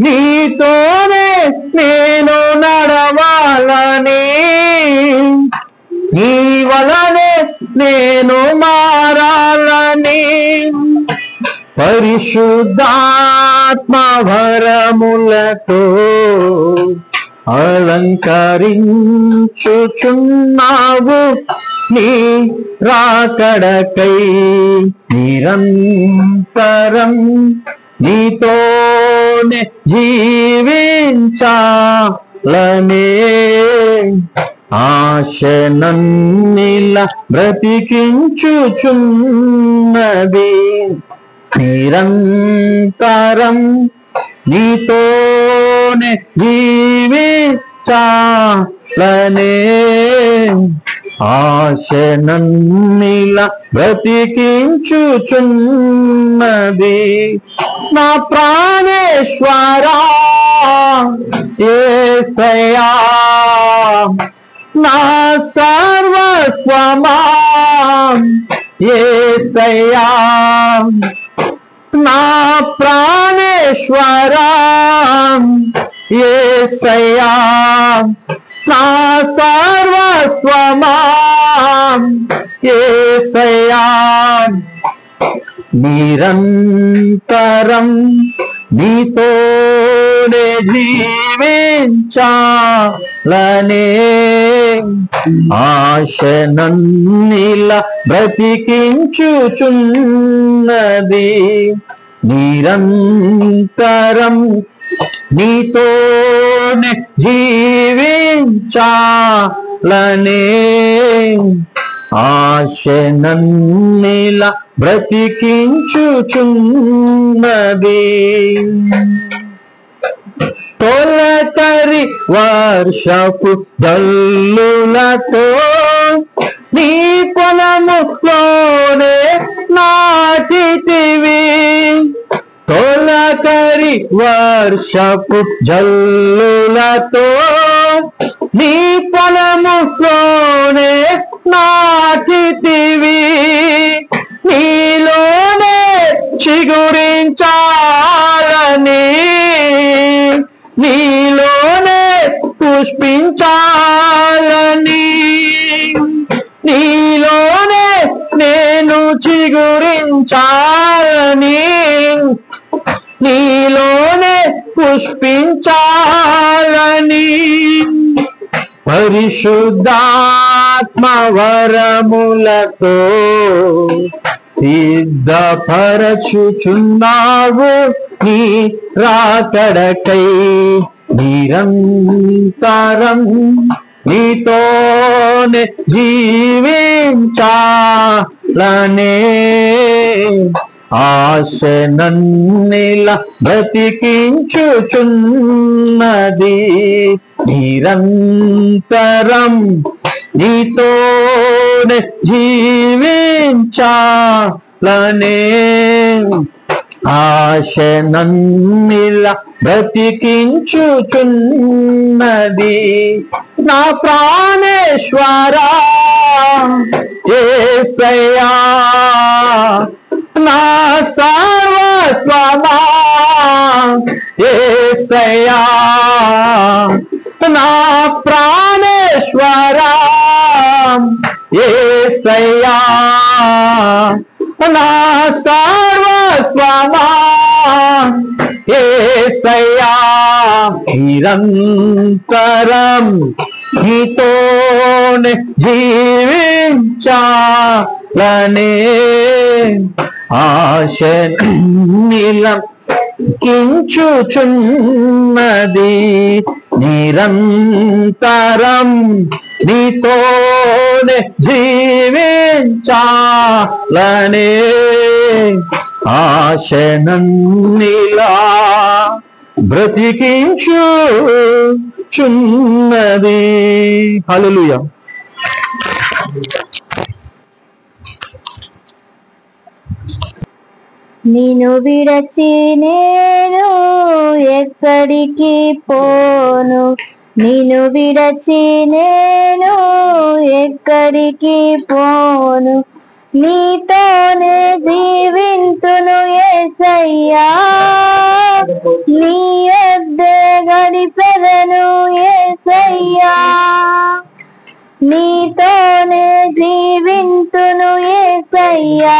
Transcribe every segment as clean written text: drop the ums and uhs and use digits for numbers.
నీతోనే నేను నడవాలని, నీ వలనే నేను మారాలని, పరిశుద్ధాత్మ వరములతో అలంకరించుచున్నావు. నీ రాకడకై నిరంతరం నీతోనే జీవించాలనే ఆశ నన్నిలా బ్రతికించుచున్నది. నిరంతరం నీతోనే జీవించాలనే ఆశ నన్నిలా బ్రతికించుచున్నది. నా ప్రాణేశ్వరా యేసయ్యా, నా సర్వస్వమా యేసయ్యా, నా ప్రాణేశ్వరా యేసయ్యా, నా సర్వస్వమా యేసయ్యా, నిరంతరం నీతోనే జీవించాలనే ఆశ నన్నిలా బ్రతికించుచున్నది. నిరంతరం నీతోనే జీవించాలనే ఆశ నన్నిలా బ్రతికించుచున్నది. తొలకరి వర్షపు జల్లులతో నీ పొలములోనే నాటితివి. తొలకరి వర్షపు జల్లులతో నీ పొలములోనే నాటితివి. నీలోనే చిగురించాలని, నీలోనే పుష్పించాలని, నీలోనే నేను చిగురించాలని, నీలోనే పుష్పించాలని, పరిశుద్ధాత్మ వరములతో సిద్ధపరచుచున్నావు. నీ రాకడకై నిరంతరం నీతోనే జీవించాలనే ఆశ నన్నిలా బ్రతికించుచున్నది. నిరంతరం నీతోనే జీవించాలనే ఆశ నన్నిలా బ్రతికించుచున్నది. నా ప్రాణేశ్వరా యేసయ్యా, నా సర్వస్వమా యేసయ్యా, నా ప్రాణేశ్వరా యేసయ్యా, నా సర్వస్వమా యేసయ్యా, నిరంతరం నీతోనే జీవించాలనే ఆశ నీలం కించుచున్నది. నిరంతరం నీతోనే జీవించాలనే ఆశ నన్నిలా బ్రతికించుచున్నది. హల్లెలూయా. నిన్ను విడచి నేను ఎక్కడికి పోను, నిన్ను విడచి నేను ఎక్కడికి పోను, నీతోనే జీవింతును యేసయ్యా, నీ గడిపెదను యేసయ్యా, నీతోనే జీవింతును యేసయ్యా,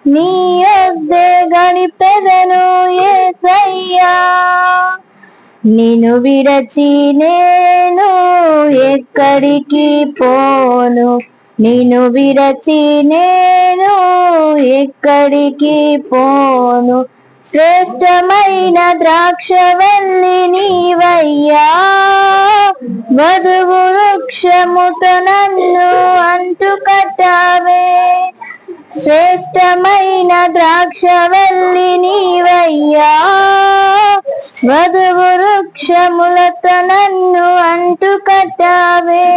నీ యొద్దే గడిపెదను యేసయ్యా. నిన్ను విడచి నేను ఎక్కడికి పోను, నిన్ను విడచి నేను ఎక్కడికి పోను. శ్రేష్టమైన ద్రాక్షవల్లి నీవయ్యా, వధువు వృక్షముతో నన్ను అంటుకట్టావే. శ్రేష్టమైన ద్రాక్షవల్లి నీవయ్యా, వధువు వృక్షములతో నన్ను అంటుకట్టావే.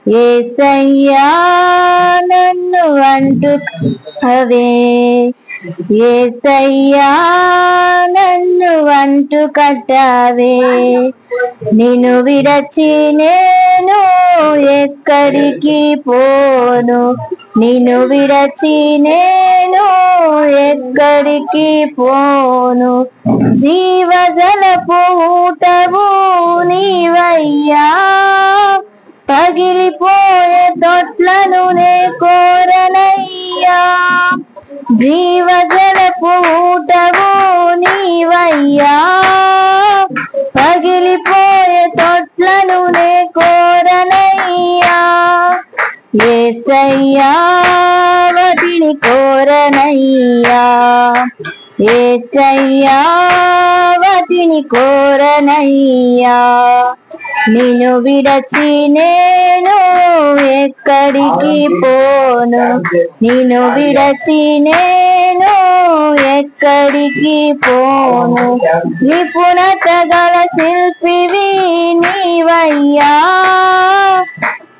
యేసయ్యా నన్ను అంటుకవే, యేసయ్యా నన్ను అంటుకట్టావే. నిన్ను విడచి నేను ఎక్కడికి పోను, నిన్ను విడచి నేను ఎక్కడికి పోను. జీవజలపు ఊటవు నీవయ్యా, పగిలిపోయే తొట్లను నే కోరనయ్యా. జీవజలపు ఊటవు నీవయ్యా, పగిలిపోయే తొట్లను నే కోరనయ్యా. యేసయ్యా వాటిని కోరనయ్యా, యేసయ్యా వాటిని కోరనయ్యా. నిన్ను విడచి నేను ఎక్కడికి పోను, నిన్ను విడచి నేను ఎక్కడికి పోను. నిపుణత గల శిల్పివి నీవయ్యా,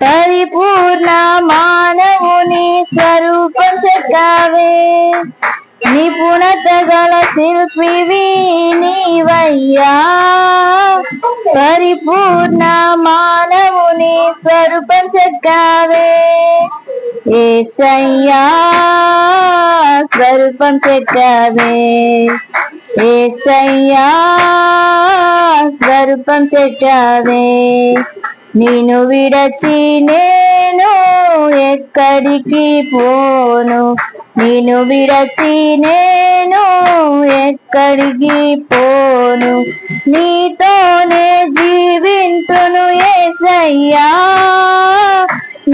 పరిపూర్ణ మానవుని స్వరూపం చెక్కావే. నిపుణత గల శిల్పివి నీవయ్యా, పరిపూర్ణ మానవుని స్వరూపం చెక్కావే. యేసయ్యా స్వరూపం చెక్కావే, యేసయ్యా స్వరూపం చెక్కావే. నిన్ను విడచి నేను ఎక్కడికి పోను, నిన్ను విడచి నేను ఎక్కడికి పోను. నీతోనే జీవింతును యేసయ్యా,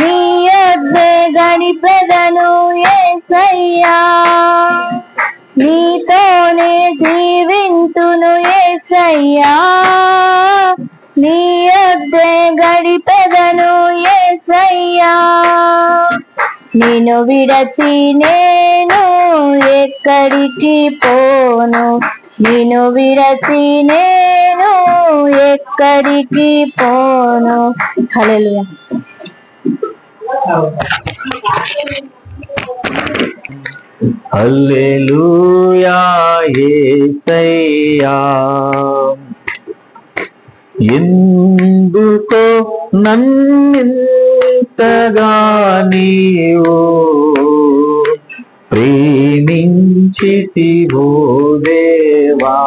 నీ యొద్దే గడిపెదను యేసయ్యా. నీతోనే జీవింతును యేసయ్యా, నీ యొద్దే గడిపెదను యేసయ్యా. నిన్ను విడచి నేను ఎక్కడికి పోను, నిన్ను విడచి నేను ఎక్కడికి పోను. హల్లెలూయా. హల్లెలూయా యేసయ్యా, ఎందుకో నన్నింతగా నీవు ప్రేమించితివో దేవా.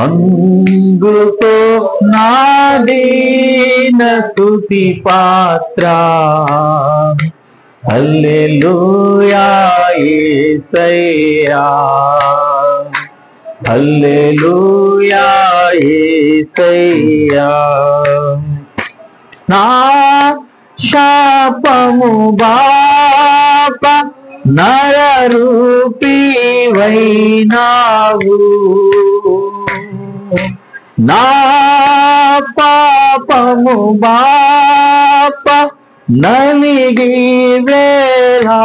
అందుకో నా దీన స్తుతి పాత్ర. హల్లెలూయా యేసయ్యా, హల్లెలూయా యేసయ్యా. నా శాపము బాప నరరూపివైనావు, నా పాపము బాప నలిగి వేలాడితివి.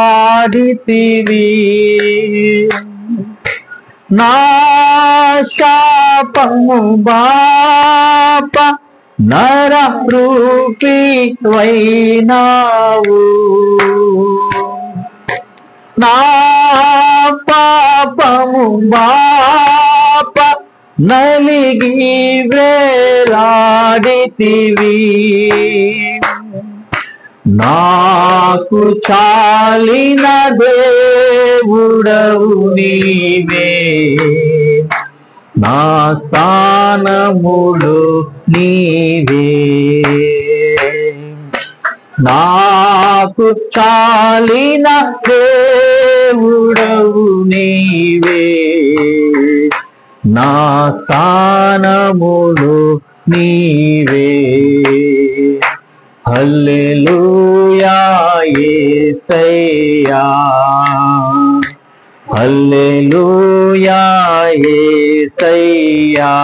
నా శాపము బాప నరరూపివైనావు, నా పాపము బాప నలిగి వేలాడితివి. నాకు చాలిన దేవుడవు నీవే, నా స్థానములు నీవే, నాకు చాలిన దేవుడవు నీవే, నా స్థానములు నీవే. హల్లెలూయా యేసయ్యా, హల్లెలూయా యేసయ్యా.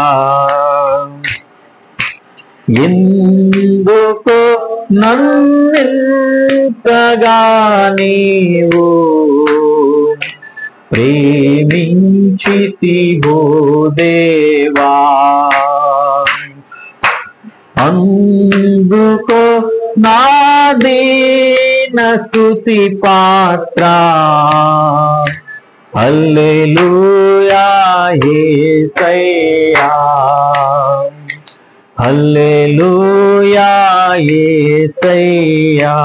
ఎందుకు నన్నెంతగా నీవు ప్రేమించితివో దేవా, అందుకో నా దీన స్తుతి పాత్ర. హల్లెలూయా యేసయ్యా, హల్లెలూయా యేసయ్యా.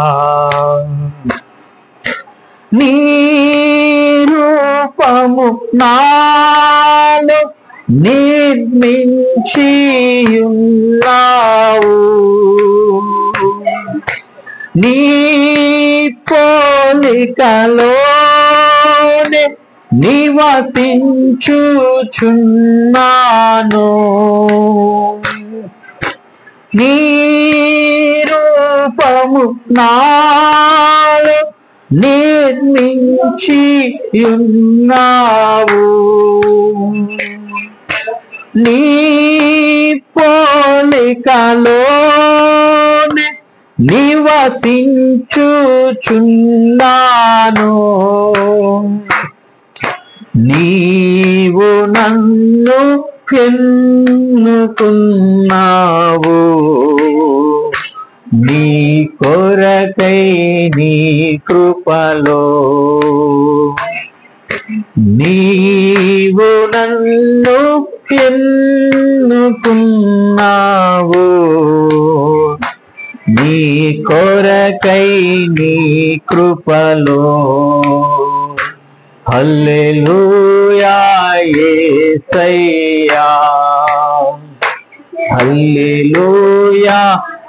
నీ రూపము నాలో నిర్మించియున్నావు, నీ పోలికలోనే నివసించుచున్నాను. నీ రూపము నాలో నిర్మించియున్నావు, నీ పోలికలోనే నివసించుచున్నాను. నీవు నన్ను ఎన్నుకున్నావు, నీ కొరకై నీ కృపలో. నీవు నన్ను ఎన్నుకున్నావు, నీ కొరకై నీ కృపలో. హల్లెలూయా యేసయ్యా, హల్లెలూయా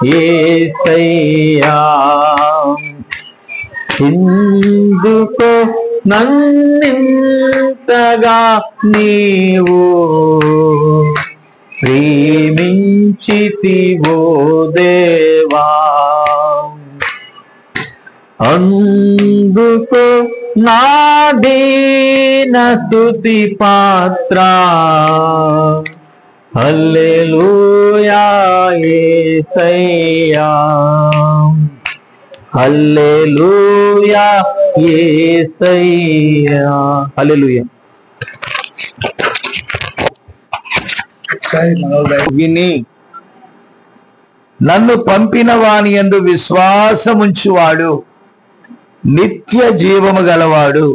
యేసయ్యా. ఎందుకో నన్నింతగా నీవు ప్రేమించితివో దేవా, అందుకో నా దీన స్తుతి పాత్ర. హల్లెలూయా యేసయ్యా, హల్లెలూయా యేసయ్యా. హల్లెలూయా. విని నన్ను పంపిన వాని యందు విశ్వాసముంచువాడు నిత్య జీవము గలవాడు.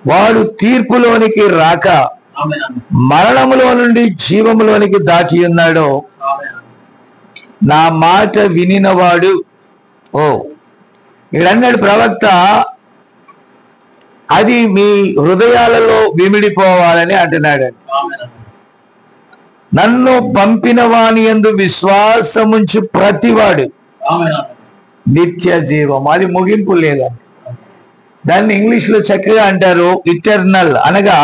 వాడు తీర్పులోనికి రాక మరణములో నుండి జీవములోనికి దాటి ఉన్నాడు. నా మాట వినినవాడు, ఓ ఇడన్నాడు ప్రవక్త, అది మీ హృదయాలలో విమిడిపోవాలని అంటున్నాడు. నన్ను పంపిన వాని యందు విశ్వాసముంచు ప్రతివాడు నిత్య జీవం. అది ముగింపు లేదండి. దాన్ని ఇంగ్లీష్ లో చక్కగా అంటారు ఇటర్నల్, అనగా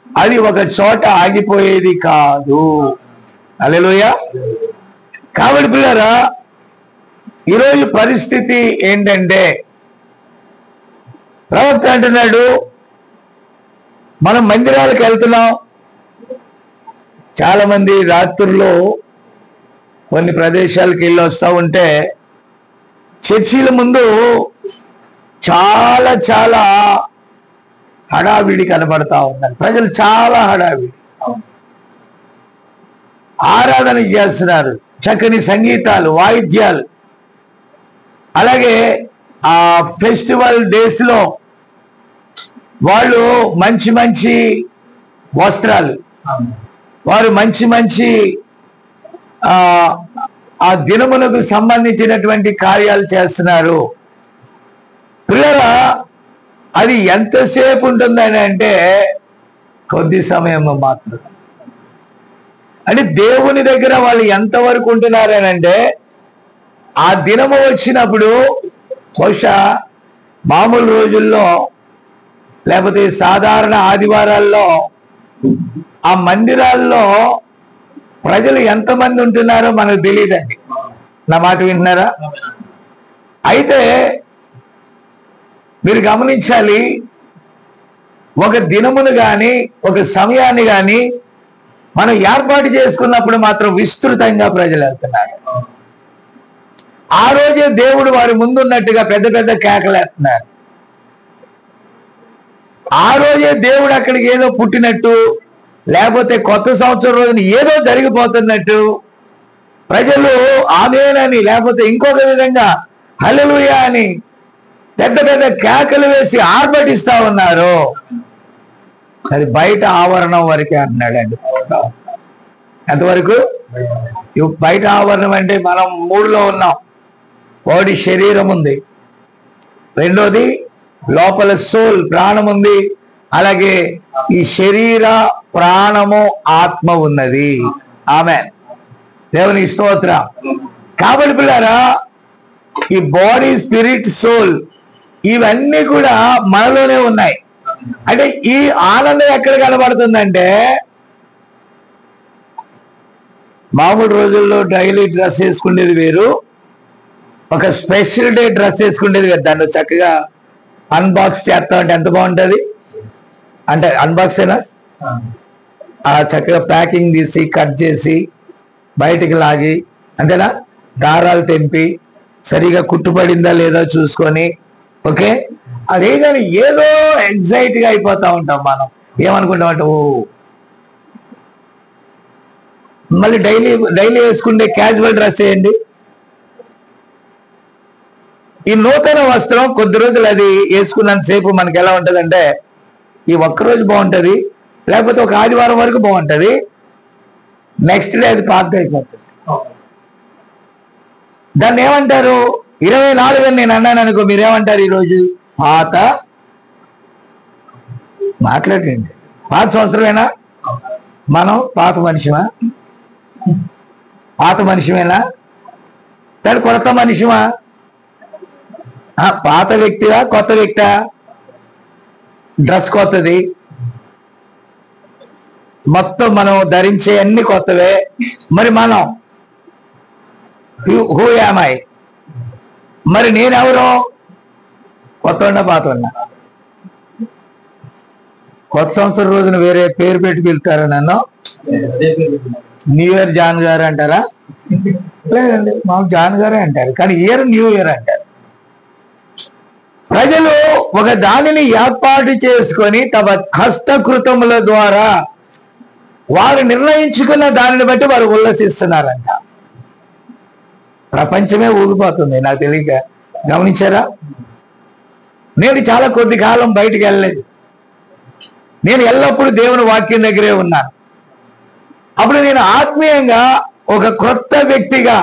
అది ఒక చోట ఆగిపోయేది కాదు. హల్లెలూయా. కాబట్టి పిల్లరా, ఈరోజు పరిస్థితి ఏంటంటే ప్రవక్త అంటున్నాడు, మనం మందిరాలకు వెళ్తున్నాం. చాలా మంది రాత్రుల్లో కొన్ని ప్రదేశాలకు వెళ్ళి వస్తూ ఉంటే చర్చిల ముందు చాలా చాలా హడావిడి కనబడతా ఉన్నారు. ప్రజలు చాలా హడావిడి ఆరాధన చేస్తున్నారు, చక్కని సంగీతాలు, వాయిద్యాలు. అలాగే ఆ ఫెస్టివల్ డేస్ లో వాళ్ళు మంచి మంచి వస్త్రాలు, వారు మంచి మంచి ఆ దినములకు సంబంధించినటువంటి కార్యాలు చేస్తున్నారు. పిల్లరా, అది ఎంతసేపు ఉంటుందని అంటే కొద్ది సమయం మాత్రం. అంటే దేవుని దగ్గర వాళ్ళు ఎంతవరకు ఉంటున్నారనంటే, ఆ దినము వచ్చినప్పుడు బహుశా మామూలు రోజుల్లో లేకపోతే సాధారణ ఆదివారాల్లో ఆ మందిరాల్లో ప్రజలు ఎంతమంది ఉంటున్నారో మనకు తెలియదండి. నా మాట వింటున్నారా? అయితే మీరు గమనించాలి, ఒక దినమును కానీ ఒక సమయాన్ని కానీ మనం ఏర్పాటు చేసుకున్నప్పుడు మాత్రం విస్తృతంగా ప్రజలు వెళ్తున్నారు. ఆ రోజే దేవుడు వారి ముందున్నట్టుగా పెద్ద పెద్ద కేకలేస్తున్నారు. ఆ రోజే దేవుడు అక్కడికి ఏదో పుట్టినట్టు, లేకపోతే కొత్త సంవత్సరం రోజున ఏదో జరిగిపోతున్నట్టు ప్రజలు ఆమేనని లేకపోతే ఇంకొక విధంగా హల్లెలూయా అని పెద్ద పెద్ద కేకలు వేసి ఆర్భటిస్తా ఉన్నారు. అది బయట ఆవరణం వరకే అంటున్నాడండి. ఎంతవరకు? బయట ఆవరణం అంటే మనం మూడులో ఉన్నాం. ఒకటి శరీరం ఉంది, రెండోది లోపల సోల్ ప్రాణం ఉంది, అలాగే ఈ శరీర ప్రాణము ఆత్మ ఉన్నది. ఆమేన్, దేవుని స్తోత్రం. కాబట్టి పిల్లారా, ఈ బాడీ స్పిరిట్ సోల్ ఇవన్నీ కూడా మనలోనే ఉన్నాయి. అంటే ఈ ఆనందం ఎక్కడ కనబడుతుందంటే, మామూలు రోజుల్లో డైలీ డ్రెస్ వేసుకునేది వేరు, ఒక స్పెషల్ డే డ్రెస్ వేసుకునేది వేరు. దాన్ని చక్కగా అన్బాక్స్ చేస్తా ఉంటే ఎంత బాగుంటుంది. అంటే అన్బాక్స్ అయినా ఆ చక్కగా ప్యాకింగ్ తీసి కట్ చేసి బయటికి లాగి, అంతేనా, దారాలు తెంపి సరిగా కుట్టుపడిందా లేదా చూసుకొని, ఓకే, అదే కానీ ఏదో ఎగ్జైట్గా అయిపోతా ఉంటాం మనం. ఏమనుకుంటాం అంటే, ఓ మళ్ళీ డైలీ వేసుకుంటే క్యాజువల్ డ్రెస్ వేయండి. ఈ నూతన వస్త్రం కొద్ది రోజులు అది వేసుకున్నంతసేపు మనకి ఎలా ఉంటుందంటే, ఈ ఒక్కరోజు బాగుంటుంది, లేకపోతే ఒక ఆదివారం వరకు బాగుంటుంది, నెక్స్ట్ డే అది పాత అయిపోతుంది. దాన్ని ఏమంటారు? 24 అని నేను అన్నాను అనుకో, మీరేమంటారు? ఈరోజు పాత, మాట్లాడండి, పాత సంవత్సరమేనా? మనం పాత మనిషిమా? పాత మనిషిమేనా? దాని కొత్త మనిషిమా? పాత వ్యక్తివా కొత్త వ్యక్తా? డ్రెస్ కొత్తది, మొత్తం మనం ధరించే అన్ని కొత్తవే. మరి మనం హూ యామ్ ఐ? మరి నేనెవరో? కొత్త ఉన్నా పాత ఉన్నా? కొత్త సంవత్సరం రోజున వేరే పేరు పెట్టి పిలుతారా నన్ను? న్యూ ఇయర్ జాన్ గారు అంటారా? లేదండి, మాకు జాన్ గారే అంటారు, కానీ ఇయర్ న్యూ ఇయర్ అంటారు. ప్రజలు ఒక దానిని ఏర్పాటు చేసుకొని తమ హస్తకృతముల ద్వారా వారు నిర్ణయించుకున్న దానిని బట్టి వారు ఉల్లసిస్తున్నారంట. ప్రపంచమే ఊగిపోతుంది, నాకు తెలియక. గమనించారా? నేను చాలా కొద్ది కాలం బయటికి వెళ్ళలేదు. నేను ఎల్లప్పుడూ దేవుని వాక్యం దగ్గరే ఉన్నాను. అప్పుడు నేను ఆత్మీయంగా ఒక కొత్త వ్యక్తిగా,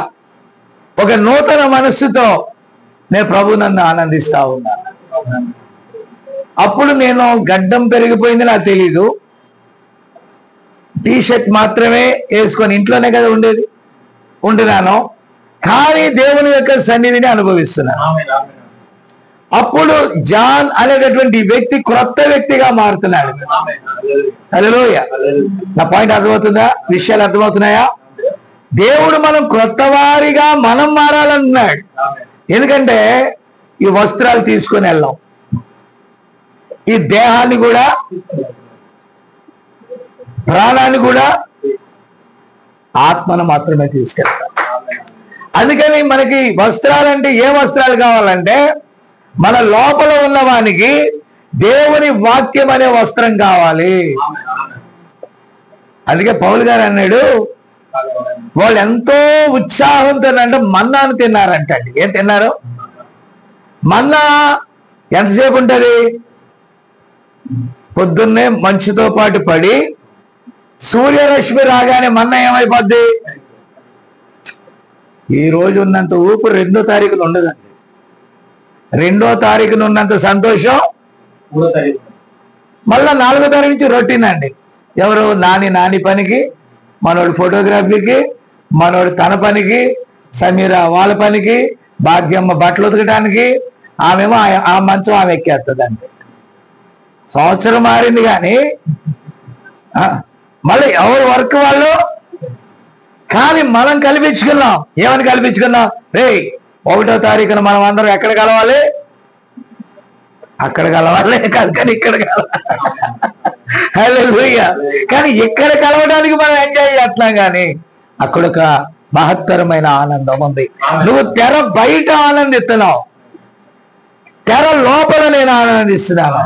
ఒక నూతన మనస్సుతో నేను ప్రభు నన్ను ఆనందిస్తా ఉన్నాను. అప్పుడు నేను గడ్డం పెరిగిపోయింది నాకు తెలీదు, టీషర్ట్ మాత్రమే వేసుకొని ఇంట్లోనే కదా ఉంటున్నాను, కానీ దేవుని యొక్క సన్నిధిని అనుభవిస్తున్నాను. అప్పుడు జాన్ అనేటటువంటి వ్యక్తి క్రొత్త వ్యక్తిగా మారుతున్నాడు. హల్లెలూయా. నా పాయింట్ అర్థమవుతుందా? విషయాలు అర్థమవుతున్నాయా? దేవుడు మనం క్రొత్త వారిగా మనం మారాలన్నాడు. ఎందుకంటే ఈ వస్త్రాలు తీసుకొని వెళ్ళాం, ఈ దేహాన్ని కూడా, ప్రాణాన్ని కూడా, ఆత్మను మాత్రమే తీసుకెళ్తాం. అందుకని మనకి వస్త్రాలంటే ఏ వస్త్రాలు కావాలంటే, మన లోపల ఉన్నవానికి దేవుని వాక్యం అనే వస్త్రం కావాలి. అందుకే పౌలు గారు అన్నాడు, వాళ్ళు ఎంతో ఉత్సాహంతో అంటే మన్నాను తిన్నారంటండి. ఏం తిన్నారు? మన్నా ఎంతసేపు ఉంటుంది? పొద్దున్నే మంచుతో పాటు పడి సూర్యరశ్మి రాగానే మన్నా ఏమైపోద్ది? ఈ రోజు ఉన్నంత ఊపు 2వ తారీఖున ఉండదండి. 2వ తారీఖున ఉన్నంత సంతోషం మళ్ళా 4వ తరగతి నుంచి రొటీన్ అండి. ఎవరు నాని పనికి, మనోడు ఫోటోగ్రఫీకి, మనోడు తన పనికి, సమీర వాళ్ళ పనికి, భాగ్యమ్మ బట్టలు ఉతకడానికి, ఆమెమో ఆ మంచం ఆమె ఎక్కేస్తుంది అంతే. సంవత్సరం మారింది కానీ మళ్ళీ ఎవరు వర్క్ వాళ్ళు. కానీ మనం కల్పించుకున్నాం. ఏమని కల్పించుకున్నాం? రే 1వ తారీఖున మనం అందరం ఎక్కడ కలవాలి? అక్కడ కలవాలి కాదు, కానీ ఇక్కడ కలవాలి. హల్లెలూయా. కానీ ఇక్కడ కలవడానికి మనం ఎంజాయ్ చేస్తున్నాం, కానీ అక్కడ ఒక మహత్తరమైన ఆనందం ఉంది. నువ్వు తెర బయట ఆనందిస్తున్నావు, తెర లోపల నేను ఆనందిస్తున్నాను.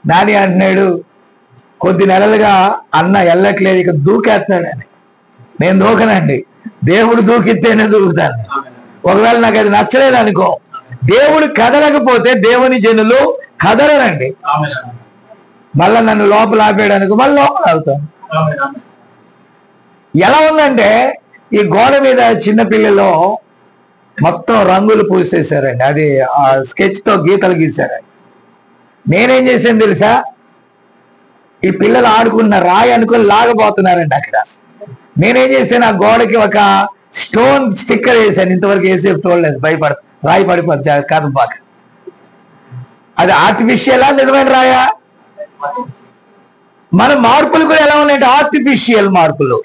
నాని అంటున్నాడు, కొద్ది నెలలుగా అన్న వెళ్ళట్లేదు, ఇక దూకేస్తున్నాడని. నేను దూకనండి, దేవుడు దూకితేనే దూకుతాను. ఒకవేళ నాకు అది నచ్చలేదు అనుకో, దేవుడు కదలకపోతే దేవుని జనులు కదలరండి. మళ్ళా నన్ను లోపల ఆపేయడానికి మళ్ళీ లోపల ఆగుతాను. ఎలా ఉందంటే ఈ గోడ మీద చిన్నపిల్లలో మొత్తం రంగులు పూసేశారండి. అది ఆ స్కెచ్ తో గీతలు గీశారండి. నేనేం చేశాను తెలుసా? ఈ పిల్లలు ఆడుకున్న రాయి అనుకుని లాగబోతున్నారండి అక్కడ. నేనేం చేశాను, ఆ గోడకి ఒక స్టోన్ స్టిక్కర్ వేసాను. ఇంతవరకు వేసే చూడలేదు, రాయి పడిపోద్ది కాదు బాక. అది ఆర్టిఫిషియలా నిజమైన రాయా? మన మార్పులు కూడా ఎలా ఉన్నాయంటే ఆర్టిఫిషియల్ మార్పులు.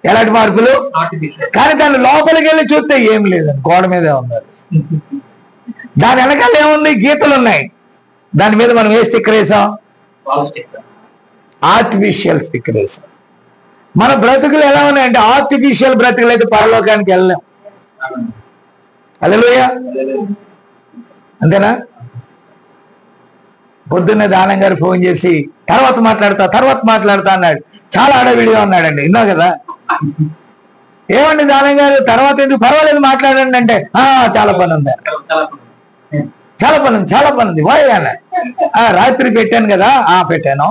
ఎలాంటి మార్పులు? కానీ దాని లోపలికి వెళ్ళి చూస్తే ఏం లేదండి, గోడ మీదే ఉన్నారు. దాని వెనకాల ఏముంది? గీతలు ఉన్నాయి. దాని మీద మనం ఏ స్టిక్కర్ వేసాం? ఆర్టిఫిషియల్ స్టిక్కర్ వేసాం. మన బ్రతుకులు ఎలా ఉన్నాయంటే ఆర్టిఫిషియల్ బ్రతుకులు అయితే పరలోకానికి వెళ్ళాం. హల్లెలూయా. అంతేనా? పొద్దున్నే దానం గారు ఫోన్ చేసి తర్వాత మాట్లాడతా అన్నాడు. చాలా అడవిడిగా ఉన్నాడండి, విన్నావు కదా. ఏమండి దానం గారు తర్వాత ఎందుకు? పర్వాలేదు మాట్లాడండి అంటే చాలా పని ఉంది, చాలా పని ఉంది. వాయన రాత్రి పెట్టాను కదా, పెట్టాను.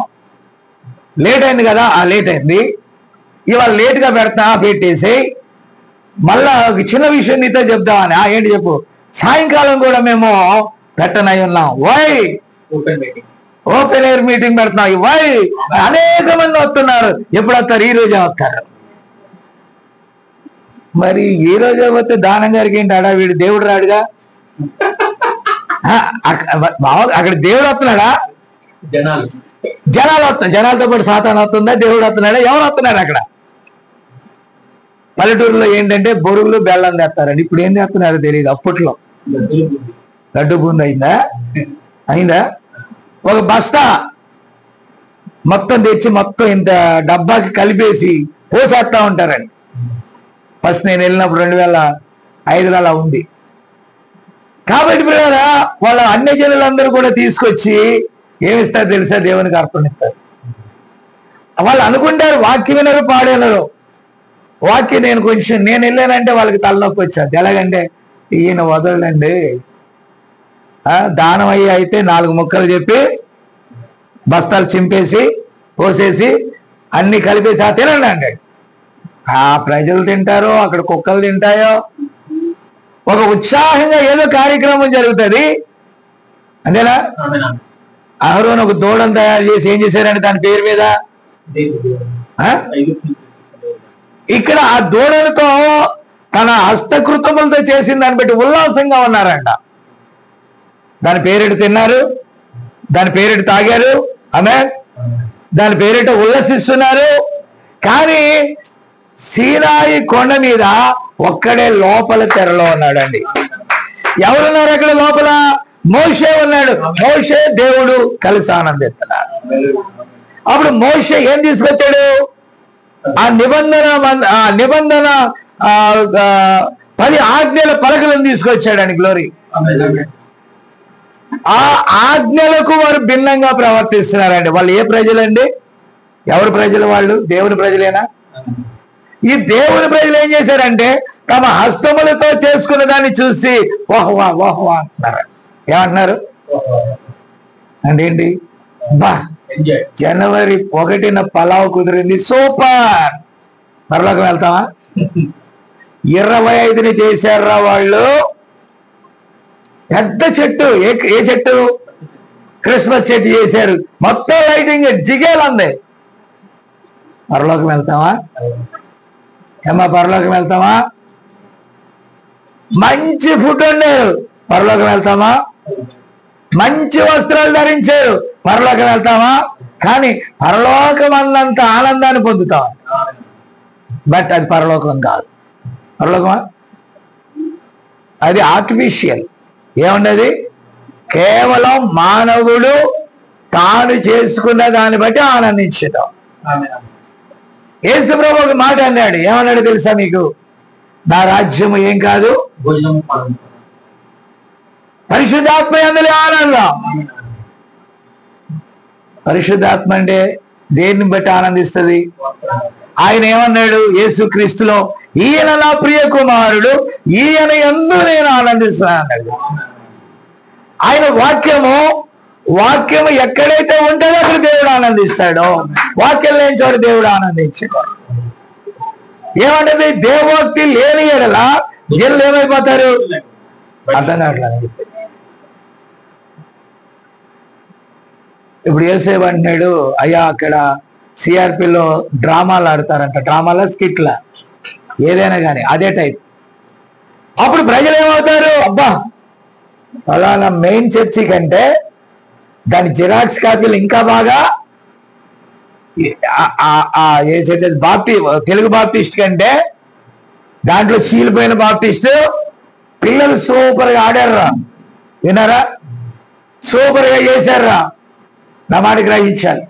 లేట్ అయింది కదా, లేట్ అయింది. ఇవాళ లేట్గా పెడతా, పెట్టేసి మళ్ళా ఒక చిన్న విషయం నీతో చెప్దామని. ఏంటి చెప్పు? సాయంకాలం కూడా మేము పెట్టనై ఉన్నాం. వై? ఓపెన్ ఎయిర్ మీటింగ్ పెడుతున్నాం. వై? అనేక మంది వస్తున్నారు. ఎప్పుడు వస్తారు? ఈ రోజే వస్తారు. మరి ఈ రోజే వస్తే దానం గారికి ఏంటి వీడు దేవుడు రాడుగా? అక్కడ దేవుడు వస్తున్నాడా? జనాలు వస్తున్నారు. జనాలతో పాటు సాతాను వస్తుందా? దేవుడు వస్తున్నాడా? ఎవరు వస్తున్నారు అక్కడ? పల్లెటూరులో ఏంటంటే బొరుగులు బెల్లం తెస్తారండి. ఇప్పుడు ఏం చేస్తున్నారో తెలియదు. అప్పట్లో లడ్డు బూంది అయిందా? ఒక బస్తా మొత్తం తెచ్చి మొత్తం ఇంత డబ్బాకి కలిపేసి పోసేస్తా ఉంటారండి. ఫస్ట్ నేను వెళ్ళినప్పుడు 2005 అలా ఉంది. కాబట్టి వాళ్ళ అన్ని జనులందరూ కూడా తీసుకొచ్చి ఏమిస్తారు తెలుసా? దేవునికి అర్పణిస్తారు. వాళ్ళు అనుకుంటారు వాక్యం వినరు, పాడేనరు. వాక్యం నేను వెళ్ళానంటే వాళ్ళకి తలనొప్పి వచ్చాది. ఎలాగంటే ఈయన వదలండి, దానం అయితే 4 ముక్కలు చెప్పి బస్తాలు చింపేసి పోసేసి అన్ని కలిపేసి తినండి అంటాడు. ప్రజలు తింటారో అక్కడ కుక్కలు తింటాయో, ఒక ఉత్సాహంగా ఏదో కార్యక్రమం జరుగుతుంది. అంతేనా? అహరోను ఒక దూడను తయారు చేసి ఏం చేశారంటే దాని పేరు మీద ఇక్కడ ఆ దూడలతో తన హస్తకృతములతో చేసిన దాన్ని బట్టి ఉల్లాసంగా ఉన్నారంట. దాని పేరిట తిన్నారు, దాని పేరిట తాగారు, దాని పేరిట ఉల్లసిస్తున్నారు. కానీ సీనాయి కొండ మీద ఒక్కడే లోపల తెరలో ఉన్నాడండి. ఎవరున్నారు అక్కడ లోపల? మోషే ఉన్నాడు. మోషే దేవుడు కలిసి ఆనందిస్తున్నాడు. అప్పుడు మోషే ఏం తీసుకొచ్చాడు? ఆ నిబంధన 10 ఆజ్ఞల పలకలను తీసుకొచ్చాడని. గ్లోరీ. ఆ ఆజ్ఞలకు వారు భిన్నంగా ప్రవర్తిస్తున్నారండి. వాళ్ళు ఏ ప్రజలండి? ఎవరు ప్రజలు? వాళ్ళు దేవుని ప్రజలేనా? ఈ దేవుని ప్రజలు ఏం చేశారంటే తమ హస్తములతో చేసుకున్న దాన్ని చూసి ఓహ్వా ఓహ్వా అంటున్నారు. ఏమంటున్నారు అంటే ఏంటి? జనవరి 1న పలావ్ కుదిరింది, సూపర్, మరలోకి వెళ్తామా? 25ని చేశారా వాళ్ళు. పెద్ద చెట్టు. ఏ చెట్టు? క్రిస్మస్ చెట్టు చేశారు, మొత్తం లైటింగ్ జిగేలంది. పరలోకం వెళ్తావా ఏమ్మా? పరలోకం వెళ్తామా? మంచి ఫుడ్ వండారు, పరలోకం వెళ్తామా? మంచి వస్త్రాలు ధరించారు, పరలోకం వెళ్తామా? కానీ పరలోకం అన్నంత ఆనందాన్ని పొందుతాం, బట్ అది పరలోకం కాదు. పరలోకమా? అది ఆర్టిఫిషియల్. ఏమున్నది? కేవలం మానవుడు తాను చేసుకున్న దాన్ని బట్టి ఆనందించటం. యేసు ప్రభు ఒక మాట అన్నాడు, ఏమన్నాడు తెలుసా మీకు? నా రాజ్యము ఏం కాదు, పరిశుద్ధాత్మ యందలి ఆనందం. పరిశుద్ధాత్మ అంటే దేన్ని బట్టి ఆనందిస్తుంది? ఆయన ఏమన్నాడు యేసు క్రీస్తులో? ఈయన నా ప్రియ కుమారుడు, ఈయన యందు నేను ఆనందిస్తాను అన్నాడు. ఆయన వాక్యము ఎక్కడైతే ఉంటుందో అక్కడ దేవుడు ఆనందిస్తాడో, వాక్యం లేని చోట దేవుడు ఆనందించాడు. ఏమంటది? దేవోక్తి లేని ఎడల జనులు ఏమైపోతారు? అర్థం కావట్లేదు. ఇప్పుడు యేసేపు అంటున్నాడు, అయ్యా అక్కడ సిఆర్పిలో డ్రామాలు ఆడతారంట, డ్రామాల స్కిట్ల ఏదైనా కానీ అదే టైప్. అప్పుడు ప్రజలు ఏమవుతారు? అబ్బా ఫలానా మెయిన్ చర్చి కంటే దాని జిరాక్స్ కాపీలు ఇంకా బాగా, ఏ చర్చి తెలుగు బాప్టిస్ట్ కంటే దాంట్లో సీలిపోయిన బాప్టిస్ట్ పిల్లలు సూపర్గా ఆడారురా, విన్నారా? సూపర్గా చేశారురా. నా మాట గ్రహించాలి.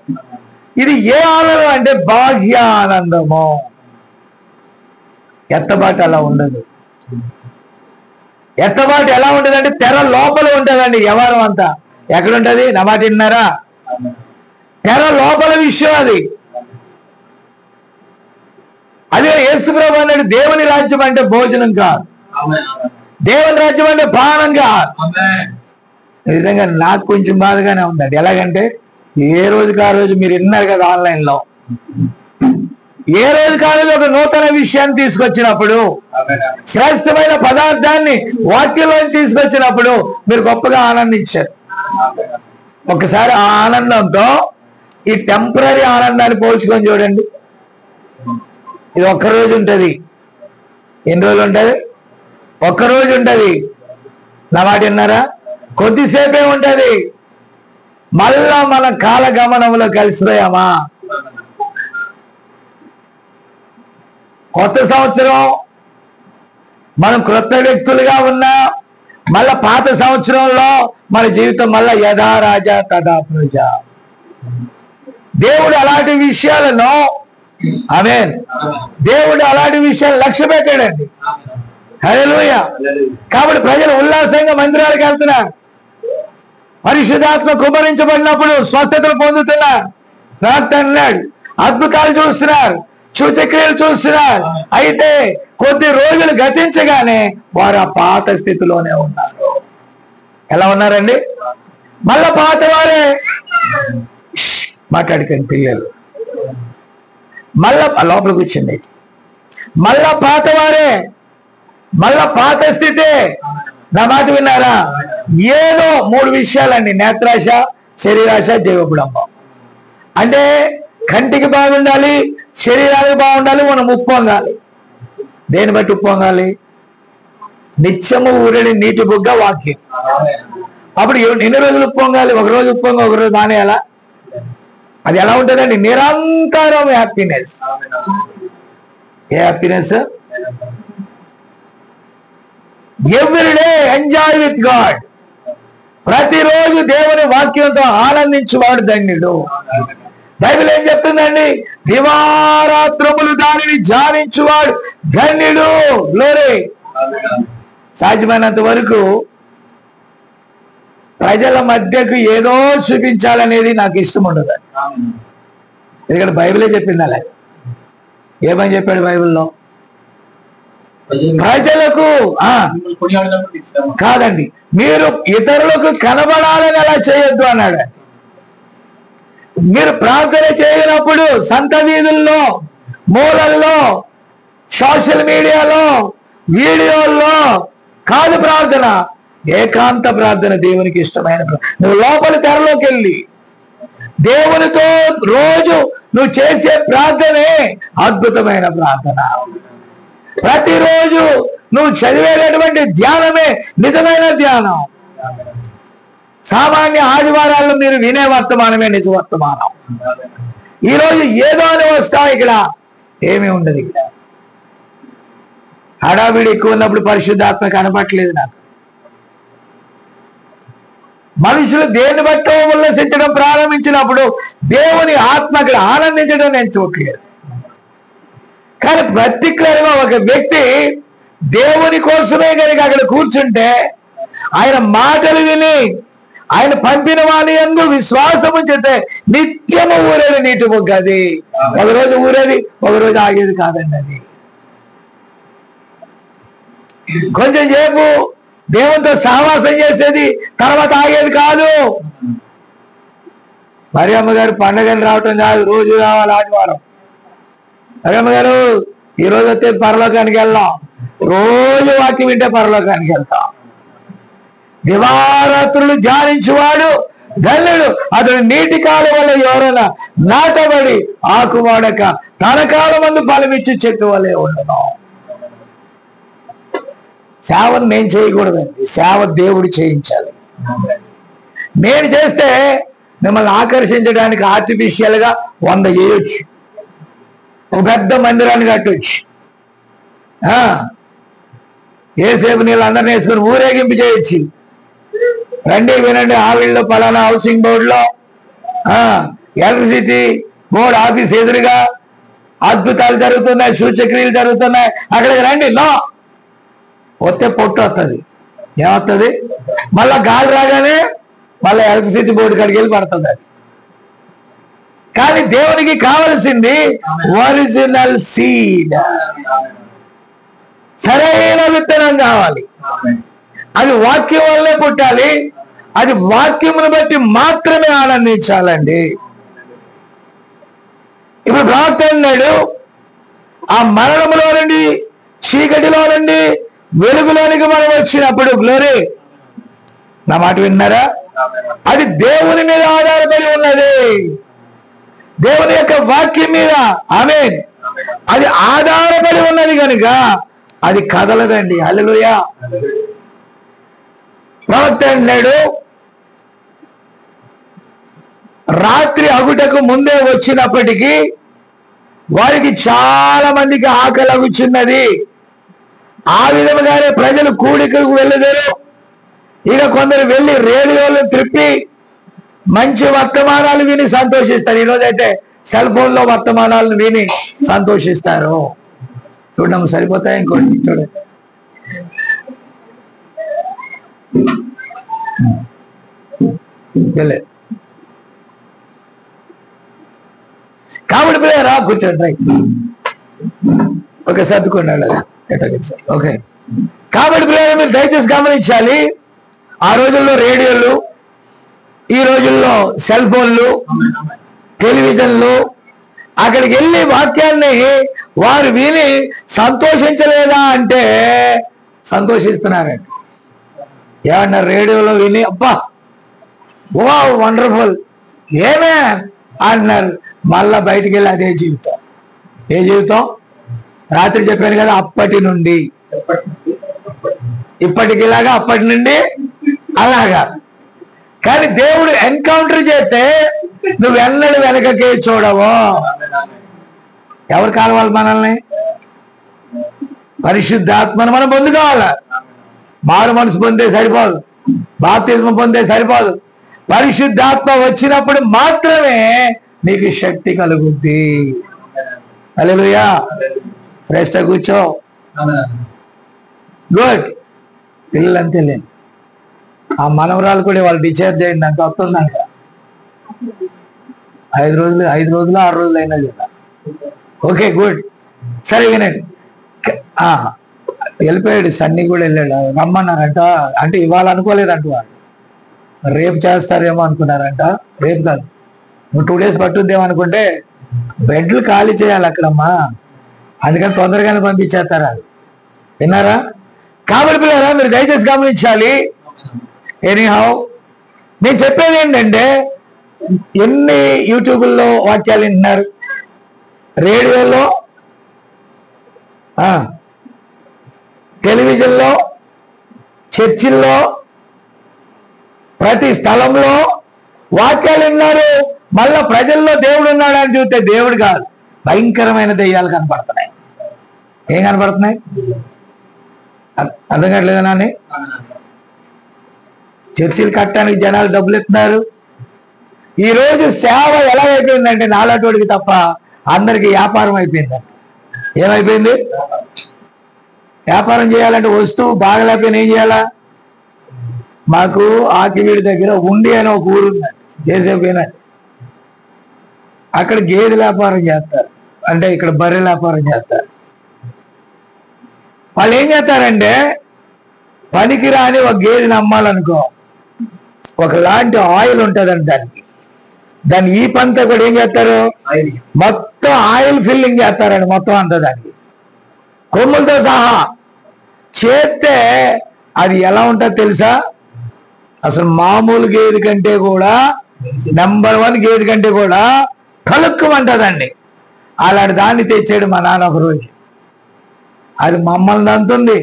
ఇది ఏ ఆనందం అంటే బాహ్య ఆనందము. ఎత్తబాటు అలా ఉండదు. ఎత్తబాటు ఎలా ఉంటుంది అంటే తెర లోపల ఉంటుందండి. వ్యవహారం అంతా ఎక్కడుంటది? నా మాట విన్నారా? తెర లోపల విషయం అది. అదే యేసుప్రభు అన్నాడు, దేవుని రాజ్యం అంటే భోజనం కాదు, దేవుని రాజ్యం అంటే పానం కాదు. నిజంగా నాకు కొంచెం బాధగానే ఉందండి. ఎలాగంటే ఏ రోజుకి ఆ రోజు మీరు విన్నారు కదా ఆన్లైన్లో, ఏ రోజుకి ఆ రోజు ఒక నూతన విషయాన్ని తీసుకొచ్చినప్పుడు, శ్రేష్టమైన పదార్థాన్ని వాక్యంలో తీసుకొచ్చినప్పుడు మీరు గొప్పగా ఆనందించారు. ఒకసారి ఆ ఆనందంతో ఈ టెంపరీ ఆనందాన్ని పోల్చుకొని చూడండి. ఇది ఒక్కరోజు ఉంటుంది. ఎన్ని రోజులు ఉంటుంది? ఒక్కరోజు ఉంటుంది. నా మాట విన్నారా? కొద్దిసేపే ఉంటుంది. మళ్ళా మన కాలగమనంలో కలిసిపోయామా? కొత్త సంవత్సరం మనం క్రొత్త వ్యక్తులుగా ఉన్నా, మళ్ళా పాత సంవత్సరంలో మన జీవితం మళ్ళా యథా రాజా తదా ప్రజ. దేవుడు అలాంటి విషయాలను దేవుడు అలాంటి విషయాలు లక్ష్య పెట్టాడండి. హల్లెలూయా. కాబట్టి ప్రజలు ఉల్లాసంగా మందిరాలకు వెళ్తున్నారు. పరిశుద్ధాత్మ కుమ్మరించబడినప్పుడు స్వస్థతలు పొందుతున్నారు. డాక్టర్ అన్నాడు, అద్భుతాలు చూస్తున్నారు, సూచక్రియలు చూస్తున్నారు. అయితే కొద్ది రోజులు గతించగానే వారు ఆ పాత స్థితిలోనే ఉన్నారు. ఎలా ఉన్నారండి? మళ్ళా పాత వారే. మాట్లాడుకోండి పిల్లలు. మళ్ళా లోపలికి వచ్చింది. మళ్ళా పాత వారే, మళ్ళా పాత స్థితే. నా మాట విన్నారా? ఏదో 3 విషయాలండి: నేత్రాశ, శరీరాశ, జీవబుడంబం. అంటే కంటికి బాగుండాలి, శరీరానికి బాగుండాలి, మనం ఉప్పొంగాలి. దేని బట్టి ఉప్పొంగాలి? నిత్యము ఊరడి నీటి బుగ్గ వాక్యం. అప్పుడు ఎన్ని రోజులు ఉప్పొంగాలి? ఒక రోజు ఉప్పొంగ, ఒక రోజు మానేయాలా? అది ఎలా ఉంటుందండి? నిరంతరం happiness. A happiness? Everyday enjoy with God. ప్రతిరోజు దేవుని వాక్యంతో ఆనందించువాడు ధన్యుడు. బైబిల్ ఏం చెప్తుందండి? దివారాత్రములు దానిని ధ్యానించువాడు ధన్యుడు. గ్లోరీ. సాధ్యమైనంత వరకు ప్రజల మధ్యకు ఏదో చూపించాలనేది నాకు ఇష్టం ఉండదు. ఎందుకంటే బైబిలే చెప్పింది అలా. ఏమని చెప్పాడు బైబిల్లో? ప్రజలకు కాదండి, మీరు ఇతరులకు కనబడాలని అలా చేయొద్దు అన్నాడు. మీరు ప్రార్థన చేయనప్పుడు సంత వీధుల్లో, మూలల్లో, సోషల్ మీడియాలో, వీడియోల్లో కాదు ప్రార్థన. ఏకాంత ప్రార్థన దేవునికి ఇష్టమైన నువ్వు లోపల తెరలోకి వెళ్ళి దేవునితో రోజు నువ్వు చేసే ప్రార్థనే అద్భుతమైన ప్రార్థన. ప్రతిరోజు నువ్వు చదివేటటువంటి ధ్యానమే నిజమైన ధ్యానం. సామాన్య ఆదివారాల్లో మీరు వినే వర్తమానమే నిజ వర్తమానం. ఈరోజు ఏదో అని వస్తాం, ఇక్కడ ఏమీ ఉండదు. ఇక్కడ హడావిడి ఎక్కువ ఉన్నప్పుడు పరిశుద్ధాత్మ కనపట్లేదు నాకు. మనుషులు దేన్ని బట్టో ఉల్లసించడం ప్రారంభించినప్పుడు దేవుని ఆత్మ అక్కడ ఆనందించడం నేను చూడలేదు. కానీ పర్టికులర్గా ఒక వ్యక్తి దేవుని కోసమే కనుక అక్కడ కూర్చుంటే ఆయన మాటలు విని ఆయన పంపిన వాళ్ళ యందు విశ్వాసము చేస్తే నిత్యము ఊరేది నీటి మొగ్గ. అది ఒకరోజు ఊరేది, ఒకరోజు ఆగేది కాదండి. అది కొంచెం సేపు దేవునితో సహవాసం చేసేది, తర్వాత ఆగేది కాదు. మరియమ్మ గారు పండగని రావటం కాదు, రోజు రావాలి ఆదివారం. మరియమ్మ గారు ఈరోజు వస్తే పరలోకానికి వెళ్దాం, రోజు వాక్యం వింటే పరలోకానికి వెళ్తాం. దివారాత్రులు ధ్యానించువాడు ధన్యుడు, అతడు నీటి కాలం వల్ల ఎవరైనా నాటబడి ఆకువాడక తన కాలం మందు ఫలమిచ్చి చెట్టు వల్లే ఉండను. సేవను నేను చేయకూడదండి, సేవ దేవుడు చేయించాలి. నేను చేస్తే మిమ్మల్ని ఆకర్షించడానికి ఆర్టిఫిషియల్ గా 100 చేయొచ్చు, ఒక పెద్ద మందిరాన్ని కట్టొచ్చు, ఏసేపు నీళ్ళు అందరినీ వేసుకొని ఊరేగింపు చేయొచ్చు. రండి వినండి, ఆవిళ్ళలో పలానా హౌసింగ్ బోర్డులో ఎలక్ట్రిసిటీ బోర్డు ఆఫీస్ ఎదురుగా అద్భుతాలు జరుగుతున్నాయి, సూచక్రియలు జరుగుతున్నాయి, అక్కడికి రండి. నో, వస్తే పొట్టు వస్తుంది. ఏమవుతుంది? మళ్ళా గాలి రాగానే మళ్ళీ ఎలక్ట్రిసిటీ బోర్డు కాడికి వెళ్ళి పడుతుంది. అది కానీ దేవునికి కావలసింది ఒరిజినల్ సీడ్, సరైన విత్తనం కావాలి. అది వాక్యం వల్లే పుట్టాలి, అది వాక్యమును బట్టి మాత్రమే ఆనందించాలండి. ఇప్పుడు ప్రవక్త అన్నాడు, ఆ మరణములో నుండి చీకటిలో నుండి వెలుగులోనికి మనం వచ్చినప్పుడు, గ్లోరీ, నా మాట విన్నారా? అది దేవుని మీద ఆధారపడి ఉన్నది, దేవుని యొక్క వాక్యం మీద. ఆమేన్. అది ఆధారపడి ఉన్నది కనుక అది కదలదండి. హల్లెలూయా. ప్రవక్త అన్నాడు, రాత్రి అగుటకు ముందే వచ్చినప్పటికీ వారికి చాలా మందికి ఆకలి అగుచున్నది. ఆ విధముగానే ప్రజలు కూడికకు వెళ్ళలేరు. ఇక కొందరు వెళ్ళి రేడియోలు త్రిప్పి మంచి వర్తమానాలు విని సంతోషిస్తారు. ఈరోజైతే సెల్ ఫోన్ లో వర్తమానాలను విని సంతోషిస్తారు. చూడడం సరిపోతాయి. ఇంకోటి చూడండి, కాబట్టి పిల్లరా కూర్చోండి. ఓకే, సర్దుకున్నాడు. ఓకే, కాబట్టి పిల్లలు మీరు దయచేసి గమనించాలి. ఆ రోజుల్లో రేడియోలు, ఈ రోజుల్లో సెల్ ఫోన్లు, టెలివిజన్లు, అక్కడికి వెళ్ళి వాక్యాన్ని వారు విని సంతోషించలేదా అంటే సంతోషిస్తున్నారండి. ఏమన్నారు? రేడియోలో విని అబ్బా వా వండర్ఫుల్ ఏమే అన్నారు. మళ్ళా బయటికి వెళ్ళి అదే జీవితం. ఏ జీవితం? రాత్రి చెప్పాను కదా, అప్పటి నుండి ఇప్పటికి ఇలాగా, అప్పటి నుండి అలాగా. కానీ దేవుడు ఎన్కౌంటర్ చేస్తే నువ్వు ఎన్నడూ వెనకకే చూడవు. ఎవరు కావాలి మనల్ని? పరిశుద్ధాత్మను మనం పొందుకోవాలి. మారు మనసు పొందే సరిపోదు, బాప్తిస్మం పొందే సరిపోదు. పరిశుద్ధాత్మ వచ్చినప్పుడు మాత్రమే నీకు శక్తి కలుగుద్ది. హల్లెలూయా. శ్రేష్ఠ కూర్చో. గుడ్. పిల్లలంతే లేదు. ఆ మనవరాలు కూడా వాళ్ళు డిశ్చార్జ్ అయిందంట, వస్తుందంట. 5 రోజులు 6 రోజులు అయినా కదా. Okay, good. సరే వినండి, వెళ్ళిపోయాడు. సన్నీ కూడా వెళ్ళాడు. రమ్మన్నారంట. అంటే ఇవాళ అనుకోలేదంట వాళ్ళు, రేపు చేస్తారేమో అనుకున్నారంట. రేపు కాదు, నువ్వు 2 days పట్టుద్దేమో అనుకుంటే బెడ్లు ఖాళీ చేయాలి అక్కడమ్మా, అందుకని తొందరగానే పంపించేస్తారు. విన్నారా? కాబట్టి పిల్లరా మీరు దయచేసి గమనించాలి. ఎనీహౌ నేను చెప్పేది ఏంటంటే, ఎన్ని యూట్యూబ్లో వాక్యాలు వింటున్నారు, రేడియోలో, టెలివిజన్లో, చర్చిల్లో, ప్రతి స్థలంలో వాక్యాలు విన్నారు. మళ్ళా ప్రజల్లో దేవుడు ఉన్నాడు అని చూస్తే దేవుడు కాదు, భయంకరమైన దెయ్యాలు కనపడుతున్నాయి. ఏం కనపడుతున్నాయి? అర్థం కావట్లేదా నాని? చర్చిలు కట్టడానికి జనాలు డబ్బులు ఇస్తున్నారు. ఈరోజు సేవ ఎలాగైపోయిందంటే నాలాటోడికి తప్ప అందరికి వ్యాపారం అయిపోయిందండి. ఏమైపోయింది? వ్యాపారం చేయాలంటే వస్తువు బాగలేకపోయినా ఏం చేయాలా? మాకు ఆకివీడి దగ్గర ఉండి అని ఒక ఊరు ఉందండి, చేసేపోయినట్టు. అక్కడ గేదె వ్యాపారం చేస్తారు, అంటే ఇక్కడ బర్రె వ్యాపారం చేస్తారు. వాళ్ళు ఏం చేస్తారంటే, పనికిరాని ఒక గేదెని అమ్మాలనుకో, ఒకలాంటి ఆయిల్ ఉంటుందండి దాన్ని ఈ పంతా కూడా ఏం చేస్తారు, మొత్తం ఆయిల్ ఫిల్లింగ్ చేస్తారండి మొత్తం అంతా. దానికి కొమ్ములతో సహా చేస్తే అది ఎలా ఉంటుందో తెలుసా? అసలు మామూలు గేదె కంటే కూడా, నెంబర్ 1 గేదె కంటే కూడా కలుక్కుమంటదండి. అలాంటి దాన్ని తెచ్చాడు మా నాన్న ఒక రోజు. అది మమ్మల్ని దంతుంది,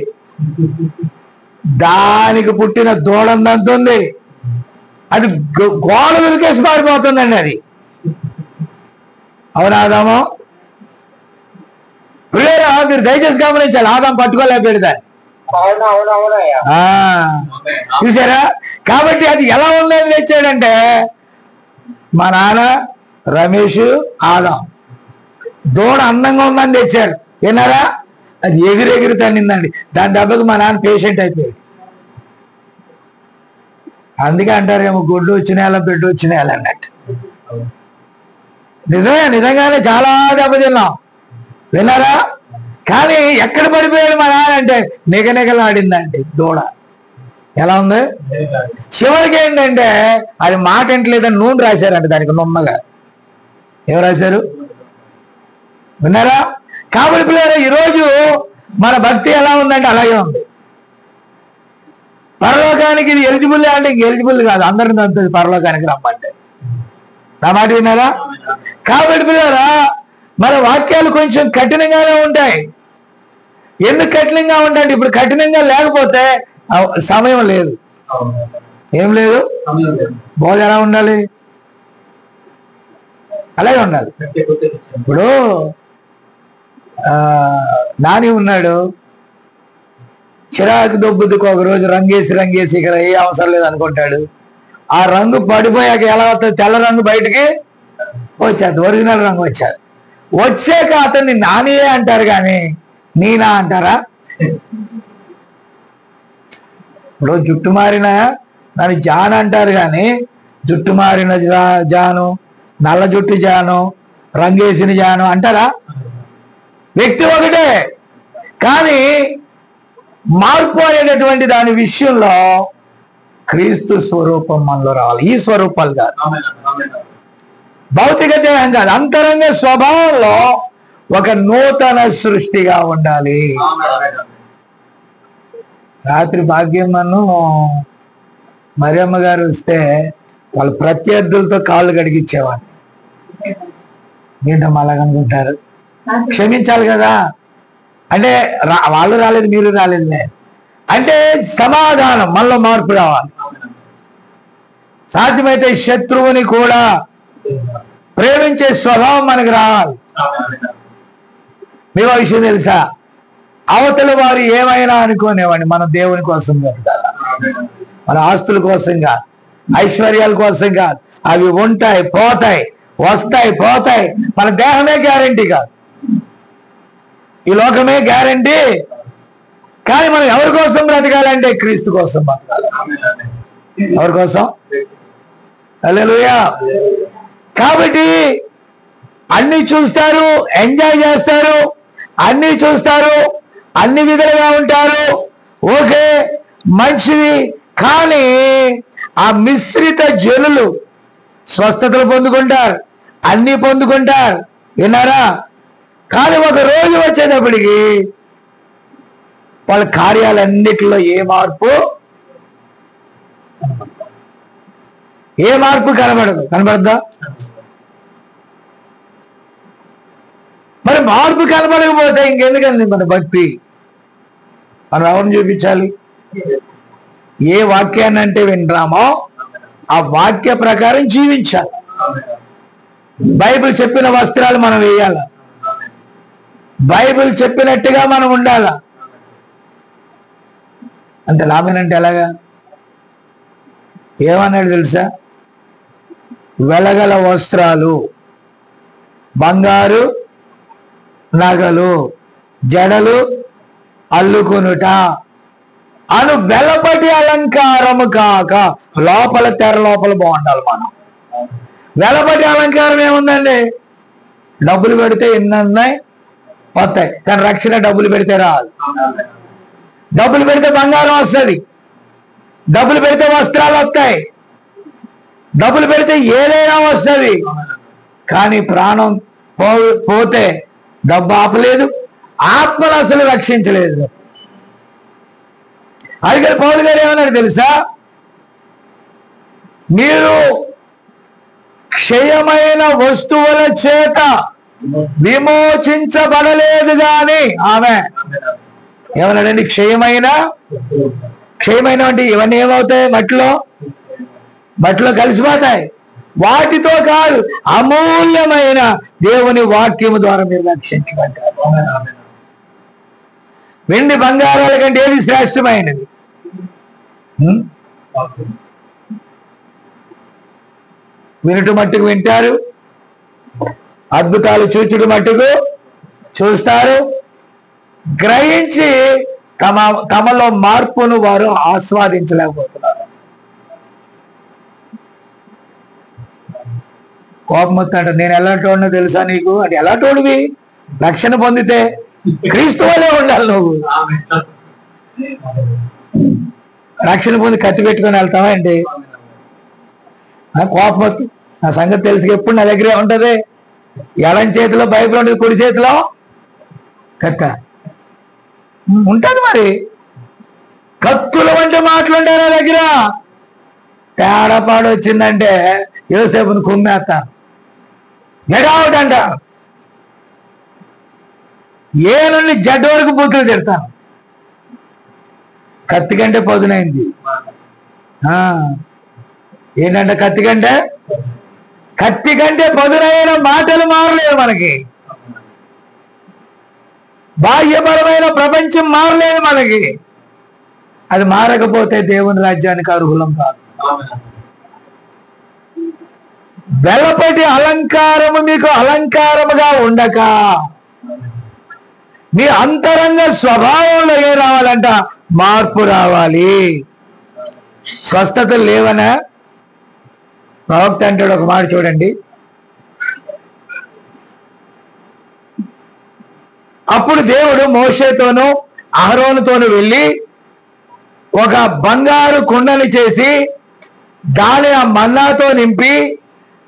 దానికి పుట్టిన దూడని దంతుంది, అది గోడ విరికేసి పారిపోతుందండి. అది అవునాదామో పిల్లరా, మీరు దయచేసి గమనించాలి. ఆదాం పట్టుకోలేకపోయాడు దాన్ని, చూసారా? కాబట్టి అది ఎలా ఉందని తెచ్చాడంటే, మా నాన్న, రమేష్, ఆదాం దూడ అందంగా ఉందని తెచ్చారు. విన్నారా? అది ఎగిరెగిరి తన్నిందండి. దాని దెబ్బకి మా నాన్న పేషెంట్ అయిపోయాడు. అందుకే అంటారేమో గొడ్డు వచ్చిన వాళ్ళ బిడ్డ వచ్చిన వాళ్ళ అన్నట్టు. నిజంగానే చాలా దెబ్బతిన్నాం. విన్నారా? కానీ ఎక్కడ పడిపోయాడు మా నాన్న అంటే నిగనిగలాడిందండి దూడ. ఎలా ఉంది? చివరికి ఏంటంటే అది మాట అంటలేదని నూనె రాశారంట దానికి నొమ్మగా. ఏం రాశారు? విన్నారా? కాబట్టి పిల్లలు, ఈరోజు మన భక్తి ఎలా ఉందంటే అలాగే ఉంది. పరలోకానికి ఇది ఎలిజిబుల్ అంటే ఇంక ఎలిజిబుల్ కాదు, అందరిని అంతది పరలోకానికి రమ్మంటే. నా మాట విన్నారా? కాబట్టి పిల్లరా, మన వాక్యాలు కొంచెం కఠినంగానే ఉంటాయి. ఎందుకు కఠినంగా ఉంటాయంటే, ఇప్పుడు కఠినంగా లేకపోతే సమయం లేదు. ఏం లేదు? బోధ ఎలా ఉండాలి? అలాగే ఉండాలి. ఇప్పుడు నాని ఉన్నాడు, చిరాకు దొబ్బుద్దుకు ఒక రోజు రంగేసి ఇక్కడ ఏ అవసరం లేదు అనుకుంటాడు. ఆ రంగు పడిపోయాక ఎలా వస్తుంది? తెల్ల రంగు బయటికి వచ్చేది, ఒరిజినల్ రంగు వచ్చేది. వచ్చాక అతన్ని నానియే అంటారు కానీ నీనా అంటారా? ఇప్పుడు జుట్టు మారిన దాన్ని జాన్ అంటారు కానీ జుట్టు మారిన జాను, నల్ల జుట్టు జాను, రంగేసిన జాను అంటారా? వ్యక్తి ఒకటే, కానీ మార్పు అనేటటువంటి దాని విషయంలో క్రీస్తు స్వరూపం మనలో రావాలి. ఈ స్వరూపాలు కాదు, భౌతిక దేహం కాదు, అంతరంగ స్వభావంలో ఒక నూతన సృష్టిగా ఉండాలి. రాత్రి భాగ్యమ్మను మరియమ్మ గారు వస్తే వాళ్ళ ప్రత్యర్థులతో కాళ్ళు కడిగిచ్చేవాడిని. ఏంటమ్మా అలాగనుకుంటారు? క్షమించాలి కదా అంటే వాళ్ళు రాలేదు, మీరు రాలేదులే అంటే సమాధానం, మనలో మార్పు రావాలి. సాధ్యమైతే శత్రువుని కూడా ప్రేమించే స్వభావం మనకు రావాలి. మీకు విషయం తెలుసా? అవతల వారు ఏమైనా అనుకునేవాడిని, మనం దేవుని కోసం బ్రతకాలి. మన ఆస్తుల కోసం కాదు, ఐశ్వర్యాల కోసం కాదు. అవి ఉంటాయి, పోతాయి, వస్తాయి, పోతాయి. మన దేహమే గ్యారంటీ కాదు, ఈ లోకమే గ్యారంటీ. కానీ మనం ఎవరి కోసం బ్రతకాలంటే క్రీస్తు కోసం బ్రతకాలి. ఎవరి కోసం? హల్లెలూయా. కాబట్టి అన్ని చూస్తారు, ఎంజాయ్ చేస్తారు, అన్ని చూస్తారు, అన్ని విధాలుగా ఉంటారు, ఓకే మంచిది. కానీ ఆ మిశ్రిత జనులు స్వస్థతలు పొందుకుంటారు, అన్ని పొందుకుంటారు. విన్నారా? కానీ ఒక రోజు వచ్చేటప్పటికి వాళ్ళ కార్యాలన్నిటిలో ఏ మార్పు ఏ మార్పు కనబడదు. కనబడద్దా? మరి మార్పు కనబడకపోతే ఇంకెందుకండి మన భక్తి? మనం ఎవరిని చూపించాలి? ఏ వాక్యాన్ని అంటే వింటామో ఆ వాక్య ప్రకారం జీవించాలి. బైబిల్ చెప్పిన వస్త్రాలు మనం వేయాల, బైబిల్ చెప్పినట్టుగా మనం ఉండాల. అంత లాభేనంటే ఎలాగా? ఏమన్నాడు తెలుసా? వెలగల వస్త్రాలు, బంగారు నగలు, జడలు అల్లుకొనుట అను వెలపటి అలంకారము కాక. లోపల తెర లోపల బాగుండాలి మనం. వెలపటి అలంకారం ఏముందండి? డబ్బులు పెడితే ఎన్ని ఉన్నాయి వస్తాయి, కానీ రక్షణ డబ్బులు పెడితే రాదు. డబ్బులు పెడితే బంగారం వస్తుంది, డబ్బులు పెడితే వస్త్రాలు వస్తాయి, డబ్బులు పెడితే ఏదైనా వస్తుంది. కానీ ప్రాణం పోతే డబ్బు ఆపలేదు, ఆత్మను అసలు రక్షించలేదు. అందుకని పౌలు గారు ఏమన్నాడు తెలుసా? మీరు క్షయమైన వస్తువుల చేత విమోచించబడలేదు గాని. ఆమె ఏమన్నాడండి? క్షయమైన అంటే ఇవన్నీ ఏమవుతాయి? మట్టిలో కలిసిపోతాయి. వాటితో కాదు, అమూల్యమైన దేవుని వాక్యము ద్వారా మీరు రక్షించబడ్డారు. వెండి బంగారాల కంటే ఏది శ్రేష్టమైనది? వినుట మట్టుకు వింటారు, అద్భుతాలు చూచుట మట్టుకు చూస్తారు, గ్రహించి తమలో మార్పును వారు ఆస్వాదించలేకపోతున్నారు. కోపం వస్తాడు, నేను ఎలాంటోడినో తెలుసా నీకు? అంటే ఎలాంటోడివి? రక్షణ పొందితే క్రీస్తు వలే ఉండాలి నువ్వు. రక్షణ పొంది కత్తి పెట్టుకొని వెళ్తావా ఏంటి? కోపం వస్తుంది. నా సంగతి తెలిసి ఎప్పుడు నా దగ్గరే ఉంటది. ఎడం చేతిలో బైబిల్ ఉంటుంది, కుడి చేతిలో కత్త ఉంటది. మరి కత్తుల వంటి మాటలుంటే నా దగ్గర తేడాపాడు వచ్చిందంటే యోసేపుని కుమ్మేస్తాను, గెడవుట్ అంట. ఏ నుండి జడ్ వరకు బూతులు తిడతాను. కత్తి కంటే పదునైంది. ఏంటంటే కత్తి కంటే పదునైన మాటలు మారలేదు మనకి. బాహ్యపరమైన ప్రపంచం మారలేదు మనకి. అది మారకపోతే దేవుని రాజ్యానికి అర్హులం కాదు. వెలపటి అలంకారము మీకు అలంకారముగా ఉండక మీ అంతరంగ స్వభావంలో ఏం రావాలంట? మార్పు రావాలి. స్వస్థతలు లేవనా? ప్రవక్త అంటాడు ఒక మాట చూడండి. అప్పుడు దేవుడు మోషేతోనూ అహరోనుతోనూ వెళ్ళి ఒక బంగారు కుండని చేసి దాని ఆ మన్నాతో నింపి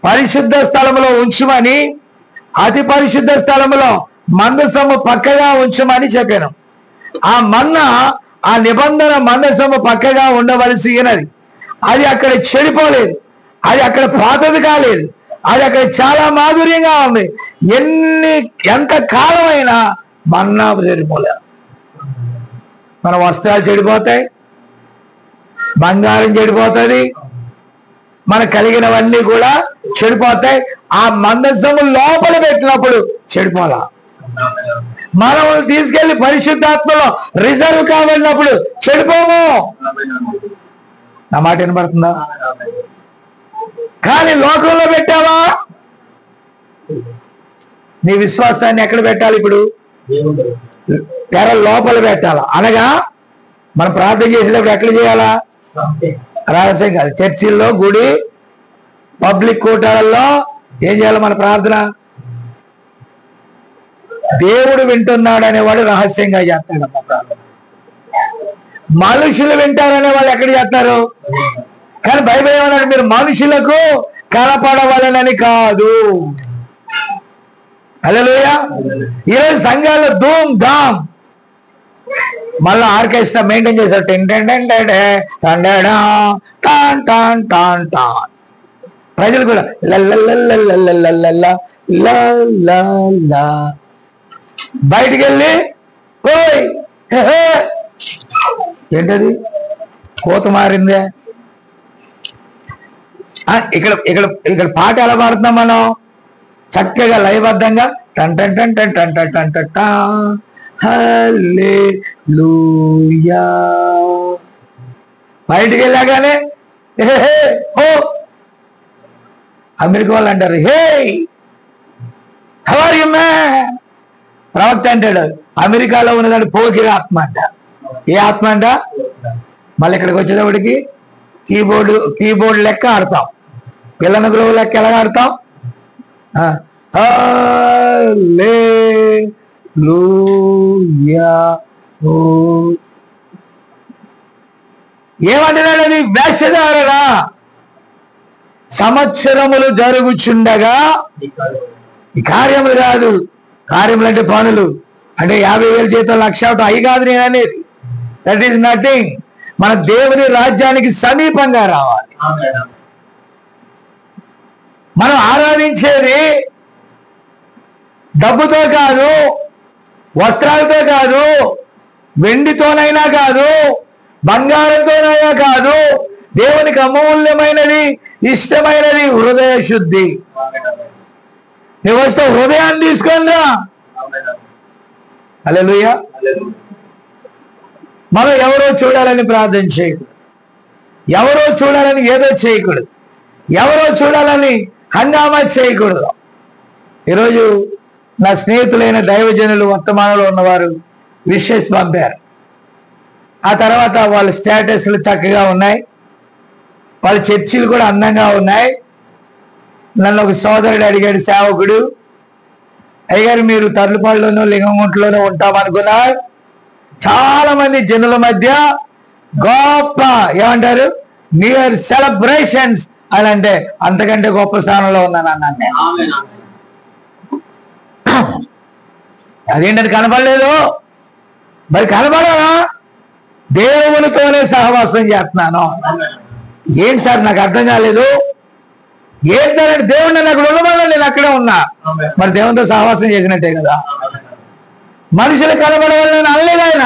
పరిశుద్ధ స్థలములో ఉంచుమని, అతి పరిశుద్ధ స్థలములో మందసము పక్కగా ఉంచమని చెప్పాను. ఆ మన్నా, ఆ నిబంధన మందసము పక్కగా ఉండవలసినది. అది అక్కడ చెడిపోలేదు, అది అక్కడ పాతది కాలేదు, అది అక్కడ చాలా మాధుర్యంగా ఉంది. ఎంత కాలమైనా మన్నా చెడిపోలేదు. మన వస్త్రాలు చెడిపోతాయి, బంగారం చెడిపోతుంది, మనకు కలిగినవన్నీ కూడా చెడిపోతాయి. ఆ మందసము లోపల పెట్టినప్పుడు చెడిపోలా. మనం తీసుకెళ్లి పరిశుద్ధాత్మలో రిజర్వ్ కాబడినప్పుడు చెడిపోము. నా మాట వినపడుతుందా? కానీ లోకంలో పెట్టావా? నీ విశ్వాసాన్ని ఎక్కడ పెట్టాలి? ఇప్పుడు తెర లోపల పెట్టాలా? అనగా మనం ప్రార్థన చేసేటప్పుడు ఎక్కడ చేయాలా? రహస్యం కాదు, చర్చిల్లో, గుడి, పబ్లిక్ కూటాలలో ఏం చేయాలి? మన ప్రార్థన దేవుడు వింటున్నాడు అనేవాడు రహస్యంగా చేస్తాడు. మనుషులు వింటారనే వాళ్ళు ఎక్కడ చేస్తారు? కానీ బైబిల్ ఏమన్నాడు? మీరు మనుషులకు కనపడవలనని కాదు. హల్లెలూయా. ఈరోజు సంఘాల్లో ధూమ్ ధామ్ మళ్ళీ ఆర్కెస్ట్రా మెయింటైన్ చేశారు. Tan tan tan tan. ప్రజలు కూడా బయటికి వెళ్ళి ఓయ్ ఏంటది కోత మారిందే. ఇక్కడ ఇక్కడ ఇక్కడ పాట ఎలా పాడుతున్నాం మనం? చక్కగా లయబద్ధంగా టన్ టన్ టన్ టన్ టన్ టన్ టన్ టన్ టా హల్లెలూయా. బయటికి వెళ్ళాగానే ఓ అమెరికా వాళ్ళు అంటారు hey how are you man. ప్రవక్త అంటాడు అమెరికాలో ఉన్నదాన్ని పోకిరి ఆత్మ అంట. ఏ ఆత్మ అంట? మళ్ళీ ఇక్కడికి వచ్చేటప్పటికి కీబోర్డు లెక్క ఆడతాం. పిల్లల గ్రోవ్ లెక్క ఎలా ఆడతాం? ఏమంటున్నాడు? అది వేషధారణ. సంవత్సరములు జరుగుచుండగా ఈ కార్యములు కాదు, కార్యములు అంటే పనులు అంటే 50,000 జీతం 1,00,000 అవి కాదు నేను అనేది. That is nothing. మన దేవుని రాజ్యానికి సమీపంగా రావాలి. మనం ఆరాధించేది డబ్బుతో కాదు, వస్త్రాలతో కాదు, వెండితోనైనా కాదు, బంగారంతోనైనా కాదు. దేవునికి అమూల్యమైనది, ఇష్టమైనది హృదయ శుద్ధి. నువ్వు వస్తే హృదయాన్ని తీసుకొని రా. హల్లెలూయా. మనం ఎవరో చూడాలని ప్రార్థన చేయకూడదు, ఎవరో చూడాలని ఏదో చేయకూడదు, ఎవరో చూడాలని హంగామా చేయకూడదు. ఈరోజు నా స్నేహితులైన దైవజనులు వర్తమానంలో ఉన్నవారు విషెస్ పంపారు. ఆ తర్వాత వాళ్ళ స్టేటస్లు చక్కగా ఉన్నాయి, వాళ్ళ చర్చిలు కూడా అందంగా ఉన్నాయి. నన్ను ఒక సోదరుడు అడిగాడు, సేవకుడు, అయ్యారు మీరు తర్లుపాడులోనూ లింగంగుంటలోనూ ఉంటామనుకున్నారు. చాలా మంది జనుల మధ్య గొప్ప ఏమంటారు న్యూ ఇయర్ సెలబ్రేషన్స్ అని అంటే అంతకంటే గొప్ప స్థానంలో ఉన్నాను అన్నాను నేను. అదేంటది కనపడలేదు? మరి కనపడరా? దేవునితోనే సహవాసం చేస్తున్నాను. ఏంటి సార్ నాకు అర్థం కాలేదు. ఏంటి సార్ అంటే దేవుడు నన్ను అక్కడ ఉండమన్నా నేను అక్కడే ఉన్నా. మరి దేవునితో సహవాసం చేసినట్టే కదా. మనుషులు కనబడవాలని అనలేదు ఆయన.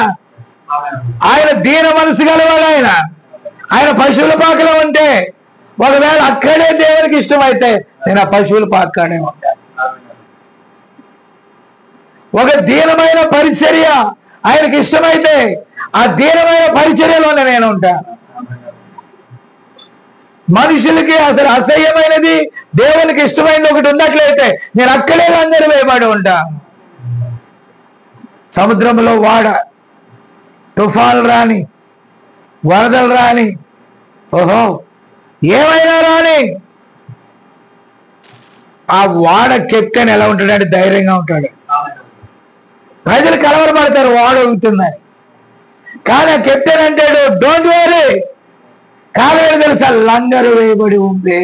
ఆయన దీన మనసు గలవాడు. ఆయన పశువుల పాకలో ఉంటే ఒకవేళ అక్కడే దేవునికి ఇష్టమైతే నేను ఆ పశువుల పాకనే ఉంటాను. ఒక దీనమైన పరిచర్య ఆయనకి ఇష్టమైతే ఆ దీనమైన పరిచర్యలోనే నేను ఉంటాను. మనుషులకి అసలు అసహ్యమైనది దేవునికి ఇష్టమైనది ఒకటి ఉన్నట్లయితే నేను అక్కడే అందరూ వేయబడి ఉంటాను. సముద్రంలో వాడ, తుఫాన్లు రాని, వరదలు రాని, ఓహో ఏమైనా రాని, ఆ వాడ కెప్టెన్ ఎలా ఉంటాడంటే ధైర్యంగా ఉంటాడు. ప్రజలు కలవరపడతారు వాడ అవుతుందని, కానీ ఆ కెప్టెన్ అంటాడు డోంట్ వరీ, కారణం తెలుసా లంగరు వేయబడి ఉంది.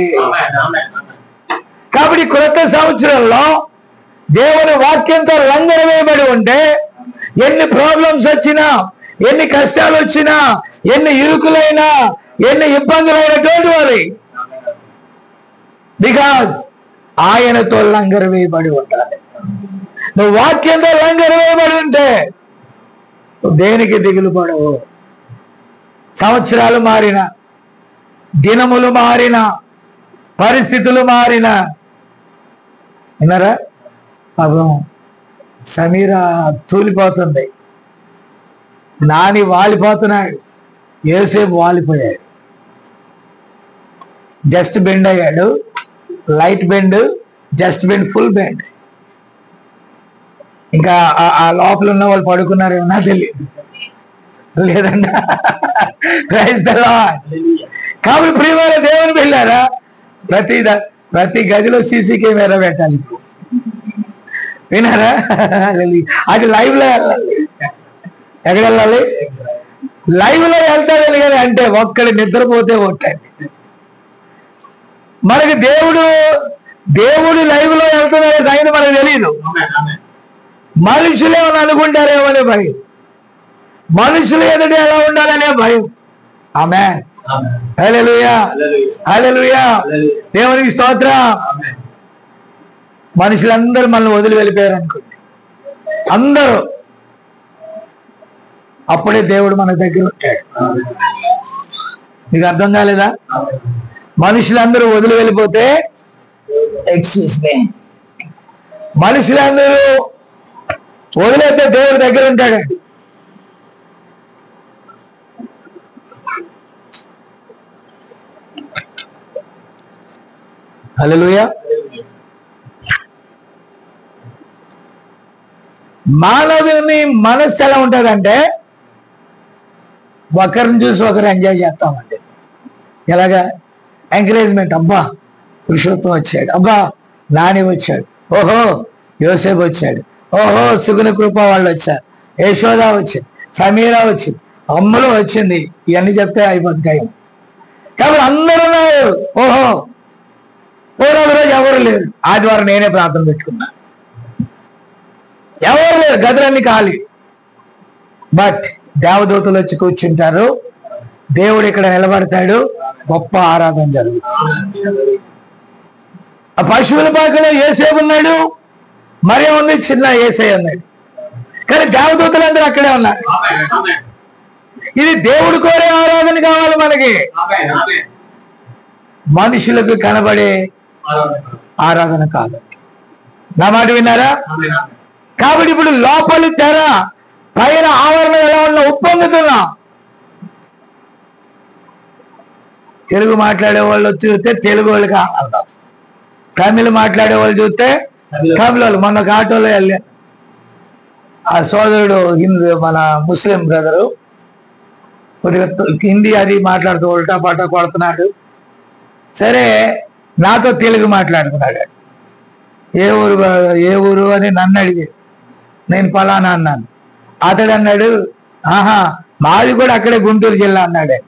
కాబట్టి క్రొత్త సంవత్సరంలో దేవుని వాక్యంతో లంగరు వేయబడి ఉంటే ఎన్ని ప్రాబ్లమ్స్ వచ్చినా, ఎన్ని కష్టాలు వచ్చినా, ఎన్ని ఇరుకులైనా, ఎన్ని ఇబ్బందులైనా డోంట్ వరీ, బికాజ్ ఆయనతో లంగరు వేయబడి ఉండాలి. నువ్వు వాక్యంతో లంగరు వేయబడి ఉంటే నువ్వు దేనికి దిగులు పడవు. సంవత్సరాలు మారిన, దినములు మారిన, పరిస్థితులు మారిన, విన్నారా? పాపం సమీరా తూలిపోతుంది, నాని వాలిపోతున్నాడు, యేసేపు వాలిపోయాడు, జస్ట్ బెండ్ అయ్యాడు. Light bend, just bend, full bend. ఇంకా ఆ లోపల ఉన్న వాళ్ళు పడుకున్నారేమో నాకు తెలియదు, లేదండి. Praise the lord. కాబట్టి ప్రియమైన దేవుని వెళ్ళారా, ప్రతి గదిలో సీసీ కెమెరా పెట్టాలి. వినారా? అది లైవ్ లో వెళ్ళాలి. ఎక్కడ వెళ్ళాలి? లైవ్ లో వెళ్తాదని కానీ అంటే ఒక్కడి నిద్రపోతే ఒట్టండి. మనకి దేవుడు లైవ్ లో వెళ్తున్న సంగతి మనకు తెలియదు. మనుషులేమని అనుకుంటారేమో అని భయం. మనుషులు ఎదుట ఎలా ఉండాలనే భయం. ఆమేన్. హల్లెలూయా, హల్లెలూయా, దేవునికి స్తోత్రం. మనుషులందరూ మనల్ని వదిలి వెళ్ళిపోయారు అనుకోండి, అందరూ, అప్పుడే దేవుడు మన దగ్గర ఉంటాడు. మీకు అర్థం కాలేదా? మనుషులందరూ వదిలి వెళ్ళిపోతే, ఎక్స్క్యూజ్ మీ, మనుషులందరూ వదిలేస్తే దేవుడి దగ్గర ఉంటాడండి. హల్లెలూయా. మానవుని మనస్సు ఎలా ఉంటుందంటే, ఒకరిని చూసి ఒకరు ఎంజాయ్ చేస్తామండి. ఎలాగా? ఎంకరేజ్మెంట్. అబ్బా పురుషోత్తం వచ్చాడు, అబ్బా నాని వచ్చాడు, ఓహో యోసేపు వచ్చాడు, ఓహో సుగుణ కృప వాళ్ళు వచ్చారు, యశోద వచ్చింది, సమీరా వచ్చింది, అమ్మలు వచ్చింది. ఇవన్నీ చెప్తే అయిపోతాయి. కాబట్టి అందరూ ఉన్నారు. ఓహో రోజు ఎవరు లేరు. ఆదివారం నేనే ప్రార్థన పెట్టుకున్నా, ఎవరు లేరు, గదులన్నీ ఖాళీ. బట్ దేవదూతలు వచ్చి కూర్చుంటారు, దేవుడు ఇక్కడ నిలబడతాడు, గొప్ప ఆరాధన జరుగుతుంది. ఆ పశువుల పాకలో యేసేపు ఉన్నాడు, మరియ ఉంది, చిన్న యేసయ్య ఉన్నాడు. కానీ దేవదూతలందరూ అక్కడే ఉన్నారు. ఇది దేవుడు కోరే ఆరాధన కావాలి మనకి, మనుషులకు కనబడే ఆరాధన కాదు. నా మాట విన్నారా? కాబట్టి ఇప్పుడు లోపలి తెర పైన ఆవరణ ఎలా ఉన్నా ఉప్పొంగుతున్నాం. తెలుగు మాట్లాడే వాళ్ళు చూస్తే తెలుగు వాళ్ళకి ఆనందం, తమిళ్ మాట్లాడే వాళ్ళు చూస్తే తమిళ వాళ్ళు. మొన్న ఒక ఆటోలో వెళ్ళా, ఆ సోదరుడు మన ముస్లిం బ్రదరు కొద్దిగా హిందీ అది మాట్లాడుతూ ఉల్టా పాట కొడుతున్నాడు. సరే నాతో తెలుగు మాట్లాడుతున్నాడు. ఏ ఊరు అని నన్ను అడిగాడు. నేను పలానా అన్నాను. అతడు అన్నాడు, ఆహా మాది కూడా అక్కడే గుంటూరు జిల్లా అన్నాడే.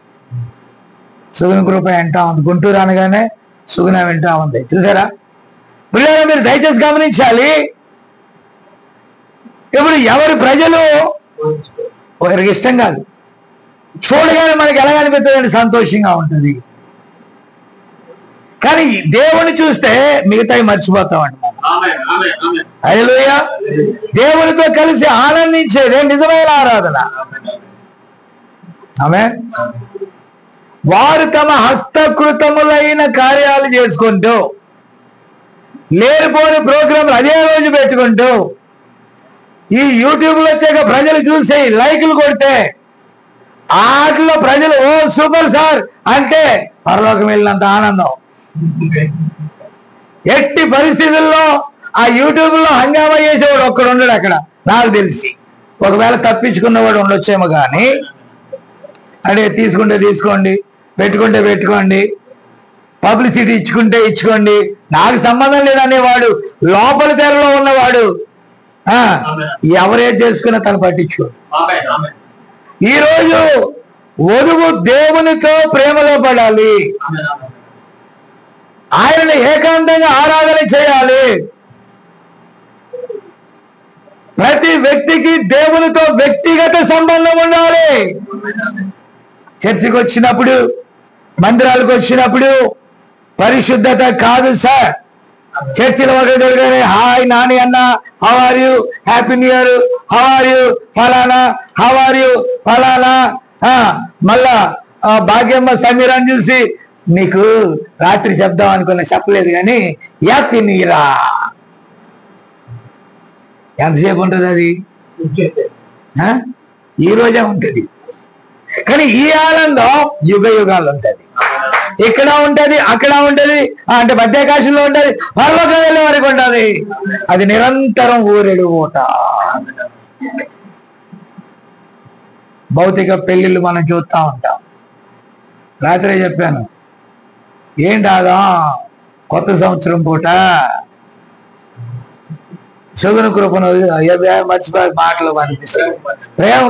సుగుణ కృప వింటా ఉంది, గుంటూరు అనగానే సుగుణ వింటా ఉంది. చూసారా పిల్లలు? మీరు దయచేసి గమనించాలి. ఇప్పుడు ఎవరి ప్రజలు ఒకరికి ఇష్టం కాదు, చూడగానే మనకి ఎలా అనిపిస్తుంది? సంతోషంగా ఉంటుంది. కానీ దేవుని చూస్తే మిగతావి మర్చిపోతామండి మనం. హల్లెలూయా. దేవునితో కలిసి ఆనందించేదే నిజమైన ఆరాధన. ఆమేన్. వారు తమ హస్తకృతములైన కార్యాలు చేసుకుంటూ, లేనిపోని ప్రోగ్రాంలు అదే రోజు పెట్టుకుంటూ, ఈ యూట్యూబ్లో వచ్చాక ప్రజలు చూసి లైకులు కొడితే ఆటలో ప్రజలు ఓ సూపర్ సార్ అంటే పరలోకం వెళ్ళినంత ఆనందం. ఎట్టి పరిస్థితుల్లో ఆ యూట్యూబ్ లో హంగామా చేసేవాడు ఒక్కడు ఉండడు అక్కడ, నాకు తెలిసి. ఒకవేళ తప్పించుకున్నవాడు ఉండొచ్చేమో, కానీ అదే తీసుకుంటే తీసుకోండి, పెట్టుకుంటే పెట్టుకోండి, పబ్లిసిటీ ఇచ్చుకుంటే ఇచ్చుకోండి, నాకు సంబంధం లేదనేవాడు, లోపల తెరలో ఉన్నవాడు ఎవరేం చేసుకున్నా తను పట్టించుకోడు. ఈరోజు వధువు దేవునితో ప్రేమలో పడాలి, ఆయనని ఏకాంతంగా ఆరాధన చేయాలి. ప్రతి వ్యక్తికి దేవునితో వ్యక్తిగత సంబంధం ఉండాలి. చర్చికి వచ్చినప్పుడు, మందిరాలకు వచ్చినప్పుడు పరిశుద్ధత కాదు సార్. చర్చిలో ఒకటి హాయ్ నాని అన్న, how are you, happy new year, how are you ఫలానా, హౌ ఆర్ యు ఫలానా. మళ్ళా భాగ్యమ్మ సమీరాన్ని చూసి నీకు రాత్రి చెప్దాం అనుకున్న చెప్పలేదు, కానీ హ్యాపీ న్యూ ఇయర్. ఎంతసేపు ఉంటుంది అది? ఈ రోజే ఉంటుంది. కానీ ఈ ఆనందం యుగ యుగాలు ఉంటుంది. ఇక్కడ ఉంటది, అక్కడ ఉంటది, అంటే మధ్యాకాశంలో ఉంటది, పరలోకం వెళ్ళే వరకు ఉంటది. అది నిరంతరం ఊరెడు ఊట. భౌతిక పెళ్లిళ్ళు మనం చూస్తూ ఉంటాం. రాత్రే చెప్పాను, ఏంటాదా కొత్త సంవత్సరం పూట సుగుణ కృపను మర్చిపోయి మాటలు అనిపిస్తాయి. ప్రేమ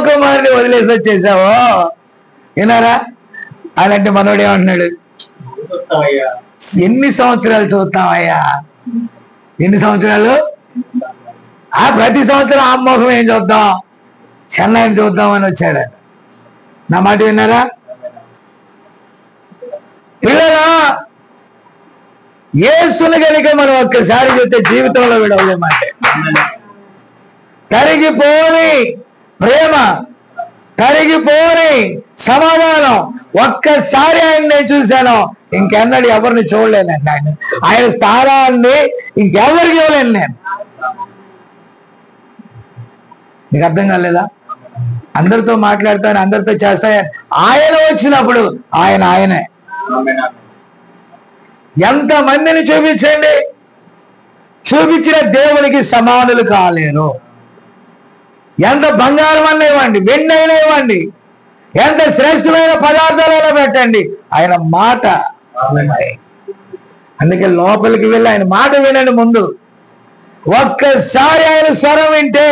కుమారుని వదిలేసి వచ్చేసావో వినారా? అలాంటి మనోడు ఏమంటున్నాడు, ఎన్ని సంవత్సరాలు చూస్తామయ్యా, ఎన్ని సంవత్సరాలు ప్రతి సంవత్సరం ఆ ముఖం ఏం చూద్దాం, చెన్నైని చూద్దామని వచ్చాడట. నా మాట విన్నారా పిల్లరా? యేసుని కనుక మనం ఒక్కసారి చూస్తే జీవితంలో విడవలేమంటే తరిగిపోని ప్రేమ, తరిగిపోని సమాధానం. ఒక్కసారి ఆయన నేను చూశాను, ఇంకెన్నడూ ఎవరిని చూడలేనండి. ఆయన స్థానాన్ని ఇంకెవరికి ఇవ్వలేను నేను. నీకు అర్థం కాలేదా? అందరితో మాట్లాడతాను, అందరితో చేస్తాను. ఆయన వచ్చినప్పుడు ఆయనే. ఎంతమందిని చూపించండి, చూపించిన దేవునికి సమానులు కాలేరు. ఎంత బంగారం అన్న ఇవ్వండి, వెండి అయినా ఇవ్వండి, ఎంత శ్రేష్టమైన పదార్థాలైనా పెట్టండి, ఆయన మాట వినాలి. అందుకే లోపలికి వెళ్ళి ఆయన మాట వినండి. ముందు ఒక్కసారి ఆయన స్వరం వింటే,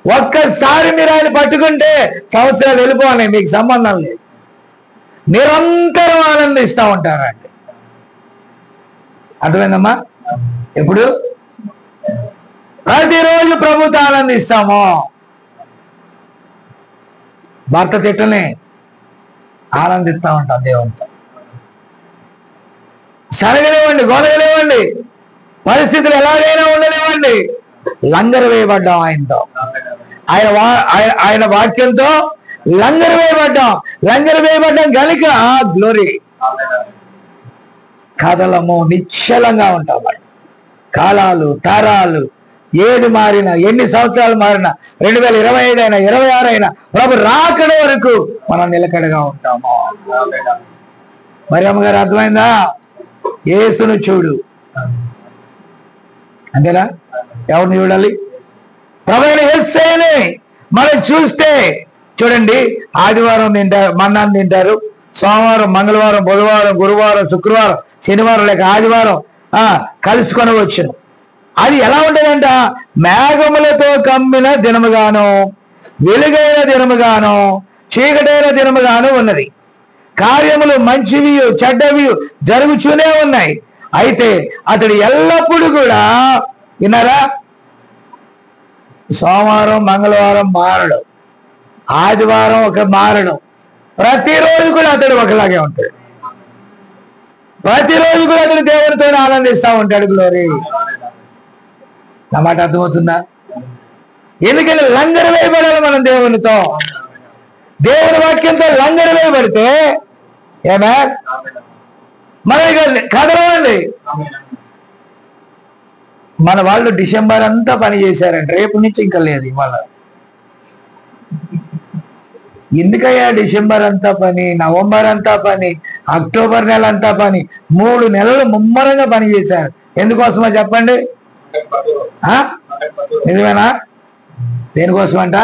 ఒక్కసారి మీరు ఆయన పట్టుకుంటే సంవత్సరాలు వెళ్ళిపోవాలి, మీకు సంబంధం లేదు. నిరంతరం ఆనందిస్తూ ఉంటారండి. అర్థమైందమ్మా? ఎప్పుడు ప్రతిరోజు ప్రభుతో ఆనందిస్తాము. భర్త తిట్టనే ఆనందిస్తూ ఉంటాం దేవునితో. సరగనివ్వండి, గొనగనివ్వండి, పరిస్థితులు ఎలాగైనా ఉండనివ్వండి, లంగరు వేయబడ్డాం ఆయనతో. ఆయన వాక్యంతో లంగరు వేయబడ్డాం కనుక గ్లోరీ. కదలము, నిశ్చలంగా ఉంటాం. కాలాలు తరాలు ఏది మారినా, ఎన్ని సంవత్సరాలు మారినా, 2025 అయినా 26 అయినా, ప్రభు రాకడ వరకు మనం నిలకడగా ఉంటాము. మరి అమ్మగారు అర్థమైందా? యేసును చూడు, అంతేనా? ఎవరిని చూడాలి? ప్రభువైన యేసుని మనం చూస్తే చూడండి, ఆదివారం తింటారు, మన్నాన్ని తింటారు, సోమవారం, మంగళవారం, బుధవారం, గురువారం, శుక్రవారం, శనివారం లేక ఆదివారం కలుసుకొని వచ్చును. అది ఎలా ఉంటుందంట? మేఘములతో కమ్మిన దినముగాను, వెలుగైన దినముగాను, చీకటైన దినముగాను ఉన్నది. కార్యములు మంచివి చెడ్డవి జరుగుతూనే ఉన్నాయి. అయితే అతడు ఎల్లప్పుడూ కూడా, విన్నారా, సోమవారం మంగళవారం మారడు, ఆదివారం ఒక మారడు, ప్రతిరోజు కూడా అతడు ఒకలాగే ఉంటాడు. ప్రతిరోజు కూడా అతడు దేవునితో ఆనందిస్తూ ఉంటాడు. గ్లోరీ. నా మాట అర్థమవుతుందా? ఎందుకంటే లంగరు వేయబడాలి మనం దేవునితో. దేవుని వాక్యంతో లంగరు వేయబడితే ఏమే మన కదలవండి. మన వాళ్ళు డిసెంబర్ అంతా పని చేశారంట, రేపు నుంచి ఇంకా లేదు ఇవాళ. ఎందుకయ్యా డిసెంబర్ అంతా పని, నవంబర్ అంతా పని, అక్టోబర్ నెల అంతా పని, 3 నెలలు ముమ్మరంగా పని చేశారు. ఎందుకోసమో చెప్పండి? నిజమేనా? దేనికోసమంట?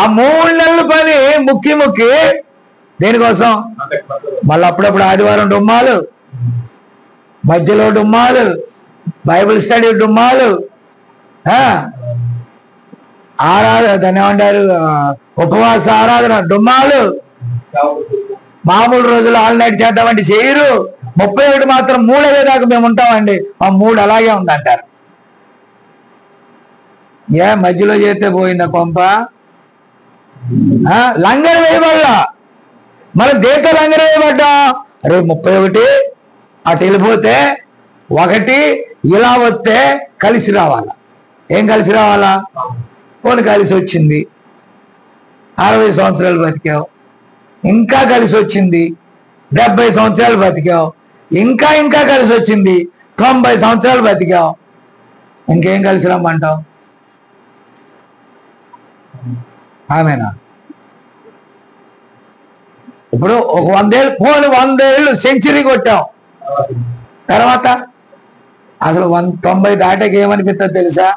ఆ 3 నెలల పని ముక్కి దేనికోసం? మళ్ళీ అప్పుడప్పుడు ఆదివారం డుమ్మాలు, మధ్యలో డుమ్మాలు, బైబిల్ స్టడీ డుమ్మాలు, ఆరాధన, దాన్ని ఏమంటారు, ఉపవాస ఆరాధన డుమ్మాలు. మామూలు రోజులు ఆల్ నైట్ చేద్దామంటే చేయరు. 31 మాత్రం 3 అయ్యేదాకా మేము ఉంటామండి. ఆ 3 అలాగే ఉందంటారు. మధ్యలో చేస్తే పోయిందా కొంప? లంగరు వేయబడ్డా. మనం దేంతో లంగరు వేయబడ్డా? రేపు 31 అటు వెళ్ళిపోతే 1 ఇలా వస్తే కలిసి రావాలా? ఏం కలిసి రావాలా? పోనీ కలిసి వచ్చింది, 60 సంవత్సరాలు బతికావు. ఇంకా కలిసి వచ్చింది, 70 సంవత్సరాలు బతికావు. ఇంకా కలిసి వచ్చింది, 90 సంవత్సరాలు బతికావు. ఇంకేం కలిసి రమ్మంటావు? ఆమెనా? ఇప్పుడు ఒక 100 ఏళ్ళు, పోనీ 100 ఏళ్ళు సెంచరీ కొట్టాం, తర్వాత అసలు 90 దాటాకి ఏమనిపిస్తుంది తెలుసా?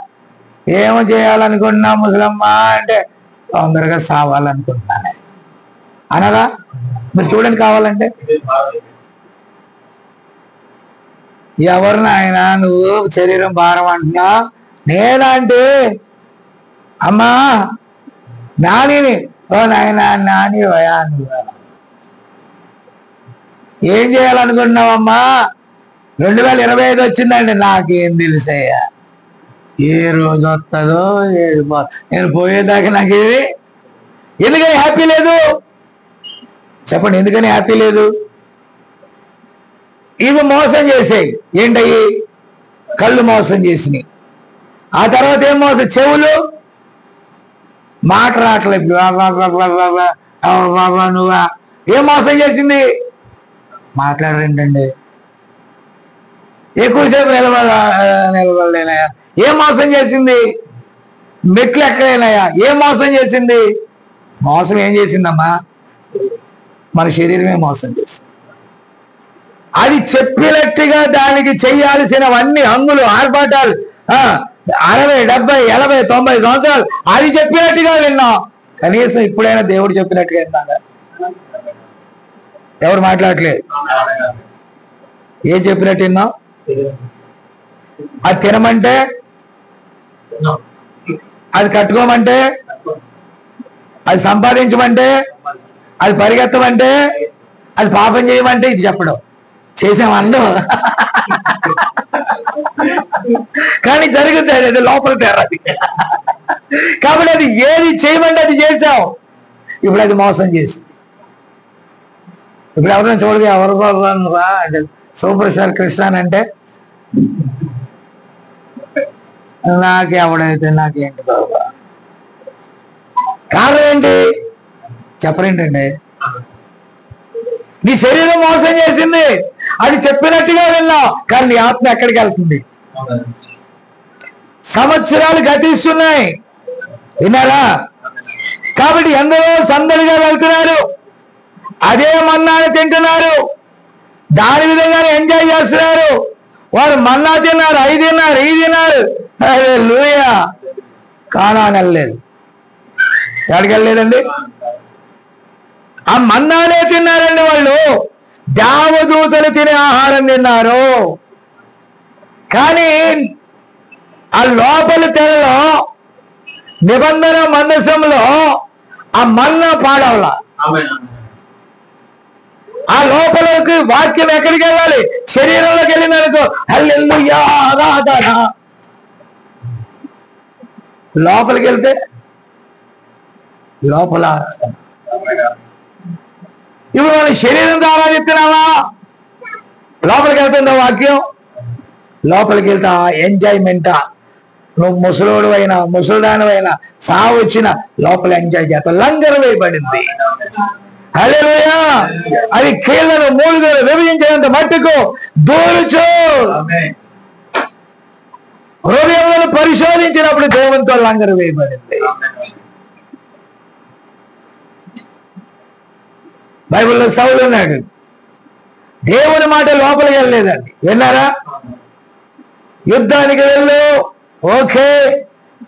ఏమో చేయాలనుకుంటున్నా ముసలమ్మ అంటే తొందరగా సావాలనుకుంటున్నానే అనరా? మీరు చూడండి కావాలంటే. ఎవరు నాయన నువ్వు శరీరం భారం అంటున్నా? నేనంటే అమ్మా నానిని. ఓ నాయన నాని వయా, నువ్వు ఏం చేయాలనుకుంటున్నావమ్మా? 2025 వచ్చిందండి. నాకేం తెలుసయ్యా, ఏ రోజు వస్తుందో నేను పోయేదాకా నాకేమి, ఎందుకని హ్యాపీ లేదు చెప్పండి, ఎందుకని హ్యాపీ లేదు? ఇవి మోసం చేసాయి. ఏంటయ్యి? కళ్ళు మోసం చేసినాయి. ఆ తర్వాత ఏం మోసం? చెవులు మాట రావట్లేదు. నువ్వా ఏం మోసం చేసింది? మాట్లాడరేంటండి, ఎక్కువసేపు నిలబడలేనాయా? ఏం మోసం చేసింది? మెట్లు ఎక్కడైనాయా? ఏం మోసం చేసింది? మోసం ఏం చేసిందమ్మా? మన శరీరమే మోసం చేసింది. అది చెప్పినట్టుగా దానికి చెయ్యాల్సినవన్నీ హంగులు ఆర్భాటాలు 60, 70, 80, 90 సంవత్సరాలు అది చెప్పినట్టుగా విన్నాం. కనీసం ఇప్పుడైనా దేవుడు చెప్పినట్టుగా విన్నాగా? ఎవరు మాట్లాడట్లేదు. ఏం చెప్పినట్టు విన్నాం? అది తినమంటే, అది కట్టుకోమంటే, అది సంపాదించమంటే, అది పరిగెత్తమంటే, అది పాపం చేయమంటే ఇది చెప్పడం. చేసామండు కానీ జరుగుతుంది, అది లోపల తేరాది. కాబట్టి అది ఏది చేయమంటే అది చేసావు. ఇప్పుడు అది మోసం చేసింది. ఇప్పుడు ఎవరైనా చూడగా ఎవరు బాబా అంటే సూపర్ స్టార్ కృష్ణ అంటే నాకెవడైతే నాకేంటి బాబా. కారణం ఏంటి చెప్పరేంటండి? నీ శరీరం మోసం చేసింది. అది చెప్పినట్టుగా విన్నావు, కానీ నీ ఆత్మ ఎక్కడికి వెళ్తుంది? సంవత్సరాలు గతిస్తున్నాయి, విన్నారా? కాబట్టి ఎందరో సందడిగా వెళ్తున్నారు, అదే మన్నాను తింటున్నారు, దాని విధంగానే ఎంజాయ్ చేస్తున్నారు. వారు మన్నా తిన్నారు, 5 తిన్నారు, 2 తిన్నారు. హల్లెలూయా. కానాను వెళ్ళలేదు. ఎక్కడికి వెళ్ళలేదండి? ఆ మన్నానే తిన్నారండి వాళ్ళు. దేవదూతలు తినే ఆహారం తిన్నారు. కానీ ఆ లోపలి తెరలో నిబంధన మందసంలో ఆ మన్నా పాడవల. ఆ లోపలికి వాక్యం ఎక్కడికి వెళ్ళాలి? శరీరంలోకి వెళ్ళిందనుకో హల్లెలూయా ఆరాధన. లోపలికి వెళ్తే లోపల ఆరాధన. ఇప్పుడు మనం శరీరంతో ఆరాధిస్తున్నావా? లోపలికి వెళ్తుందా వాక్యం? లోపలికి వెళ్తా ఎంజాయ్మెంటా? నువ్వు ముసలోడు అయినా ముసలిదాని అయినా సావు వచ్చిన లోపల ఎంజాయ్ చేస్తా. లంగరు వేయబడింది. హల్లెలూయా. అది కీళ్లను 3 వేలు విభజించేంత మట్టుకు దూరుచు. హృదయంలో పరిశోధించినప్పుడు దేవునితో లంగరు వేయబడింది. బైబిల్లో సౌలు ఉన్నాడు, దేవుని మాట లోపలికి వెళ్ళలేదండి. విన్నారా? యుద్ధానికి వెళ్ళు, ఓకే,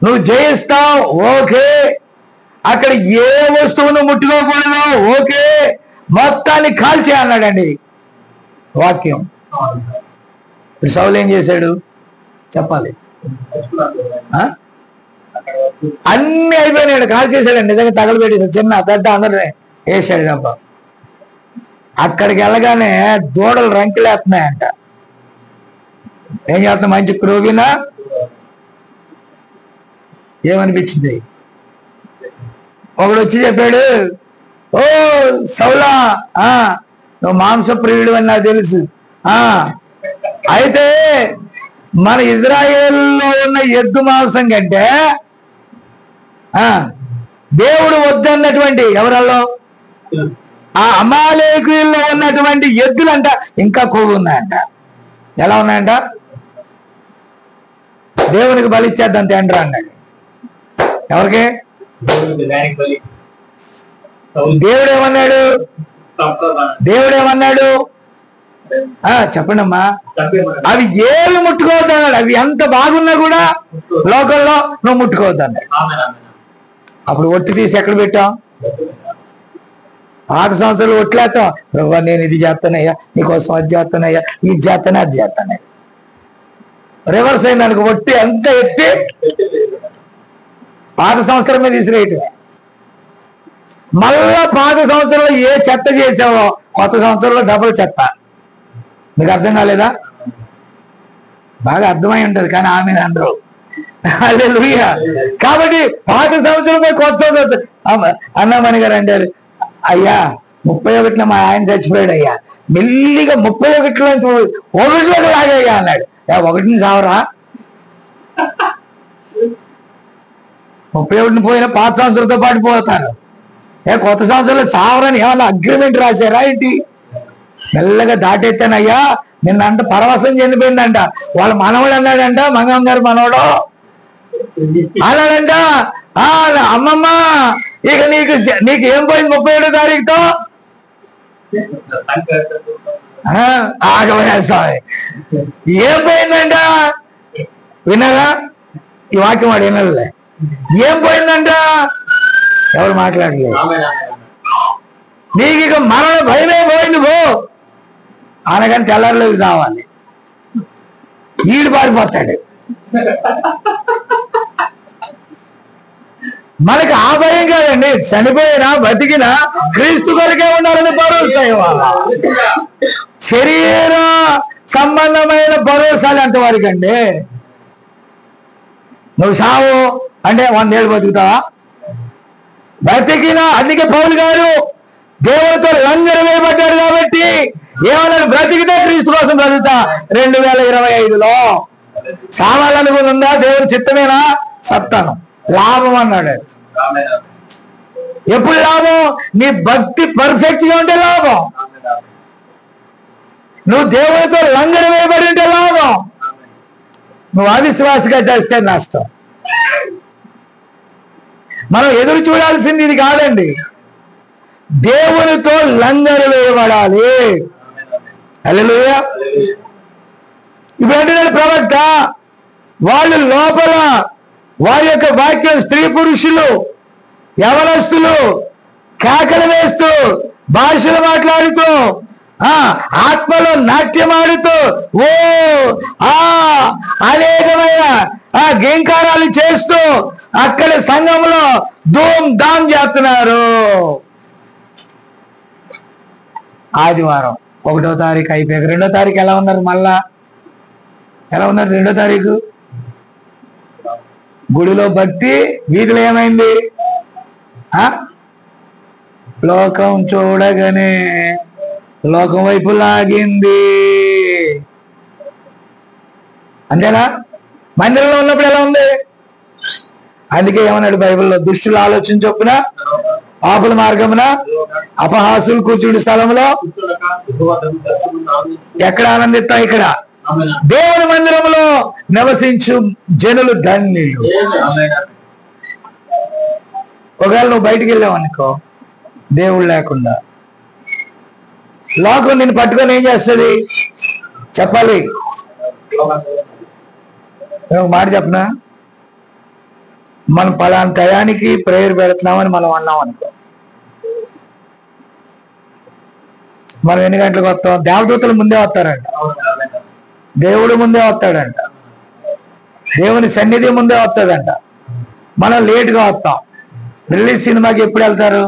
నువ్వు జయిస్తావు, ఓకే, అక్కడ ఏ వస్తువును ముట్టుకోకూడదు, ఓకే, మొత్తాన్ని కాల్చే అన్నాడండి వాక్యం. ఇప్పుడు సౌలు ఏం చేశాడు చెప్పాలి? అన్ని అయిపోయినాడు, కాల్చేశాడు. నిజంగా తగలబెట్టేశాడు, చిన్న పెద్ద అందరినీ వేసాడు తప్ప. అక్కడికి వెళ్ళగానే దూడలు రంకిలేస్తున్నాయంట. ఏం చేస్తున్నా? మంచి క్రోగినా ఏమనిపించింది? ఒకడు వచ్చి చెప్పాడు, ఓ సౌలా, నువ్వు మాంసప్రియుడు అని నాకు తెలుసు. అయితే మన ఇజ్రాయేల్లో ఉన్న ఎద్దు మాంసం కంటే దేవుడు వద్దన్నటువంటి ఎవరల్లో ఆ అమాలేకుల్లో ఉన్నటువంటి ఎద్దులంట ఇంకా కొవ్వు ఉన్నాయంట. ఎలా ఉన్నాయంట? దేవునికి బలి ఇచ్చేద్దాం తండ్రి అన్నాడు. ఎవరికి? దేవుడేమన్నాడు? దేవుడేమన్నాడు? చెప్పండి అమ్మా. అవి ఏవి ముట్టుకోవద్దు అన్నాడు. అవి ఎంత బాగున్నా కూడా లోకల్లో నువ్వు ముట్టుకోవద్దు అన్నాడు. అప్పుడు ఒట్టి తీసి ఎక్కడ పెట్టాం? పాత సంవత్సరాలు ఒట్లేస్తాం. ప్రభు నేను ఇది చేస్తానయ్యా, నీకోసం అది చేస్తానయ్యా, ఇది చేస్తానే అది చేస్తానయ్యా. రివర్స్ అయింది అనుకో, ఒట్టి అంత ఎత్తి పాత సంవత్సరం మీద తీసిరేయటమే. మళ్ళా పాత సంవత్సరంలో ఏ చెత్త చేసావో కొత్త సంవత్సరంలో డబుల్ చెత్త. మీకు అర్థం కాలేదా? బాగా అర్థమై ఉంటది కానీ ఆమె అందరూ హల్లెలూయా. కాబట్టి పాత సంవత్సరం కొత్త సంవత్సరం. అన్నామణి గారు అంటారు, అయ్యా 31 మా ఆయన చచ్చిపోయాడు అయ్యా, మెల్లిగా 31 ఒకటిలోకి లాగయ్యా అన్నాడు. ఒకటిని సావరా, 31 పోయిన పాత సంవత్సరంతో పాటు పోతారు. కొత్త సంవత్సరంలో సావరని ఏమన్నా అగ్రిమెంట్ రాశారా ఏంటి? మెల్లగా దాటెత్తానయ్యా, నిన్నంట పరవశం చెందిపోయిందంట. వాళ్ళ మనవడు అన్నాడంట, మంగమ్మ గారు మనవడు అన్నాడంట, అమ్మమ్మ ఇక నీకు ఏం పోయింది 31వ తారీఖుతో? ఆగమయ్యా స్వామి, ఏం పోయిందంట? విన్నారా ఈ వాక్యం? వాడు వినలే. ఏం పోయిందంట? ఎవరు మాట్లాడలేదు. నీకు ఇక మరణ భయమే పోయింది పో అనగాని తెల్లారిలోకి రావాలి, ఈడు పారిపోతాడు. మనకి ఆ భయం కాదండి, చనిపోయినా బతికినా క్రీస్తు కొరకే ఉండాలని భరోసాయి. శరీర సంబంధమైన భరోసాలు ఎంతవరకు అండి? నువ్వు సావు అంటే 100 ఏళ్ళు బతుకుతావా? బతికినా. అందుకే పౌలు గారు దేవుడితో లంగరు వేయబడ్డాడు కాబట్టి ఏమన్నాడు? బ్రతికితే క్రీస్తు కోసం బ్రతుకుతా 2025లో. సావాలనుకుందా? దేవుడి చిత్తమేనా? సత్తాను లాభం అన్నాడు. ఎప్పుడు లాభం? నీ భక్తి పర్ఫెక్ట్ గా ఉంటే లాభం, నువ్వు దేవుడితో లంగరు వేయబడి ఉంటే లాభం, నువ్వు అవిశ్వాసగా చేస్తే నష్టం. మనం ఎదురు చూడాల్సింది ఇది కాదండి, దేవునితో లంగరు వేయబడాలి. హల్లెలూయా. ఇప్పుడు అంటే ప్రవక్త వాళ్ళు లోపల వారి యొక్క వాక్యం, స్త్రీ పురుషులు యవనస్తులు కేకలు వేస్తూ, భాషలు మాట్లాడుతూ, ఆత్మలో నాట్యమాడుతూ, ఓ అనేకమైన గేంకారాలు చేస్తూ అక్కడ సంఘంలో ధూమ్ ధామ్ చేస్తున్నారు. ఆదివారం 1వ తారీఖు అయిపోయాక 2వ తారీఖు ఎలా ఉన్నారు? మళ్ళా ఎలా ఉన్నారు? 2వ తారీఖు గుడిలో భక్తి, వీధిలో ఏమైంది? లోకం చూడగానే లోకం వైపు లాగింది. అంతేనా? మందిరంలో ఉన్నప్పుడు ఎలా ఉంది? అందుకే ఏమన్నాడు బైబిల్లో? దుష్టుల ఆలోచన చొప్పున పాపుల మార్గమున అపహాసులు కూర్చుండి స్థలంలో ఎక్కడ ఆనందిస్తాం? ఇక్కడ దేవుని మందిరంలో నివసించు జనులు ధన్యులు. ఒకవేళ నువ్వు బయటికి వెళ్ళావు అనుకో, దేవుడు లేకుండా, లోకం నిన్ను పట్టుకొని ఏం చేస్తుంది? చెప్పాలి. ఒక మాట చెప్పనా? మనం పలానా టయానికి ప్రేయర్ పెడుతున్నామని మనం అన్నాం అనుకో, మనం ఎన్ని గంటలకు వస్తాం? దేవదూతలు ముందే వస్తారంట, దేవుడు ముందే వస్తాడంట, దేవుని సన్నిధి ముందే వస్తుందంట. మనం లేటుగా వస్తాం. రిలీజ్ సినిమాకి ఎప్పుడు వెళ్తారు?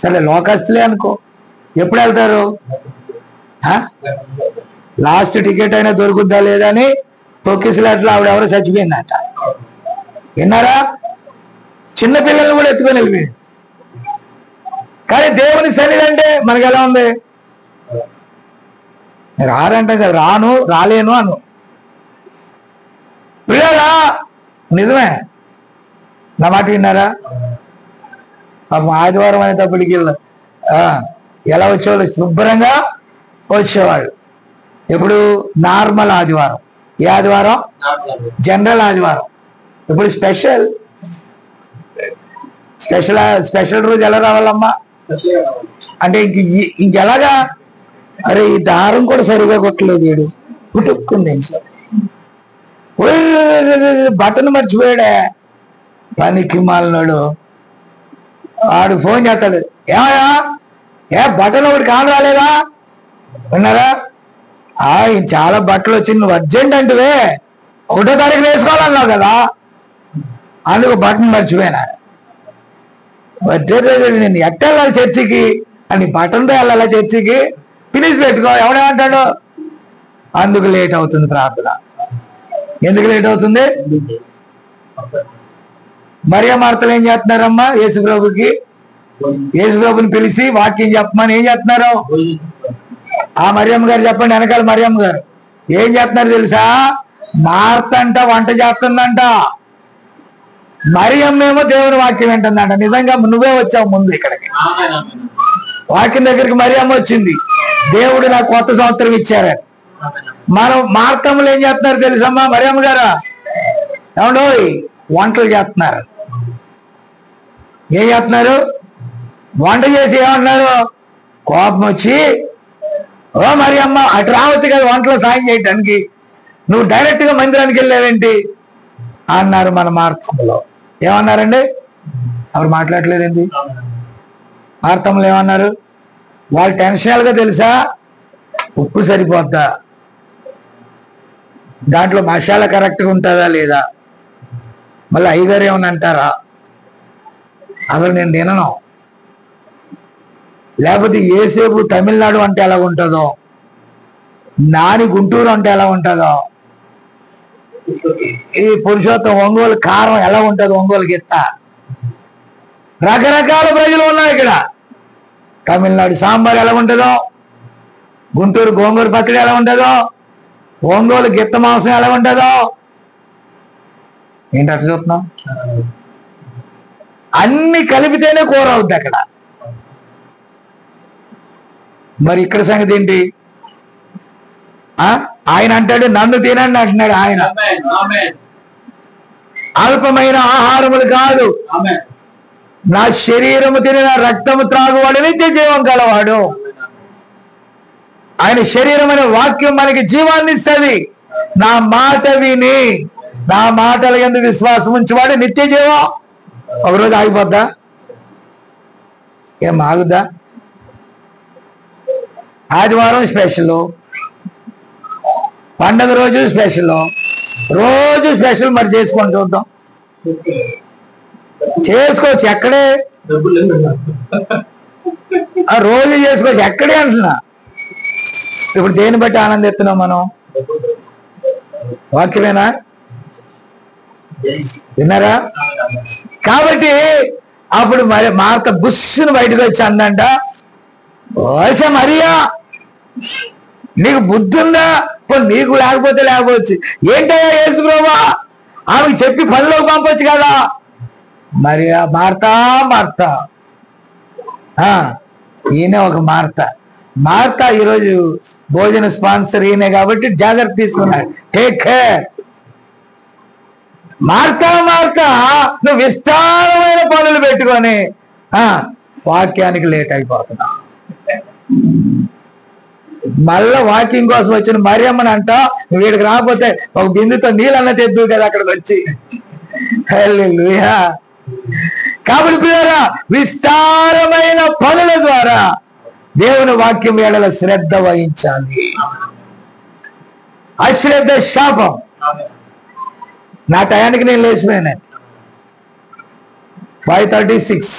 సరే లోకస్తులే అనుకో, ఎప్పుడు వెళ్తారు? లాస్ట్ టికెట్ అయినా దొరుకుద్దా లేదా అని తొక్కిసలాట్లో ఆవిడెవరో చచ్చిపోయిందట. విన్నారా? చిన్నపిల్లల్ని కూడా ఎత్తుకొని వెళ్ళిపోయింది. కానీ దేవుని సన్నిధి అంటే మనకి ఎలా ఉంది? రారంటాం కదా, రాను రాలేను అను. పిల్లలా నిజమే, నా మాట విన్నారా? ఆదివారం అనేటప్పటికి ఎలా వచ్చేవాళ్ళు? శుభ్రంగా వచ్చేవాళ్ళు. ఇప్పుడు నార్మల్ ఆదివారం. ఏ ఆదివారం? జనరల్ ఆదివారం. ఇప్పుడు స్పెషల్ స్పెషల్ స్పెషల్ రోజు ఎలా రావాలమ్మా అంటే ఇంకెలాగా? అరే ఈ దారం కూడా సరిగా కొట్టలేదు, వీడు పుట్టుక్కుంది, బటన్ మర్చిపోయాడే, పనికి మాలినాడు. వాడు ఫోన్ చేస్తాడు, ఏ బటన్ ఒకటి కాను రాలేదా? విన్నారా? చాలా బట్టలు వచ్చింది, నువ్వు అర్జెంట్ అంటువే 1వ తారీఖు వేసుకోవాలన్నావు కదా, అందుకు బటన్ మర్చిపోయినా. నేను ఎట్టెళ్ళాలి చర్చికి అని బటన్తో వెళ్ళాలా చర్చికి? ఫినిష్ పెట్టుకో. ఎవడేమంటాడు? అందుకు లేట్ అవుతుంది ప్రార్థన. ఎందుకు లేట్ అవుతుంది? మరియ మార్తలు ఏం చేస్తున్నారమ్మా? యేసుప్రభుకి యేసుప్రభుని పిలిచి వాక్యం చెప్పమని ఏం చేస్తున్నారు? ఆ మరియమ్మ గారు చెప్పండి, వెనకాల మరియమ్మ గారు ఏం చేస్తున్నారు తెలుసా? మార్త అంట వంట చేస్తుందంట, మరియమ్మేమో దేవుని వాక్యం వింటుందంట. నిజంగా నువ్వే వచ్చావు ముందు ఇక్కడికి, వాక్యం దగ్గరికి మరియమ్మ వచ్చింది. దేవుడు నాకు కొత్త సంవత్సరం ఇచ్చారని. మనం మార్తమ్మలు ఏం చేస్తున్నారు తెలుసమ్మా? మరియమ్మ గారా ఏమండో వంటలు చేస్తున్నారు. ఏం చేస్తున్నారు? వంట చేసి ఏమన్నారు? కోపం వచ్చి, ఓ మరియమ్మ అటు రావచ్చు కదా వంటలో సాయం చేయటానికి, నువ్వు డైరెక్ట్ గా మందిరానికి వెళ్ళావేంటి అన్నారు మన మార్తమ్మలో. ఏమన్నారండి? ఎవరు మాట్లాడలేదండి. మార్తమ్మలు ఏమన్నారు? వాళ్ళు టెన్షనల్గా తెలుసా, ఉప్పు సరిపోద్దా, దాంట్లో మసాలా కరెక్ట్గా ఉంటుందా లేదా, మళ్ళీ అయ్యగారు ఏమని అంటారా, అసలు నేను తినను, లేకపోతే ఏసేపు తమిళనాడు అంటే ఎలా ఉంటుందో, నాని గుంటూరు అంటే ఎలా ఉంటుందో, ఈ పురుషోత్తం ఒంగోలు కారం ఎలా ఉంటుందో, ఒంగోలు గిత్త, రకరకాల ప్రజలు ఉన్నాయి ఇక్కడ. తమిళనాడు సాంబార్ ఎలా ఉంటుందో, గుంటూరు గోంగూర పచ్చడి ఎలా ఉంటుందో, ఒంగోలు గిత్త మాంసం ఎలా ఉంటుందో. ఏంటి అట్లా చూస్తున్నాం? అన్ని కలిపితేనే కూర అవుద్ది అక్కడ. మరి ఇక్కడ సంగతి ఏంటి? ఆయన అంటాడు నన్ను తినండి అంటున్నాడు. ఆయన అల్పమైన ఆహారములు కాదు, నా శరీరము తిని నా రక్తము త్రాగువాడు నిత్య జీవం గలవాడు. ఆయన శరీరమైన వాక్యం మనకి జీవాన్ని ఇస్తుంది. నా మాట విని నా మాటల యందు విశ్వాసం ఉంచేవాడు నిత్య జీవం. ఒకరోజు ఆగిపోద్దా? ఏం ఆగుద్దా? ఆదివారం స్పెషల్, పండగ రోజు స్పెషల్, రోజు స్పెషల్. మరి చేసుకొని చూద్దాం. చేసుకోవచ్చు ఎక్కడే, రోజు చేసుకోవచ్చు ఎక్కడే అంటున్నా. ఇప్పుడు దేన్ని బట్టి ఆనందిస్తున్నాం మనం? వాక్యమేనా? విన్నారా? కాబట్టి అప్పుడు మరి మార్త బుస్సును బయటకు వచ్చి అందంట, ఓస మరియా నీకు బుద్ధి ఉందా? నీకు లేకపోతే లేకపోవచ్చు, ఏంటయ్యా యేసుప్రభువా ఆమెకు చెప్పి పనిలోకి పంపొచ్చు కదా. మరియా మార్తా మార్తా, ఈయన ఒక మార్త ఈరోజు భోజన స్పాన్సర్ ఈయనే కాబట్టి జాగ్రత్త తీసుకున్నాడు. Take care. మార్తా నువ్వు విస్తారమైన పనులు పెట్టుకొని వాక్యానికి లేట్ అయిపోతున్నా. మళ్ళా వాకింగ్ కోసం వచ్చిన మరియమ్మని అంట, నువ్వు వీడికి రాకపోతే ఒక బిందుతో నీళ్ళన్న తెద్దు కదా అక్కడికి వచ్చి. హల్లెలూయా. కాబట్టి ప్రియులారా, విస్తారమైన పనుల ద్వారా దేవుని వాక్యం వేళల శ్రద్ధ వహించాలి. అశ్రద్ధ శాపం. నా టయానికి నేను లేచిపోయాను 5:36.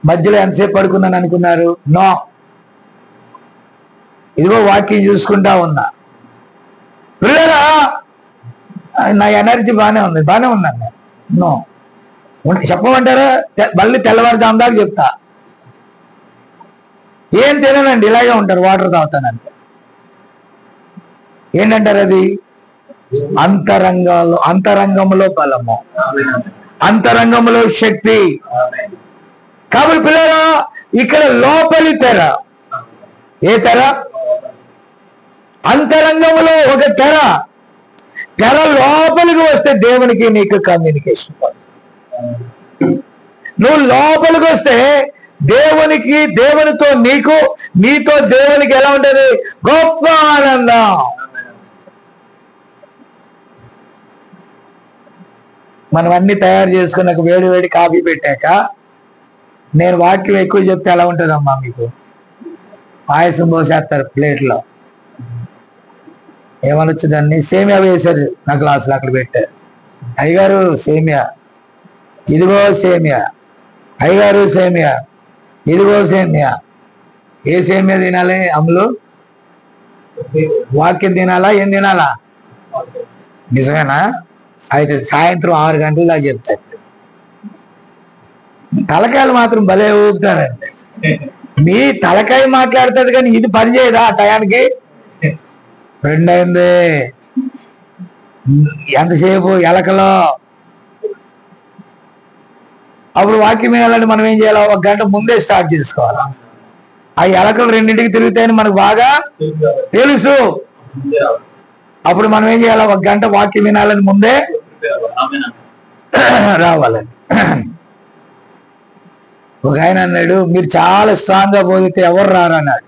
మధ్యలో ఎంతసేపు పడుకుందని అనుకున్నారు? నో, ఇదిగో వాక్యం చూసుకుంటా ఉన్నా. ప్రియులారా, నా ఎనర్జీ బాగానే ఉన్నాను నేను. నో చెప్పమంటారా? మళ్ళీ తెల్లవారుజాము దాకా చెప్తా. ఏం తిననండి, ఇలాగే ఉంటారు, వాటర్ తాగుతానంటే. ఏంటంటారు అది? అంతరంగంలో బలము, అంతరంగంలో శక్తి. కాబట్టి పిల్లరా, ఇక్కడ లోపలి తెర. ఏ తెర? అంతరంగంలో ఒక తెర లోపలికి వస్తే దేవునికి నీకు కమ్యూనికేషన్. నువ్వు లోపలికి వస్తే దేవునితో నీతో దేవునికి ఎలా ఉంటుంది? గొప్ప ఆనందం. మనం అన్ని తయారు చేసుకున్నాక వేడి కాఫీ పెట్టాక నేను వాక్యం ఎక్కువ చెప్తే ఎలా ఉంటుందమ్మా మీకు? పాయసం పోసేస్తారు ప్లేట్లో. ఏమనొచ్చు దాన్ని? సేమియా వేశారు నా గ్లాసులో, అక్కడ పెట్టారు. అయ్యగారు సేమియా, ఇదిగో సేమియా. అయ్యగారు సేమియా, ఇదిగో సేమియా. ఏ సేమియా తినాలి అమ్ములు? వాక్యం తినాలా? ఏం తినాలా? నిజమేనా? అయితే సాయంత్రం 6 గంటల దాకా చెప్తారు. తలకాయలు మాత్రం భలే ఊపుతారండి. మీ తలకాయ మాట్లాడుతుంది కానీ ఇది పని చేయదా ఆ టయానికి? ఫ్రెండ్ అయింది ఎంతసేపు ఎలకలో. అప్పుడు వాక్యం వినాలంటే మనం ఏం చేయాలి? 1 గంట ముందే స్టార్ట్ చేసుకోవాలి. ఆ ఎలకలు 2ంటికి తిరుగుతాయని మనకు బాగా తెలుసు. అప్పుడు మనం ఏం చేయాలి? 1 గంట వాక్యం వినాలని ముందే రావాలండి. ఒక ఆయన అన్నాడు, మీరు చాలా స్ట్రాంగ్ గా బోధిస్తే ఎవరు రారన్నాడు.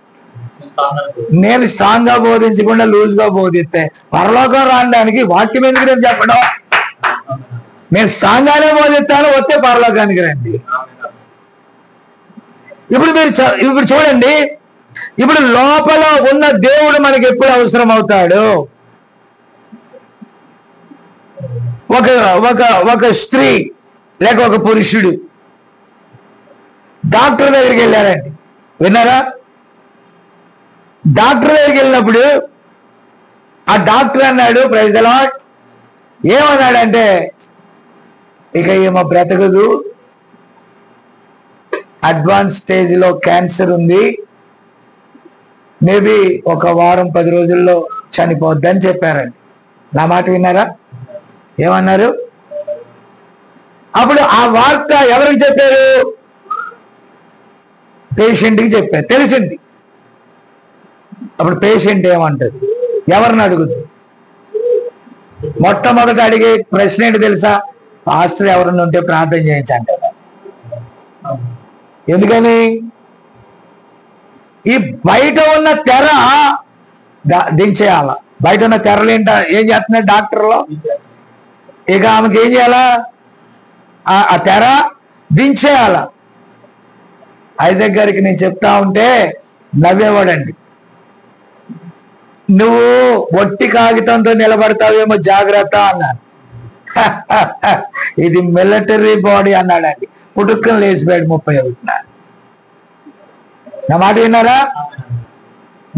నేను స్ట్రాంగ్ గా బోధించకుండా లూజ్ గా బోధిస్తే పరలోకం రావడానికి వాక్యం ఎందుకు నేను చెప్పడం? నేను స్ట్రాంగ్ గానే బోధిస్తాను, వస్తే పరలోకానికి రండి. ఇప్పుడు చూడండి, ఇప్పుడు లోపల ఉన్న దేవుడు మనకి ఎప్పుడు అవసరం అవుతాడు? ఒక స్త్రీ లేక ఒక పురుషుడు డాక్టర్ దగ్గరికి వెళ్ళారండి. విన్నారా? డాక్టర్ దగ్గరికి వెళ్ళినప్పుడు ఆ డాక్టర్ అన్నాడు, ప్రైజ్ ది లార్డ్, ఏమన్నాడంటే, ఇక ఏమో బ్రతకదు, అడ్వాన్స్ స్టేజ్ లో క్యాన్సర్ ఉంది, మేబీ 1 వారం 10 రోజుల్లో చనిపోద్దని చెప్పారండి. నా మాట విన్నారా? ఏమన్నారు? అప్పుడు ఆ వార్త ఎవరికి చెప్పారు? పేషెంట్కి చెప్పారు. తెలిసింది. అప్పుడు పేషెంట్ ఏమంటది? ఎవరిని అడుగుతుంది? మొట్టమొదట అడిగే ప్రశ్న ఏంటి తెలుసా? పాస్టర్ ఎవరన్నా ఉంటే ప్రార్థన చేయించంటారు. ఎందుకని? ఈ బయట ఉన్న తెర దించేయాల. బయట ఉన్న తెరలు ఏం చేస్తున్నాడు డాక్టర్లో? ఇక ఆమెకి ఏం చేయాలా? ఆ తెర దించేయాల. ఐజాక్ గారికి నేను చెప్తా ఉంటే నవ్వేవాడండి. నువ్వు ఒట్టి కాగితంతో నిలబడతావేమో జాగ్రత్త అన్నాను. ఇది మిలిటరీ బాడీ అన్నాడండి. పుట్టుక్కను లేచిపోయాడు 31. నా మాట విన్నారా?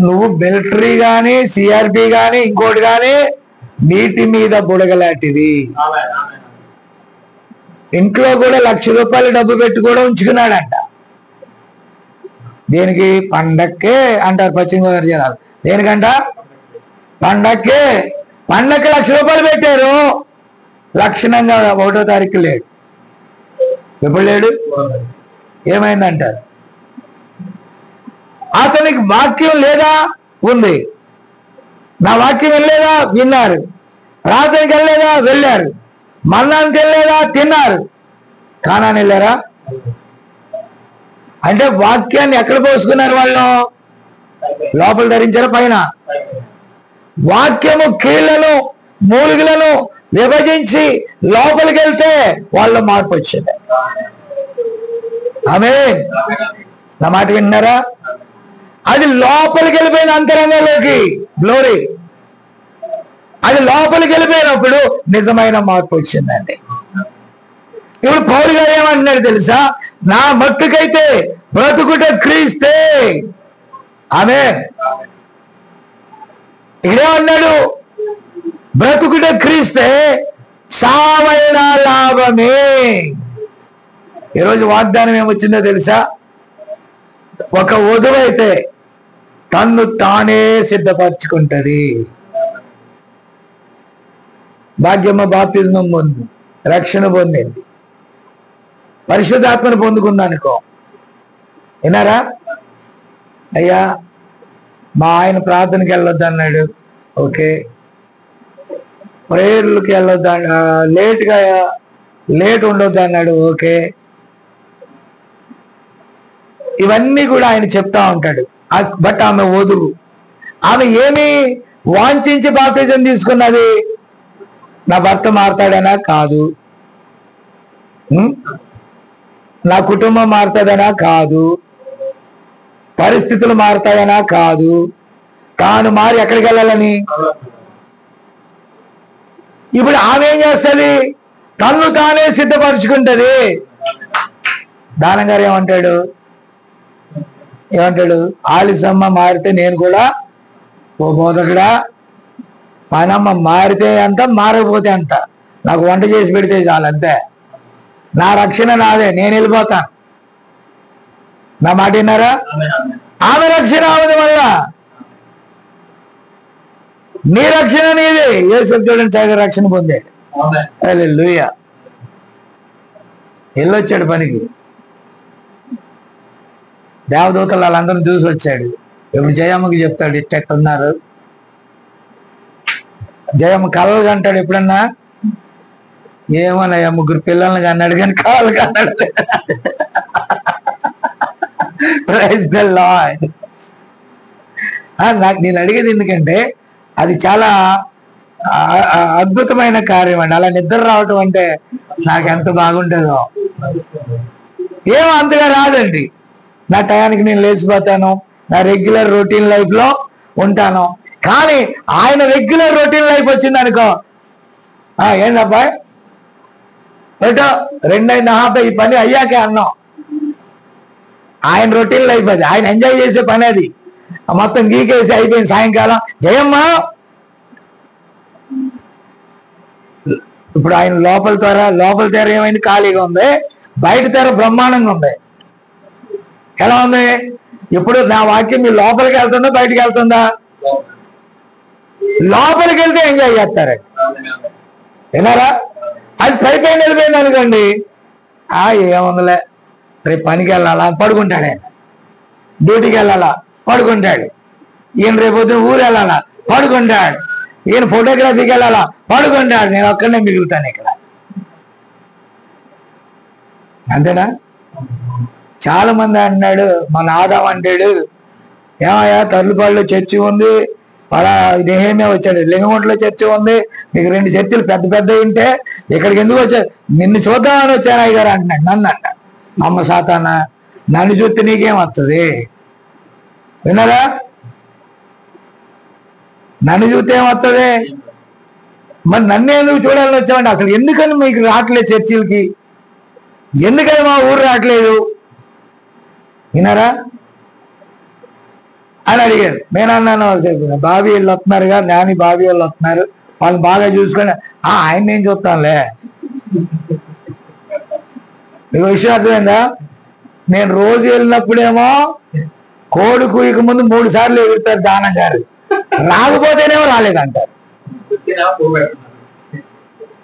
నువ్వు మిలిటరీ గాని సిఆర్పి గాని ఇంకోటి గాని నీటి మీద బుడగలాంటివి. ఇంట్లో కూడా ₹1,00,000 డబ్బు పెట్టి కూడా ఉంచుకున్నాడంట. దేనికి? పండక్కే అంటారు పశ్చిమ గోదావరి జిల్లాలో. దేనికంట? పండక్కే. పండక్కి ₹1,00,000 పెట్టారు. లక్షణంగా 1వ తారీఖు లేడు. ఎప్పుడు లేడు? ఏమైందంటారు? అతనికి వాక్యం లేదా? ఉంది. నా వాక్యం వెళ్ళలేదా? విన్నారు. ప్రార్థనకి వెళ్ళలేదా? వెళ్ళారు. మరణానికి వెళ్ళలేదా? తిన్నారు. కానాని వెళ్ళారా? అంటే వాక్యాన్ని ఎక్కడ పోసుకున్నారు వాళ్ళు? లోపల ధరించారు, పైన. వాక్యము కీళ్లను మూలికలను విభజించి లోపలికి వెళ్తే వాళ్ళ మార్పు వచ్చింది. ఆమేన్. నా మాట విన్నారా? అది లోపలికి వెళ్ళిపోయిన అంతరంగంలోకి. గ్లోరీ. అది లోపలికి వెళ్ళిపోయినప్పుడు నిజమైన మార్పు వచ్చిందండి. ఇప్పుడు పౌలు గారు ఏమంటున్నాడు తెలుసా? నా మట్టుకైతే బ్రతుకుట క్రీస్తే. ఆమేన్. ఇక్కడేమన్నాడు? బ్రతుకుట క్రీస్తే, సావైన లాభమే. ఈరోజు వాగ్దానం ఏమొచ్చిందో తెలుసా? ఒక వధువైతే తన్ను తానే సిద్ధపరచుకుంటది. భాగ్యమ్మ బాప్తిజం పొంది రక్షణ పొందింది, పరిశుద్ధాత్మను పొందుకుందనుకో. విన్నారా? అయ్యా మా ఆయన ప్రార్థనకి వెళ్ళొద్దు అన్నాడు. ఓకే. ప్రేయర్లకి వెళ్ళొద్దు, లేట్ ఉండొద్దు అన్నాడు. ఓకే. ఇవన్నీ కూడా ఆయన చెప్తా ఉంటాడు. బట్ ఆమె వధువు. ఆమె ఏమి వాంఛించి బాప్టిజం తీసుకున్నది? నా భర్త మారుతాడనా? కాదు. నా కుటుంబం మారుతుందనా? కాదు. పరిస్థితులు మారుతాయనా? కాదు. తాను మారి ఎక్కడికి వెళ్ళాలని? ఇప్పుడు ఆమె ఏం చేస్తుంది? తన్ను తానే సిద్ధపరచుకుంటది. దానం గారు ఏమంటాడు? ఆలిసమ్మ మారితే నేను కూడా ఓ బోధకుడా, పనమ్మ మారితే అంత, మారకపోతే అంత, నాకు వంట చేసి పెడితే చాలు, అంతే. నా రక్షణ నాదే, నేను వెళ్ళిపోతాను. నా మాట విన్నారా? ఆమె రక్షణ ఆమెది, మళ్ళా నీ రక్షణ నీది. యేసు చూడండి చాలా రక్షణ పొందాడు. హల్లెలూయా. వెళ్ళొచ్చాడు పనికి, దేవదూతలు వాళ్ళందరూ చూసి వచ్చాడు. ఇప్పుడు జయమ్మకి చెప్తాడు, ఇట్టెట్టున్నారు. జయమ్మ కలలు కంటాడు ఎప్పుడన్నా, ఏమోనయ్యా ముగ్గురు పిల్లల్ని కన్నాడు కానీ కాళ్ళు కన్నాడు. Praise the lord. నాకు నేను అడిగేది ఎందుకంటే అది చాలా అద్భుతమైన కార్యం అండి. అలా నిద్ర రావటం అంటే నాకు ఎంత బాగుంటుందో. ఏమో అంతగా రాదండి. నా టయానికి నేను లేచిపోతాను, నా రెగ్యులర్ రొటీన్ లైఫ్ లో ఉంటాను. కానీ ఆయన రెగ్యులర్ రొటీన్ లైఫ్ వచ్చింది అనుకో, ఏంటబ్బాయి ఏటో 2:30 ఈ పని అయ్యాకే అన్నాం. ఆయన రొటీన్ లైఫ్ అది, ఆయన ఎంజాయ్ చేసే పని అది. మొత్తం గీకేసి అయిపోయింది. సాయంకాలం జయమ్మ, ఇప్పుడు ఆయన లోపల తెర ఏమైంది? ఖాళీగా ఉంది. బయట తెర బ్రహ్మాండంగా ఉంది. ఎలా ఉంది? ఇప్పుడు నా వాక్యం మీ లోపలికి వెళ్తుందా బయటికి వెళ్తుందా? లోపలికి వెళ్తే ఎంజాయ్ చేస్తారు. విన్నారా? అది పైపైన వెళ్ళిపోయింది అనుకోండి, ఏముందిలే రేపు పనికి వెళ్ళాలా పడుకుంటాడు. ఆయన డ్యూటీకి వెళ్ళాలా పడుకుంటాడు. ఈయన రేపు ఊరు వెళ్ళాలా పడుకుంటాడు. ఈయన ఫోటోగ్రఫీకి వెళ్ళాలా పడుకుంటాడు. నేను ఒక్కడనే మిగులుతాను ఇక్కడ. అంతేనా? చాలా మంది అన్నాడు, మన ఆదాం అంటాడు, ఏమయ్యా తర్లుపాడులో చర్చి ఉంది, అలా నేహేమే వచ్చాడు, లింగముంటలో చర్చి ఉంది, మీకు 2 చర్చిలు పెద్ద పెద్ద ఉంటే ఇక్కడికి ఎందుకు వచ్చాడు? నిన్ను చూద్దామని వచ్చాను అయ్యగారు అంటున్నాడు. నన్ను అంట, అమ్మ సాతాన, నన్ను చూస్తే నీకేం వస్తుంది? విన్నారా? నన్ను చూస్తే ఏమవుతుంది? మరి నన్ను ఎందుకు చూడాలని వచ్చామంటే, అసలు ఎందుకని మీకు రావట్లేదు చర్చిలకి? ఎందుకని మా ఊరు రావట్లేదు? విన్నారా అని అడిగారు. నేను అన్నాను, చెప్పిన బాబీ వాళ్ళు వస్తున్నారుగా, నాని బాబీ వాళ్ళు వస్తున్నారు, వాళ్ళు బాగా చూసుకొని ఆయన నేను చూస్తానులే. మీకు విషయం అర్థమైందా? నేను రోజు వెళ్ళినప్పుడేమో కోడి కూయక ముందు 3 సార్లు ఎగురుతారు దానం గారు, రాకపోతేనేమో రాలేదంటారు,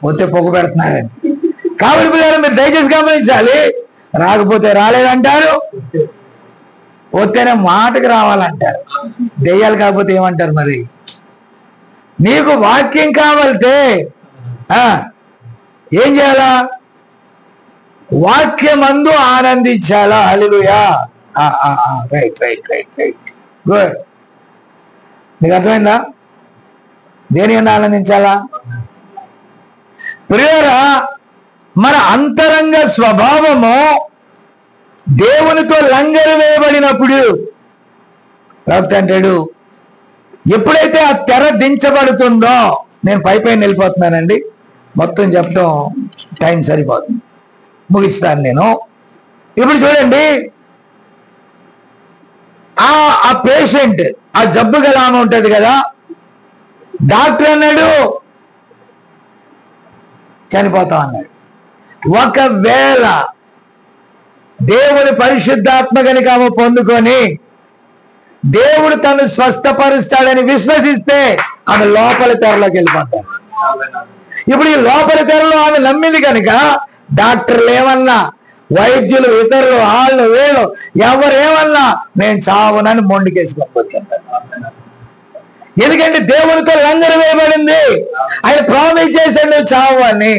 పోతే పొగ పెడుతున్నారని. కాబట్టి పిల్లలు మీరు దయచేసి గమనించాలి, రాకపోతే రాలేదంటారు, పోతేనే మాటకు రావాలంటారు. దెయ్యాలు కాకపోతే ఏమంటారు? మరి నీకు వాక్యం కావాలితే ఏం చేయాలా? వాక్యమందు ఆనందించాలా. Hallelujah. Right right right right good. నీకు అర్థమైందా? దేని మీద ఆనందించాలా? ప్రియులారా, మన అంతరంగ స్వభావము దేవునితో లంగరు వేయబడినప్పుడు ప్రవక్త అంటాడు, ఎప్పుడైతే ఆ తెర దించబడుతుందో, నేను పైపైన వెళ్ళిపోతున్నానండి, మొత్తం చెప్పడం టైం సరిపోతుంది, ముగిస్తాను నేను. ఇప్పుడు చూడండి, ఆ పేషెంట్, ఆ జబ్బు గల ఆమె ఉంటుంది కదా, డాక్టర్ అన్నాడు చనిపోతాం అన్నాడు. ఒకవేళ దేవుని పరిశుద్ధాత్మ కనుక ఆమె పొందుకొని దేవుడు తను స్వస్థపరుస్తాడని విశ్వసిస్తే ఆమె లోపల తెరలోకి వెళ్ళిపోతాడు. ఇప్పుడు ఈ లోపల తెరలో ఆమె నమ్మింది కనుక డాక్టర్లు ఏమన్నా, వైద్యులు, ఇతరులు, వాళ్ళు వీళ్ళు ఎవరేమన్నా నేను చావునని మొండికేసుకొని, ఎందుకంటే దేవునితో లంగరు వేయబడింది. ఆయన ప్రామిస్ చేశాడు నువ్వు చావు అని,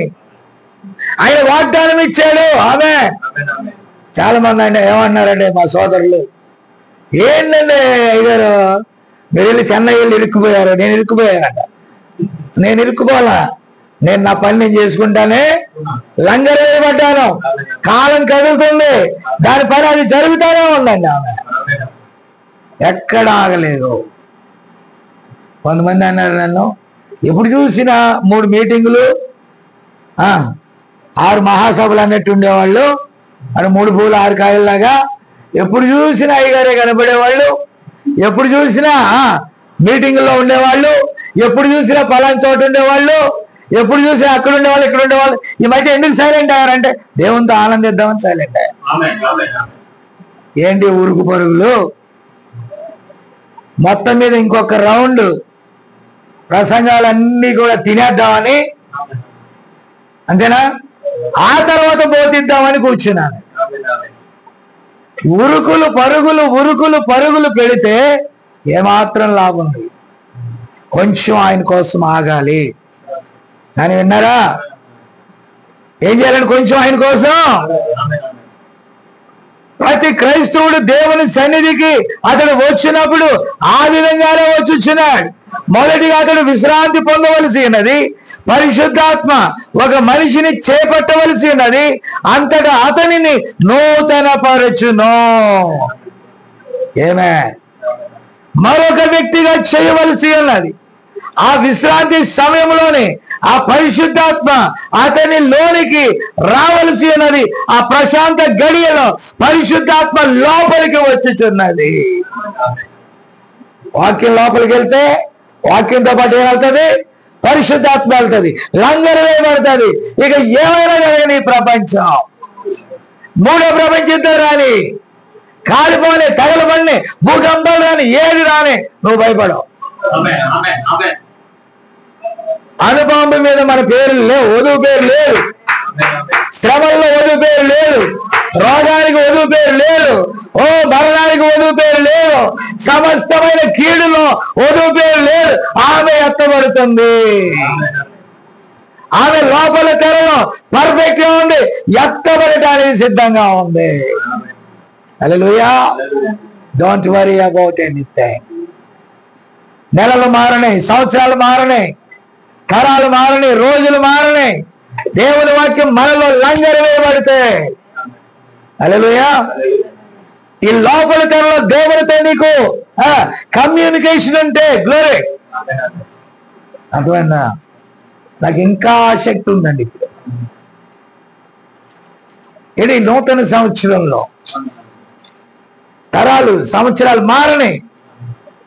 ఆయన వాగ్దానం ఇచ్చాడు. ఆమె చాలా మంది ఆయన ఏమన్నారంటే, మా సోదరులు, ఏంటంటే అయ్యారు మీరు వెళ్ళి చెన్నై వెళ్ళి ఇరుక్కుపోయారు, నేను ఇరుక్కుపోయానంట. నేను ఇరుక్కుపోవాలా? నేను నా పని నేను చేసుకుంటానే లంగరు వేయబడ్డాను. కాలం కదులుతుంది, దాని పని అది జరుగుతూనే ఉందండి. ఆమె ఎక్కడ ఆగలేదు. కొంతమంది అన్నారు నన్ను, ఎప్పుడు చూసినా 3 మీటింగులు 6 మహాసభలు అన్నట్టు ఉండేవాళ్ళు, అని 3 పూలు 6 కాయల్లాగా ఎప్పుడు చూసినా అయ్యగారే కనబడేవాళ్ళు, ఎప్పుడు చూసినా మీటింగుల్లో ఉండేవాళ్ళు, ఎప్పుడు చూసినా పలానా చోట ఉండేవాళ్ళు, ఎప్పుడు చూసి అక్కడ ఉండేవాళ్ళు ఇక్కడ ఉండేవాళ్ళు ఈ మధ్య ఎందుకు సైలెంట్ అయ్యారంటే దేవునితో ఆనందిద్దామని సైలెంట్ అయ్యారు. ఏంటి ఊరుకు పరుగులు? మొత్తం మీద ఇంకొక రౌండ్ ప్రసంగాలన్నీ కూడా తినేద్దామని, అంతేనా, ఆ తర్వాత బోధిద్దామని కూర్చున్నాను. ఉరుకులు పరుగులు పెడితే ఏమాత్రం లాభం లేదు. కొంచెం ఆయన కోసం ఆగాలి. కానీ విన్నారా, ఏం చేయాలని? కొంచెం ఆయన కోసం. ప్రతి క్రైస్తవుడు దేవుని సన్నిధికి అతడు వచ్చినప్పుడు ఆ విధంగానే వచ్చుచున్నాడు. మొదటిగా అతడు విశ్రాంతి పొందవలసి ఉన్నది. పరిశుద్ధాత్మ ఒక మనిషిని చేపట్టవలసి ఉన్నది. అంతటా అతనిని నూతన పరచును. ఏమే మరొక వ్యక్తిగా చేయవలసి ఉన్నది. ఆ విశ్రాంతి సమయంలోనే ఆ పరిశుద్ధాత్మ అతని లోనికి రావలసి ఉన్నది. ఆ ప్రశాంత గడియలో పరిశుద్ధాత్మ లోపలికి వచ్చుచున్నది. వాక్యం లోపలికి వెళ్తే వాక్యంతో పాటు ఏమవుతుంది? పరిశుద్ధాత్మ వెళ్తుంది, లంగరు వేయబడుతుంది. ఇక ఏమైనా కానీ ప్రపంచం, మూడో ప్రపంచంతో రాని, కాలిపోని, తగలబడిని, భూకంపాలు రాని, ఏది రాని నువ్వు భయపడవు. అనుభవం మీద మన పేర్లు లేవు, వధువు పేరు లేదు. శ్రమల్లో వధువు పేరు లేదు, రోగానికి వధువు పేరు లేదు, మరణానికి వధువు పేరు లేదు, సమస్తమైన కీడులో వధువు పేరు లేదు. ఆమె ఎత్తబడుతుంది. ఆమె లోపల తెరలో పర్ఫెక్ట్ గా ఉంది, ఎత్తబడటానికి సిద్ధంగా ఉంది. Hallelujah. Don't worry about anything. నెలలు మారనాయి, సంవత్సరాలు మారనాయి, తరాలు మారనాయి, రోజులు మారనాయి. దేవుని వాక్యం మనలో లంగరు వేయబడితే, హల్లెలూయా, ఈ లోపల తెరలో దేవునితో నీకు కమ్యూనికేషన్ ఉంటే గ్లోరీ. అర్థమైందా? నాకు ఇంకా ఆసక్తి ఉందండి. ఇది నూతన సంవత్సరంలో తరాలు సంవత్సరాలు మారని,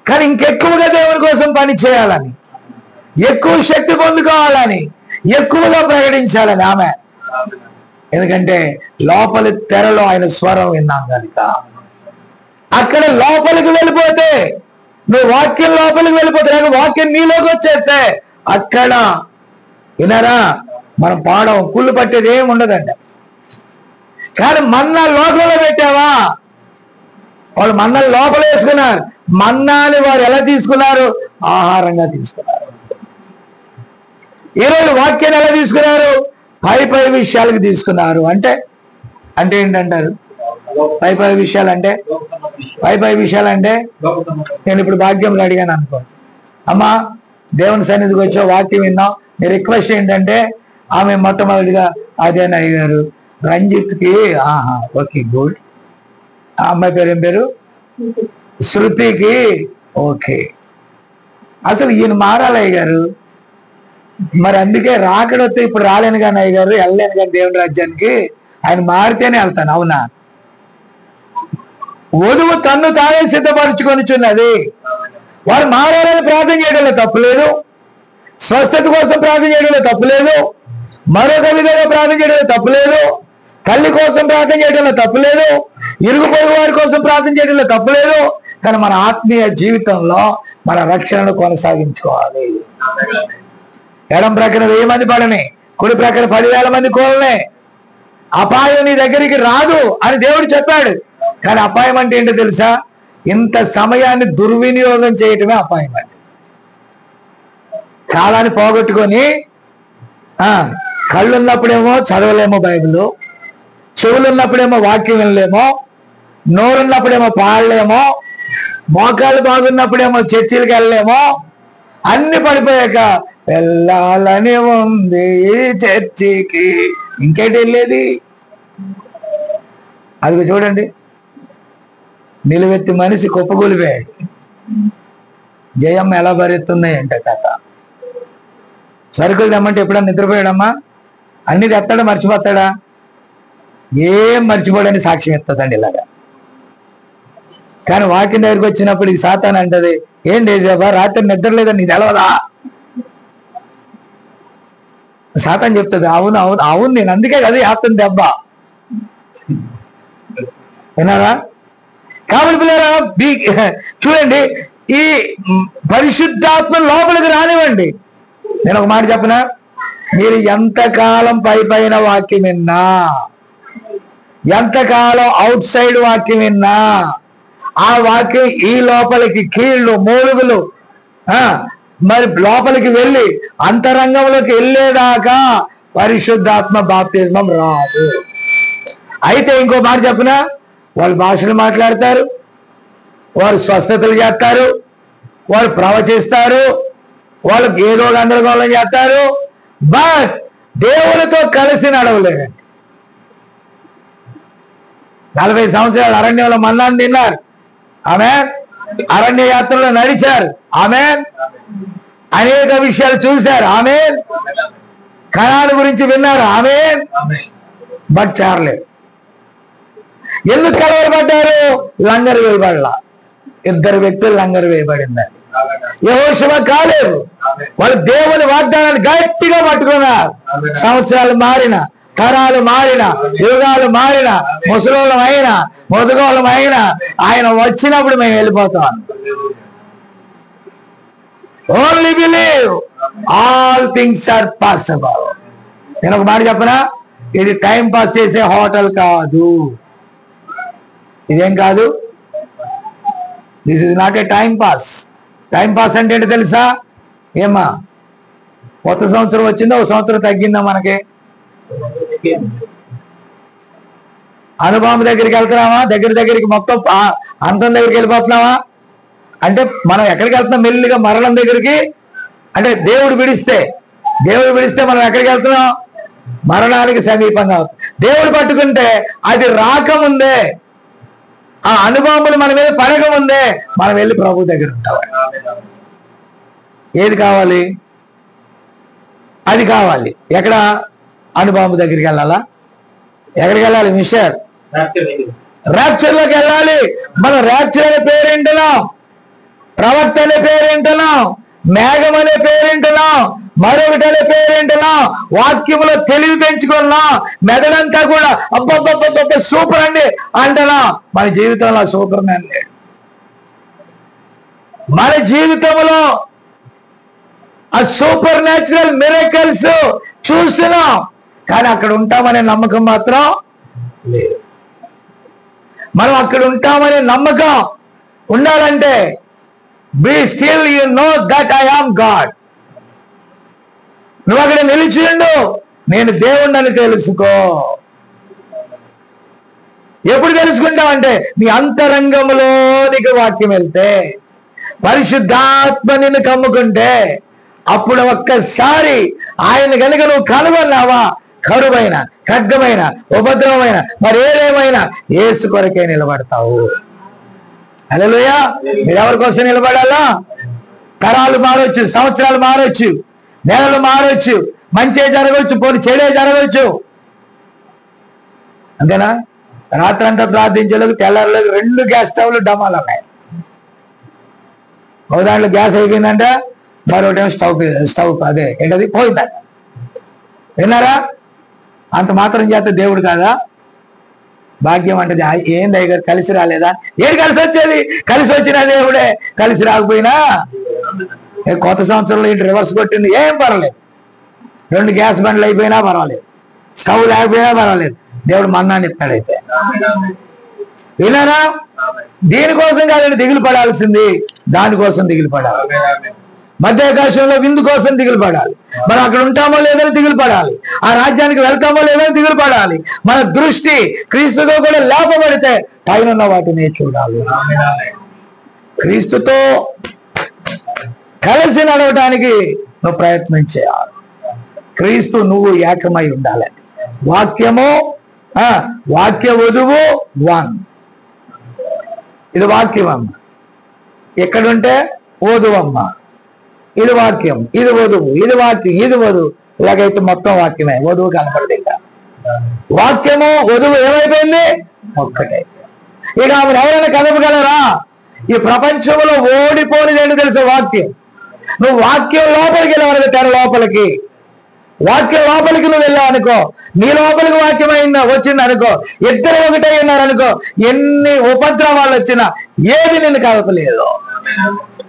కానీ ఇంకెక్కువగా దేవుని కోసం పని చేయాలని, ఎక్కువ శక్తి పొందుకోవాలని, ఎక్కువగా ప్రకటించాలని ఆమె. ఎందుకంటే లోపలి తెరలో ఆయన స్వరం విన్నాం కనుక. అక్కడ లోపలికి వెళ్ళిపోతే, నువ్వు వాక్యం లోపలికి వెళ్ళిపోతే, వాక్యం నీలోకి వచ్చేస్తే అక్కడ వినరా మనం పాడం, కుళ్ళు పట్టేది ఏమి ఉండదంట. కానీ మన్నా లోకంలో పెట్టావా? వాళ్ళు మన్నాలు లోపల వేసుకున్నారు. మన్నాని వారు ఎలా తీసుకున్నారు? ఆహారంగా తీసుకున్నారు. ఈరోజు వాక్యాన్ని ఎలా తీసుకున్నారు? పై విషయాలకు తీసుకున్నారు. అంటే ఏంటంటారు? పై విషయాలంటే నేను ఇప్పుడు భాగ్యంలో అడిగాను అనుకో, అమ్మా దేవుని సన్నిధికి వచ్చా, వాక్యం విన్నాం, నీ రిక్వెస్ట్ ఏంటంటే, ఆమె మొట్టమొదటిగా అదేనయ్య గారు రంజిత్కి, ఓకే గుడ్. ఆ అమ్మాయి పేరు ఏం పేరు? శృతికి, ఓకే. అసలు ఈయన మారాలయ్య గారు, మరి అందుకే రాకడొస్తే ఇప్పుడు రాలేను కానీ అయ్య గారు, వెళ్ళలేను కానీ దేవుని రాజ్యానికి, ఆయన మారితేనే వెళ్తాను. అవునా? వధువు తన్ను తానే సిద్ధపరచుకొనిచున్నది. వారు మారాలని ప్రార్థన చేయడంలో తప్పులేదు, స్వస్థత కోసం ప్రార్థన చేయడంలో తప్పులేదు, మరొక విధంగా ప్రార్థన చేయడంలో తప్పులేదు, తల్లి కోసం ప్రార్థన చేయడంలో తప్పులేదు, ఇరుగు పొరుగు వారి కోసం ప్రార్థన చేయడంలో తప్పులేదు. కానీ మన ఆత్మీయ జీవితంలో మన రక్షణను కొనసాగించుకోవాలి. ఎడం ప్రక్కన 1000 మంది పడని, కుడి ప్రక్కన 10,000 మంది కోలనే, అపాయం నీ దగ్గరికి రాదు అని దేవుడు చెప్పాడు. కానీ అపాయం అంటే ఏంటో తెలుసా? ఇంత సమయాన్ని దుర్వినియోగం చేయటమే అపాయం అంటే. కాలాన్ని పోగొట్టుకొని కళ్ళు ఉన్నప్పుడేమో చదవలేమో బైబిల్, చెవులు ఉన్నప్పుడేమో వాక్యం వినలేమో, నోరున్నప్పుడేమో పాడలేమో, మోకాళ్ళు బాగున్నప్పుడేమో చర్చిలకు వెళ్ళలేమో, అన్ని పడిపోయాక వెళ్ళాలని ఉంది చర్చికి, ఇంకేంటి వెళ్ళేది? అది చూడండి, నిలువెత్తి మనిషి కుప్పగూలిపోయాడు. జయమ్మ ఎలా భరిస్తున్నాయి అంటే కథ. సరుకులు తెమ్మంటే ఎప్పుడన్నా నిద్రపోయాడమ్మా? అన్ని తెస్తాడా, మర్చిపోతాడా? ఏం మర్చిపోడని సాక్ష్యం ఎత్తదండి ఇలాగా. కానీ వాక్యం దగ్గరికి వచ్చినప్పుడు ఈ సాతాన్ అంటది, ఏం డేజాబా రాత్రి నిద్ర లేదని నీకు తెలవదా? సాతాను చెప్తుంది, అవును అవును అవును నేను అందుకే కదా వేస్తాను దెబ్బ. విన్నారా? కాబట్టి పిల్లరా చూడండి, ఈ పరిశుద్ధాత్మ లోపలికి రానివ్వండి. నేను ఒక మాట చెప్పనా, మీరు ఎంతకాలం పైన వాక్యం విన్నా, ఎంతకాలం అవుట్ సైడ్ వాక్యం విన్నా, ఆ వాక్యం ఈ లోపలికి కీళ్ళు మూలుగులు మరి లోపలికి వెళ్ళి అంతరంగంలోకి వెళ్ళేదాకా పరిశుద్ధాత్మ బాప్తిజమం రాదు. అయితే ఇంకో మాట చెప్పనా, వాళ్ళు భాషలు మాట్లాడతారు, వారు స్వస్థతలు చేస్తారు, వారు ప్రవచిస్తారు, వాళ్ళకి ఏదో గందరగోళం చేస్తారు, బట్ దేవునితో కలిసి నడవలేరండి. 40 సంవత్సరాలు అరణ్యంలో మన్నాను తిన్నారు, ఆమేన్. అరణ్య యాత్రలో నడిచారు, ఆమేన్. అనేక విషయాలు చూశారు, ఆమేన్. కణాల గురించి విన్నారు, ఆమేన్. బట్ చేరలేదు. ఎందుకు కలవరపడ్డారు? లంగరు వేయబడలా. 2 వ్యక్తులు లంగరు వేయబడింది. యెహోషువ కాలేబు వాళ్ళు దేవుని వాగ్దానాన్ని గట్టిగా పట్టుకున్నారు. సంవత్సరాలు మారిన, తరాలు మారిన, యుగాలు మారిన, ముసలోళ్ళం అయినా ముదుగోళం అయినా ఆయన వచ్చినప్పుడు మేము వెళ్ళిపోతాం. Only believe, all things are possible. నేను ఒక మాట చెప్పనా, ఇది టైం పాస్ చేసే హోటల్ కాదు. ఇదేం కాదు, this is not a time pass. Time pass అంటే ఏంటో తెలుసా? ఏమ్మా, కొత్త సంవత్సరం వచ్చిందో ఒక సంవత్సరం తగ్గిందా మనకి? అనుభవం దగ్గరికి వెళ్తున్నావా? దగ్గరికి మొత్తం అంతం దగ్గరికి వెళ్ళిపోతున్నావా? అంటే మనం ఎక్కడికి వెళ్తున్నాం? మెల్లిగా మరణం దగ్గరికి. అంటే దేవుడు విడిస్తే మనం ఎక్కడికి వెళ్తున్నాం? మరణానికి సమీపంగా. దేవుడు పట్టుకుంటే అది రాకముందే, ఆ అనుభవములు మన మీద పడకముందే మనం వెళ్ళి ప్రభు దగ్గర ఉంటాం. ఏది కావాలి? అది కావాలి. ఎక్కడ? అనుభవం దగ్గరికి వెళ్ళాలా? ఎక్కడికి వెళ్ళాలి? మిస్టర్ ర్యాప్చర్లోకి వెళ్ళాలి. మనం ర్యాప్చర్ అనే పేరేంటున్నాం, ప్రవక్త అనే పేరేంటున్నాం, మేఘం అనే పేరేంటున్నాం, మరొకటి అనే పేరేంటున్నాం. వాక్యములో తెలివి పెంచుకున్నాం, మెదడంతా కూడా అబ్బబ్బబ్బబ్బ సూపర్ అండి అంటున్నాం. మన జీవితంలో సూపర్ మ్యాన్ లేడు. మన జీవితంలో ఆ సూపర్ న్యాచురల్ మిరకల్స్ చూస్తున్నాం, కానీ అక్కడ ఉంటామనే నమ్మకం మాత్రం లేదు. మనం అక్కడ ఉంటామనే నమ్మకం ఉండాలంటే be still, you know that I am God. నువ్వు అక్కడ నిలిచిండు, నేను దేవుణ్ణని తెలుసుకో. ఎప్పుడు తెలుసుకుంటావంటే నీ అంతరంగంలోనికి వాక్యం వెళ్తే, పరిశుద్ధాత్మ నిన్ను కమ్ముకుంటే, అప్పుడు ఒక్కసారి ఆయన కనుక నువ్వు కనుగొన్నావా, కరువైన, ఖడ్గమైన, ఉపద్రవమైన, మరి ఏదేమైనా యేసు కొరకే నిలబడతావు. హల్లెలూయా. మీరు ఎవరి కోసం నిలబడాలా? తరాలు మారొచ్చు, సంవత్సరాలు మారొచ్చు, నెలలు మారొచ్చు, మంచే జరగవచ్చు, పోనీ చెడే జరగవచ్చు. అంతేనా? రాత్రి అంతా ప్రార్థించేలోకి తెల్లారులోకి 2 గ్యాస్ స్టవ్లు డమాలు ఉన్నాయి. ఒక దాంట్లో గ్యాస్ అయిపోయిందంట, మరొకటేమో స్టవ్ అదే ఏంటది పోయిందంట. విన్నారా? అంత మాత్రం చేస్తే దేవుడు కాదా? భాగ్యం అంటే ఏం దగ్గర కలిసి రాలేదా? ఏది కలిసి వచ్చేది? కలిసి వచ్చిన దేవుడే. కలిసి రాకపోయినా కొత్త సంవత్సరంలో ఇంటి రివర్స్ కొట్టింది, ఏం పర్వాలేదు. 2 గ్యాస్ బండ్లు అయిపోయినా పర్వాలేదు, స్టవ్ లేకపోయినా పర్వాలేదు, దేవుడు మన్నాన్ని ఇస్తాడైతే. విన్నారా? దీనికోసం కాదండి దిగులు పడాల్సింది, దానికోసం దిగులు పడాలి. మధ్యాకాశంలో విందు కోసం దిగులు పడాలి. మనం అక్కడ ఉంటామో లేదని దిగులు పడాలి. ఆ రాజ్యానికి వెళ్తామో లేదని దిగులు పడాలి. మన దృష్టి క్రీస్తుతో కూడా లేపబడితే పైన ఉన్న వాటిని చూడాలి. క్రీస్తుతో కలిసి నడవటానికి నువ్వు ప్రయత్నం చేయాలి. క్రీస్తు నువ్వు ఏకమై ఉండాలని. వాక్యము, వాక్య వధువు 1. ఇది వాక్యం అమ్మ. ఎక్కడుంటే వధువమ్మ. ఇది వాక్యం, ఇది వధువు, ఇది వాక్యం, ఇది వధువు. ఇలాగైతే మొత్తం వాక్యమే, వధువు కనపడదు. ఇంకా వాక్యము వధువు ఏమైపోయింది? ఒక్కటే. ఇక ఆమెను ఎవరైనా కదపగలరా? ఈ ప్రపంచంలో ఓడిపోనిది ఏంటి తెలుసు? వాక్యం. నువ్వు వాక్యం లోపలికి వెళ్ళవరకు తెర లోపలికి వాక్యం లోపలికి నువ్వు వెళ్ళావు అనుకో, నీ లోపలికి వాక్యం వచ్చింది అనుకో, ఇద్దరు ఒకటై ఉన్నారు అనుకో, ఎన్ని ఉపద్రవాలు వచ్చినా ఏది నిన్ను కలపలేదు.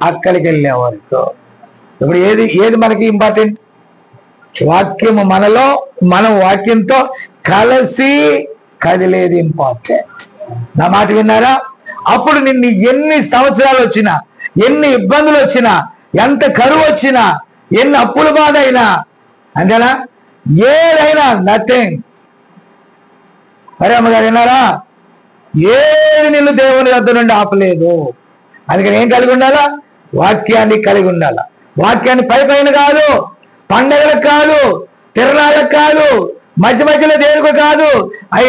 అక్కడికి వెళ్ళావు అనుకో. ఇప్పుడు ఏది మనకి ఇంపార్టెంట్? వాక్యము మనలో, మనం వాక్యంతో కలిసి కదిలేది ఇంపార్టెంట్. నా మాట విన్నారా? అప్పుడు నిన్ను ఎన్ని సంవత్సరాలు వచ్చినా, ఎన్ని ఇబ్బందులు వచ్చినా, ఎంత కరువు వచ్చినా, ఎన్ని అప్పుల బాధ అయినా, అంతేనా, ఏదైనా నథింగ్. మరి అమ్మగారు విన్నారా? ఏది నిన్ను దేవుని వద్ద నుండి ఆపలేదు. అందుకని ఏం కలిగి ఉండాలా? వాక్యాన్ని కలిగి ఉండాలా. వాక్యాన్ని పైన కాదు, పండగలకు కాదు, తిరణాలకు కాదు, మధ్య మధ్యలో దేనికి కాదు,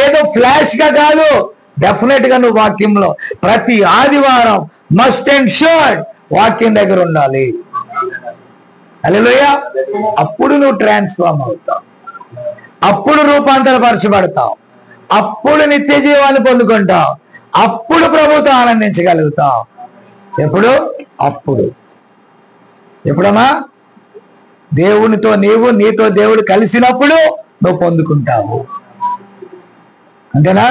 ఏదో ఫ్లాష్ గా కాదు, డెఫినెట్ గా నువ్వు వాక్యంలో ప్రతి ఆదివారం మస్ట్ అండ్ షూర్ వాక్యం దగ్గర ఉండాలి. హల్లెలూయా. అప్పుడు నువ్వు ట్రాన్స్ఫార్మ్ అవుతావు, అప్పుడు రూపాంతరపరచబడతావు, అప్పుడు నిత్య జీవాన్ని పొందుకుంటావు, అప్పుడు ప్రభుతో ఆనందించగలుగుతావు. ఎప్పుడు? అప్పుడు. ఎప్పుడమ్మా? దేవునితో నీవు, నీతో దేవుడు కలిసినప్పుడు నువ్వు పొందుకుంటావు. అంతేనా?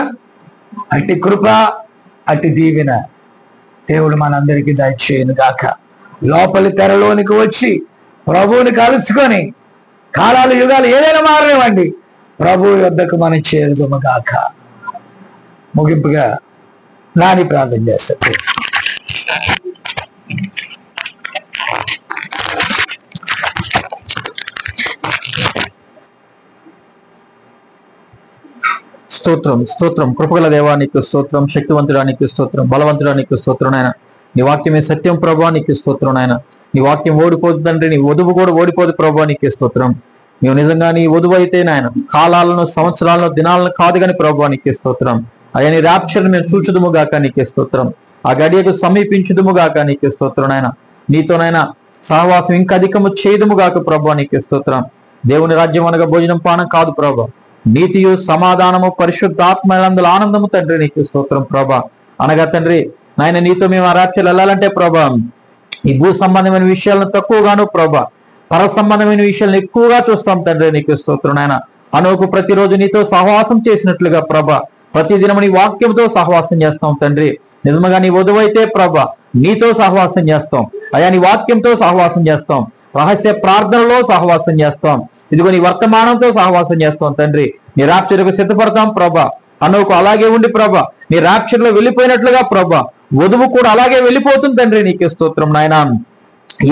అట్టి కృప, అట్టి దీవెన దేవుడు మనందరికీ దయచేయును గాక. లోపలి తెరలోనికి వచ్చి ప్రభువుని కలుసుకొని, కాలాలు యుగాలు ఏదైనా మారనివ్వండి, ప్రభువు యొద్దకు మనం చేరుదుము గాక. ముగింపుగా నాని ప్రార్థన చేస్తాను. స్తోత్రం, స్తోత్రం. కృపగల దేవానికి స్తోత్రం, శక్తివంతుడానికి స్తోత్రం, బలవంతుడానికి స్తోత్రం నాయన. నీ వాక్యమే సత్యం ప్రభా, నీకు స్తోత్రం నాయన. నీ వాక్యం ఓడిపోదు తండ్రి, నీ వధువు కూడా ఓడిపోదు ప్రభా, నీకు స్తోత్రం. నీవు నిజంగా నీ వధువు అయితే నాయన, కాలాలను, సంవత్సరాలను, దినాలను కాదు కానీ ప్రభా, నీకు స్తోత్రం. అయ్యా నీ రాప్చర్ని మేము చూచుదుము గాక, నీకు స్తోత్రం. ఆ గడియకు సమీపించుదుము గాక, నీకు స్తోత్రం నాయన. నీతోనైనా సహవాసం ఇంకా అధికము చేయదుము గాక ప్రభా, నీకు స్తోత్రం. దేవుని రాజ్యం అనగా భోజనం పానం కాదు ప్రభా, నీతియు సమాధానము పరిశుద్ధాత్మలందుల ఆనందము తండ్రి, నీకు స్తోత్రం ప్రభా. అనగా తండ్రి నాయన, నీతో మేము ఆ రాత్రులు వెళ్ళాలంటే ప్రభా, ఈ భూ సంబంధమైన విషయాలను తక్కువగాను ప్రభా, పర సంబంధమైన విషయాలను ఎక్కువగా చూస్తాం తండ్రి, నీకు స్తోత్రం నాయన. అనుకు ప్రతిరోజు నీతో సహవాసం చేసినట్లుగా ప్రభా, ప్రతి దినము నీ వాక్యంతో సహవాసం చేస్తాం తండ్రి. నిజంగా నీ వధువైతే ప్రభా, నీతో సహవాసం చేస్తాం అయ్యా, నీ వాక్యంతో సహవాసం చేస్తాం, రహస్య ప్రార్థనలో సహవాసం చేస్తాం, ఇదిగో నీ వర్తమానంతో సహవాసం చేస్తాం తండ్రి. నీ రాప్చర్కు సిద్ధపడతాం ప్రభా. అనుకు అలాగే ఉండి ప్రభా, నీ రాప్చర్లో వెళ్ళిపోయినట్లుగా ప్రభా, వధువు కూడా అలాగే వెళ్ళిపోతుంది తండ్రి, నీకు స్తోత్రం నాయన.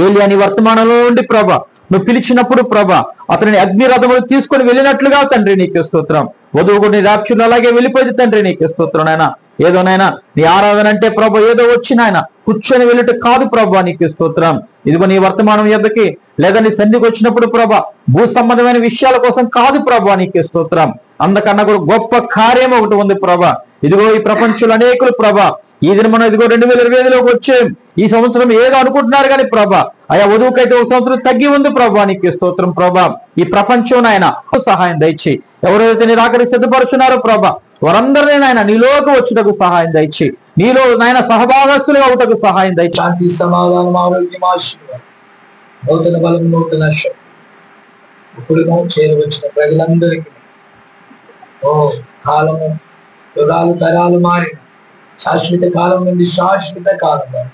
ఏలియా నీ వర్తమానంలో ఉండి ప్రభా, నువ్వు పిలిచినప్పుడు ప్రభా, అతని అగ్ని రథములు తీసుకొని వెళ్ళినట్లుగా తండ్రి, నీకు స్తోత్రం. వధువు కూడా నీ రాప్చర్లో అలాగే వెళ్ళిపోయింది తండ్రి, నీకు స్తోత్రం నాయన. ఏదోనైనా నీ ఆరాధన అంటే ప్రభా, ఏదో వచ్చి నాయన కూర్చొని వెళ్ళట కాదు ప్రభా, నీకు స్తోత్రం. ఇదిగో నీ వర్తమానం ఎద్దకి లేదా నీ సన్నిధికి వచ్చినప్పుడు ప్రభా, భూ సంబంధమైన విషయాల కోసం కాదు ప్రభా, నీకు స్తోత్రం. అందుకన్నా కూడా గొప్ప కార్యం ఒకటి ఉంది ప్రభా. ఇదిగో ఈ ప్రపంచంలో అనేకులు ప్రభా, ఈ దిన మనం ఇదిగో 2025లోకి వచ్చాం, ఈ సంవత్సరం ఏదో అనుకుంటున్నారు కానీ ప్రభా, అయా వధువుకైతే ఒక సంవత్సరం తగ్గి ఉంది ప్రభా, నీకు స్తోత్రం ప్రభా. ఈ ప్రపంచం నాయన సహాయం దయచి, ఎవరైతే నీ రాకడికి సిద్ధపరుచున్నారో ప్రభా, వారందరినీ నాయన నీలోకి వచ్చుటకు సహాయం దయచి, నీలో నాయన సహభాగస్తులుగా అవుటకు సహాయం దయచి. శాంతి, సమాధానం, ఆరోగ్యం, ఆశీర్వాదం, నూతన బలం, నూతన శక్తి ఇప్పుడు చేరవచ్చిన ప్రజలందరికీ కాలము, యుగాలు, తరాలు మారిన శాశ్వత కాలం నుండి శాశ్వత కాలం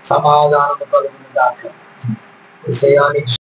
సమాధానము కలుగును గాక. విషయానికి